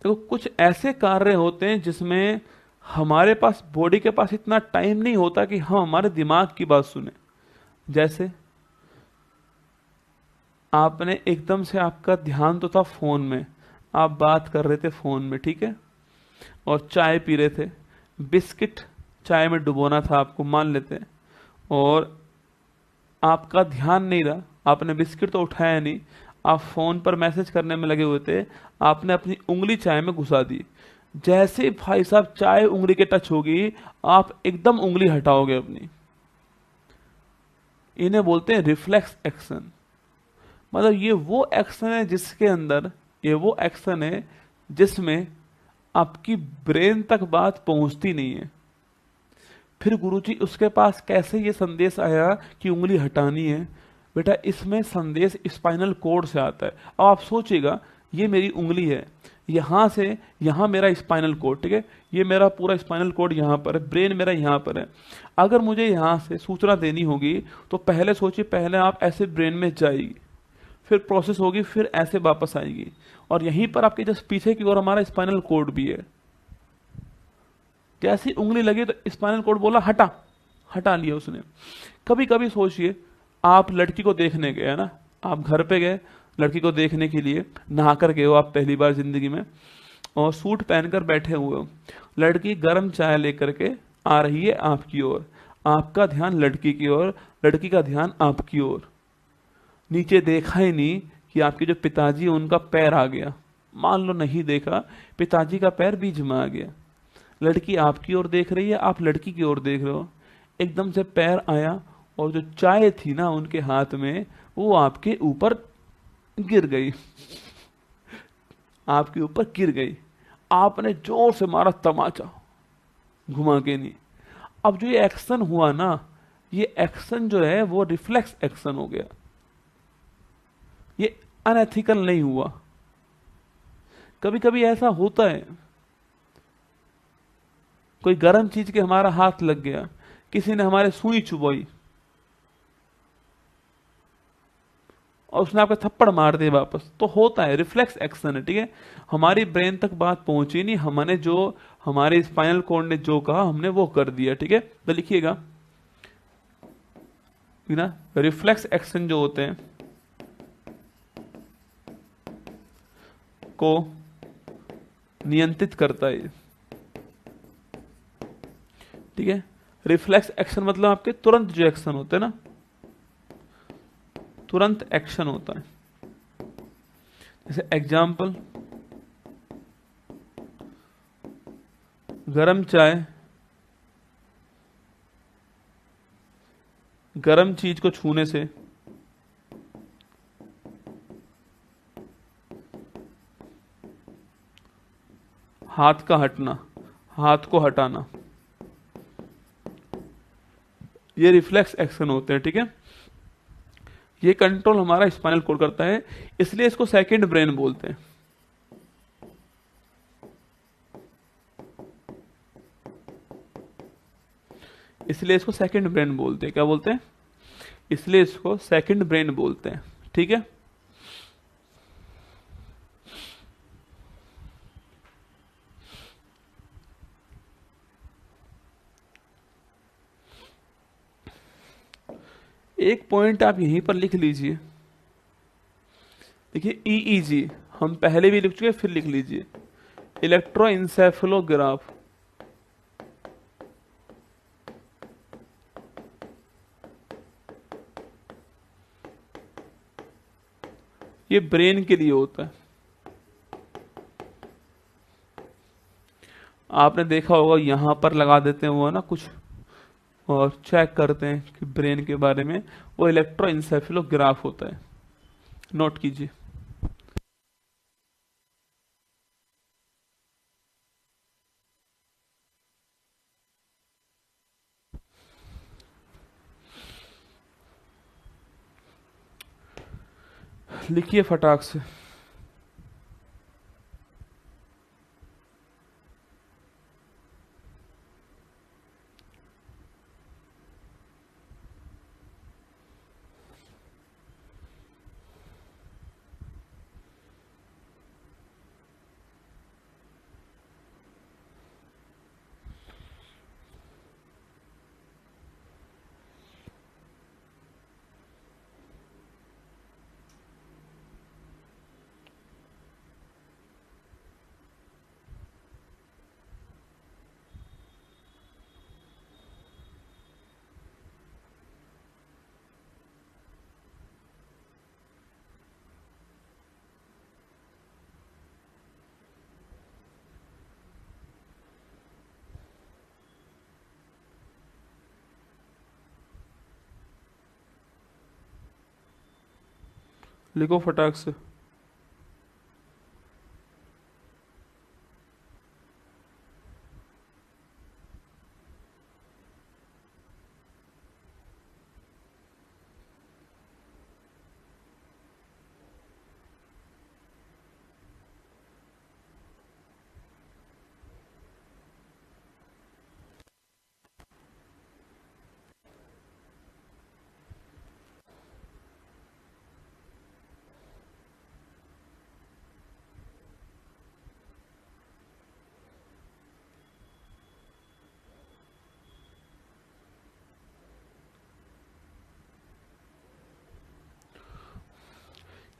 देखो कुछ ऐसे कार्य होते हैं जिसमें हमारे पास, बॉडी के पास इतना टाइम नहीं होता कि हम हमारे दिमाग की बात सुने। जैसे आपने एकदम से, आपका ध्यान तो था फोन में, आप बात कर रहे थे फोन में, ठीक है, और चाय पी रहे थे, बिस्किट चाय में डुबोना था आपको, मान लेते हैं, और आपका ध्यान नहीं रहा, आपने बिस्किट तो उठाया नहीं, आप फोन पर मैसेज करने में लगे हुए थे, आपने अपनी उंगली चाय में घुसा दी। जैसे ही भाई साहब चाय उंगली के टच होगी, आप एकदम उंगली हटाओगे अपनी। इन्हें बोलते हैं रिफ्लेक्स एक्शन। मतलब ये वो एक्शन है जिसके अंदर, ये वो एक्शन है जिसमें आपकी ब्रेन तक बात पहुंचती नहीं है। फिर गुरुजी उसके पास कैसे ये संदेश आया कि उंगली हटानी है? बेटा इसमें संदेश स्पाइनल कोड से आता है। अब आप सोचिएगा, ये मेरी उंगली है, यहां से यहां मेरा स्पाइनल कोड, ठीक है, ये मेरा पूरा स्पाइनल कोड यहां पर है, ब्रेन मेरा यहां पर है। अगर मुझे यहां से सूचना देनी होगी तो पहले सोचिए, पहले आप ऐसे ब्रेन में जाएगी, फिर प्रोसेस होगी, फिर ऐसे वापस आएगी, और यहीं पर आपके जस्ट पीछे की ओर हमारा स्पाइनल कोड भी है। जैसी उंगली लगी तो स्पाइनल कोड बोला हटा, हटा लिया उसने। कभी कभी सोचिए, आप लड़की को देखने गए, है ना, आप घर पे गए लड़की को देखने के लिए, नहा कर गए हो आप पहली बार जिंदगी में, और सूट पहनकर बैठे हुए हो, लड़की गर्म चाय लेकर के आ रही है आपकी ओर, आपका ध्यान लड़की की ओर, लड़की का ध्यान आपकी ओर। नीचे देखा ही नहीं कि आपके जो पिताजी है उनका पैर आ गया, मान लो नहीं देखा, पिताजी का पैर बीच में आ गया। लड़की आपकी ओर देख रही है, आप लड़की की ओर देख रहे हो, एकदम से पैर आया और जो चाय थी ना उनके हाथ में, वो आपके ऊपर गिर गई, आपके ऊपर गिर गई। आपने जोर से मारा तमाचा, घुमा के नहीं। अब जो ये एक्शन हुआ ना, ये एक्शन जो है वो रिफ्लेक्स एक्शन हो गया, ये अनएथिकल नहीं हुआ। कभी कभी ऐसा होता है, कोई गर्म चीज के हमारा हाथ लग गया, किसी ने हमारे सुई चुभोई और उसने आपका थप्पड़ मार दिया वापस, तो होता है, रिफ्लेक्स एक्शन है, ठीक है। हमारी ब्रेन तक बात पहुंची नहीं, हमने जो, हमारे स्पाइनल कॉर्ड ने जो कहा हमने वो कर दिया, ठीक है। तो लिखिएगा ना, रिफ्लेक्स एक्शन जो होते हैं को नियंत्रित करता है, ठीक है। रिफ्लेक्स एक्शन मतलब आपके तुरंत जो एक्शन होते हैं ना, तुरंत एक्शन होता है। जैसे एग्जाम्पल, गरम चाय, गरम चीज को छूने से हाथ का हटना, हाथ को हटाना, ये रिफ्लेक्स एक्शन होते हैं, ठीक है। ये कंट्रोल हमारा स्पाइनल कोड करता है, इसलिए इसको सेकंड ब्रेन बोलते हैं। इसलिए इसको सेकंड ब्रेन बोलते हैं, क्या बोलते हैं, इसलिए इसको सेकंड ब्रेन बोलते हैं, ठीक है। एक पॉइंट आप यहीं पर लिख लीजिए, देखिए ईईजी हम पहले भी लिख चुके हैं, फिर लिख लीजिए, इलेक्ट्रोइंसेफेलोग्राफ। ये ब्रेन के लिए होता है। आपने देखा होगा यहां पर लगा देते हैं वो है ना कुछ, और चेक करते हैं कि ब्रेन के बारे में, वो इलेक्ट्रोइंसेफेलोग्राफ होता है, नोट कीजिए। लिखिए फटाक से। लिखो फटाक से।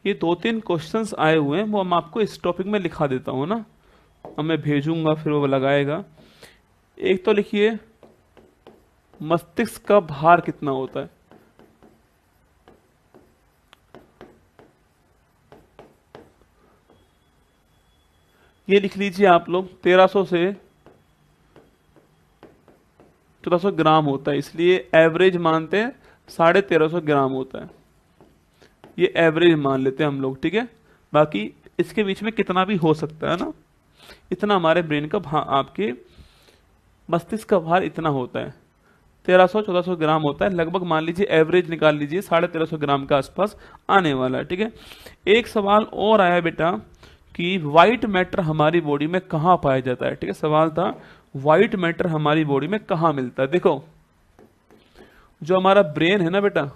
ये दो तीन क्वेश्चंस आए हुए हैं, वो हम आपको इस टॉपिक में लिखा देता हूँ ना, अब मैं भेजूंगा फिर वो लगाएगा। एक तो लिखिए, मस्तिष्क का भार कितना होता है? ये लिख लीजिए आप लोग, 1300 से 1400 ग्राम होता है, इसलिए एवरेज मानते हैं 1350 ग्राम होता है, ये एवरेज मान लेते हैं हम लोग, ठीक है। बाकी इसके बीच में कितना भी हो सकता है ना, इतना हमारे ब्रेन का आपके मस्तिष्क का भार इतना होता है, 1300-1400 ग्राम होता है लगभग, मान लीजिए एवरेज निकाल लीजिए 1350 ग्राम के आसपास आने वाला है, ठीक है। एक सवाल और आया बेटा कि व्हाइट मैटर हमारी बॉडी में कहाँ पाया जाता है, ठीक है। सवाल था व्हाइट मैटर हमारी बॉडी में कहाँ मिलता है। देखो जो हमारा ब्रेन है ना बेटा,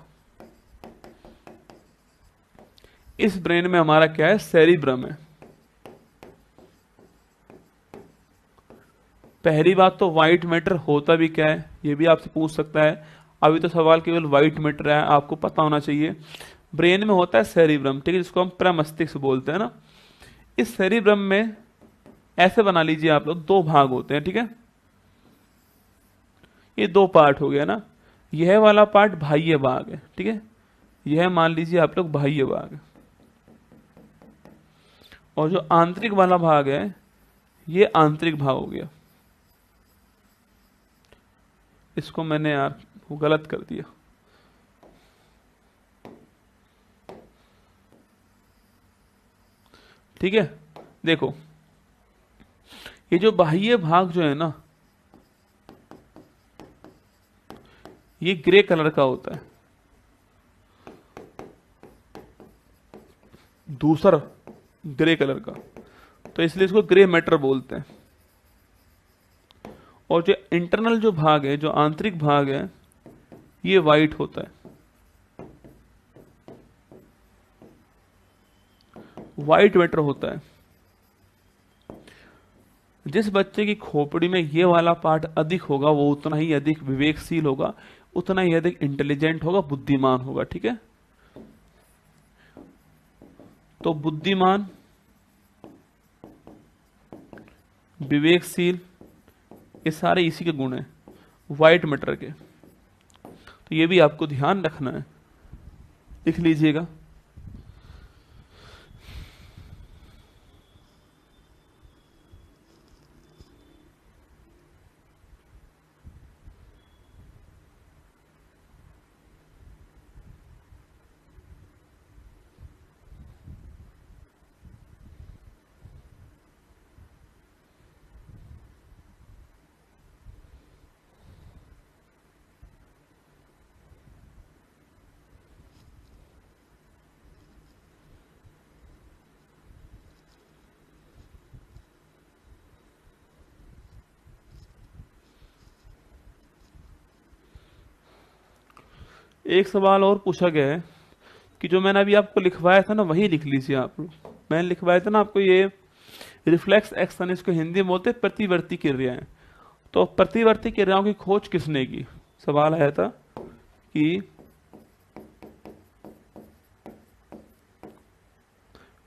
इस ब्रेन में हमारा क्या है, सेरिब्रम है। पहली बात तो व्हाइट मैटर होता भी क्या है, ये भी आपसे पूछ सकता है। अभी तो सवाल केवल व्हाइट मैटर है, आपको पता होना चाहिए। ब्रेन में होता है सेरिब्रम, ठीक है, जिसको हम प्रमस्तिष्क बोलते हैं ना। इस सेरिब्रम में ऐसे बना लीजिए आप लोग, दो भाग होते हैं, ठीक है। ये दो पार्ट हो गया ना, यह वाला पार्ट बाह्य भाग है, ठीक है, यह मान लीजिए आप लोग बाह्य भाग है, और जो आंतरिक वाला भाग है ये आंतरिक भाग हो गया। इसको मैंने यार वो गलत कर दिया, ठीक है। देखो ये जो बाह्य भाग जो है ना, ये ग्रे कलर का होता है, दूसरा ग्रे कलर का, तो इसलिए इसको ग्रे मैटर बोलते हैं। और जो इंटरनल जो भाग है, जो आंतरिक भाग है, ये वाइट होता है, वाइट मैटर होता है। जिस बच्चे की खोपड़ी में ये वाला पार्ट अधिक होगा वो उतना ही अधिक विवेकशील होगा, उतना ही अधिक इंटेलिजेंट होगा, बुद्धिमान होगा, ठीक है। तो बुद्धिमान, विवेकशील, ये सारे इसी के गुण हैं व्हाइट मैटर के। तो ये भी आपको ध्यान रखना है, लिख लीजिएगा। एक सवाल और पूछा गया है कि जो मैंने अभी आपको लिखवाया था ना, वही लिख लीजिए आप लोग। मैंने लिखवाया था ना आपको, ये रिफ्लेक्स एक्शन, इसको हिंदी में बोलते हैं प्रतिवर्ती क्रियाएं। तो प्रतिवर्ती क्रियाओं की खोज किसने की? सवाल आया था कि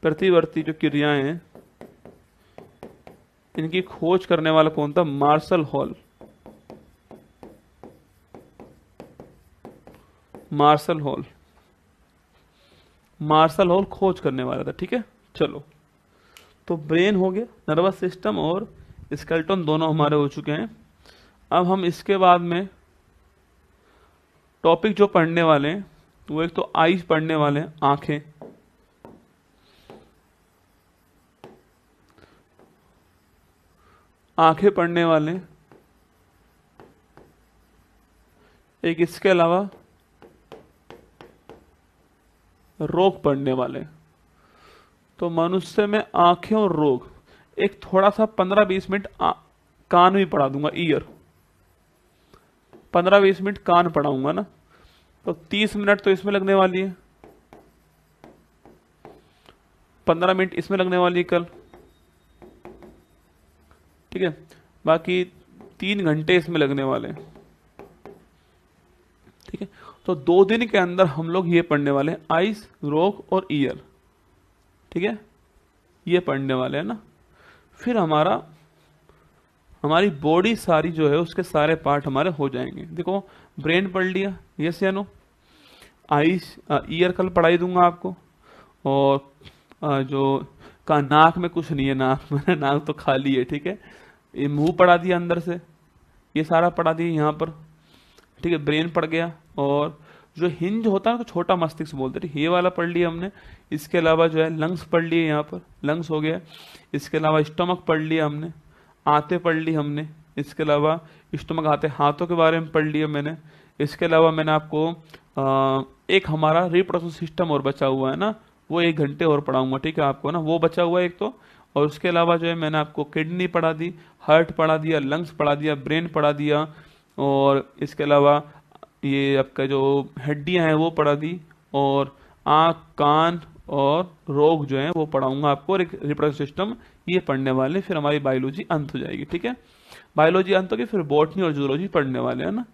प्रतिवर्ती जो क्रियाएं हैं इनकी खोज करने वाला कौन था? Marshall Hall. Marshall Hall, Marshall Hall खोज करने वाला था। ठीक है, चलो। तो ब्रेन हो गया, नर्वस सिस्टम और स्केलेटन दोनों हमारे हो चुके हैं। अब हम इसके बाद में टॉपिक जो पढ़ने वाले हैं वो एक तो आईज पढ़ने वाले हैं, आंखें। आंखें पढ़ने वाले हैं। एक इसके अलावा रोग पढ़ने वाले। तो मनुष्य में आंखें और रोग, एक थोड़ा सा 15-20 मिनट कान भी पढ़ा दूंगा, ईयर। 15-20 मिनट कान पढ़ाऊंगा ना, तो 30 मिनट तो इसमें लगने वाली है, 15 मिनट इसमें लगने वाली है कल। ठीक है, बाकी 3 घंटे इसमें लगने वाले हैं। ठीक है, तो 2 दिन के अंदर हम लोग ये पढ़ने वाले हैं, आइस, रोग और ईयर। ठीक है, ये पढ़ने वाले हैं ना। फिर हमारी बॉडी सारी जो है उसके सारे पार्ट हमारे हो जाएंगे। देखो, ब्रेन पढ़ लिया, यस या नो। आइस, ईयर कल पढ़ाई दूंगा आपको। और जो का नाक में कुछ नहीं है, नाक में नाक तो खाली है। ठीक है, ये मुंह पढ़ा दिया अंदर से, ये सारा पढ़ा दिया यहाँ पर। ठीक है, ब्रेन पढ़ गया। और जो हिंज होता है ना, तो छोटा मस्तिष्क बोलते हैं, ये वाला पढ़ लिया हमने। इसके अलावा जो है लंग्स पढ़ लिए, यहाँ पर लंग्स हो गया। इसके अलावा स्टमक पढ़ लिया हमने, आंतें पढ़ ली हमने। इसके अलावा स्टमक, आते, हाथों के बारे में पढ़ लिया मैंने। इसके अलावा मैंने आपको एक हमारा रिप्रोडक्शन सिस्टम और बचा हुआ है ना, वो 1 घंटे और पढ़ाऊंगा। ठीक है, आपको ना वो बचा हुआ है एक तो। और उसके अलावा जो है मैंने आपको किडनी पढ़ा दी, हार्ट पढ़ा दिया, लंग्स पढ़ा दिया, ब्रेन पढ़ा दिया। और इसके अलावा ये आपका जो हड्डियां हैं वो पढ़ा दी। और आँख, कान और रोग जो है वो पढ़ाऊंगा आपको, और एक रिप्रोडक्टिव सिस्टम, ये पढ़ने वाले। फिर हमारी बायोलॉजी अंत हो जाएगी। ठीक है, बायोलॉजी अंत होगी, फिर बॉटनी और जूलॉजी पढ़ने वाले हैं ना।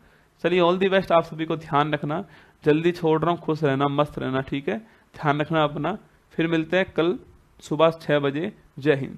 चलिए, ऑल दी बेस्ट आप सभी को। ध्यान रखना, जल्दी छोड़ रहा हूँ, खुश रहना, मस्त रहना। ठीक है, ध्यान रखना अपना। फिर मिलते हैं कल सुबह 6 बजे। जय हिंद।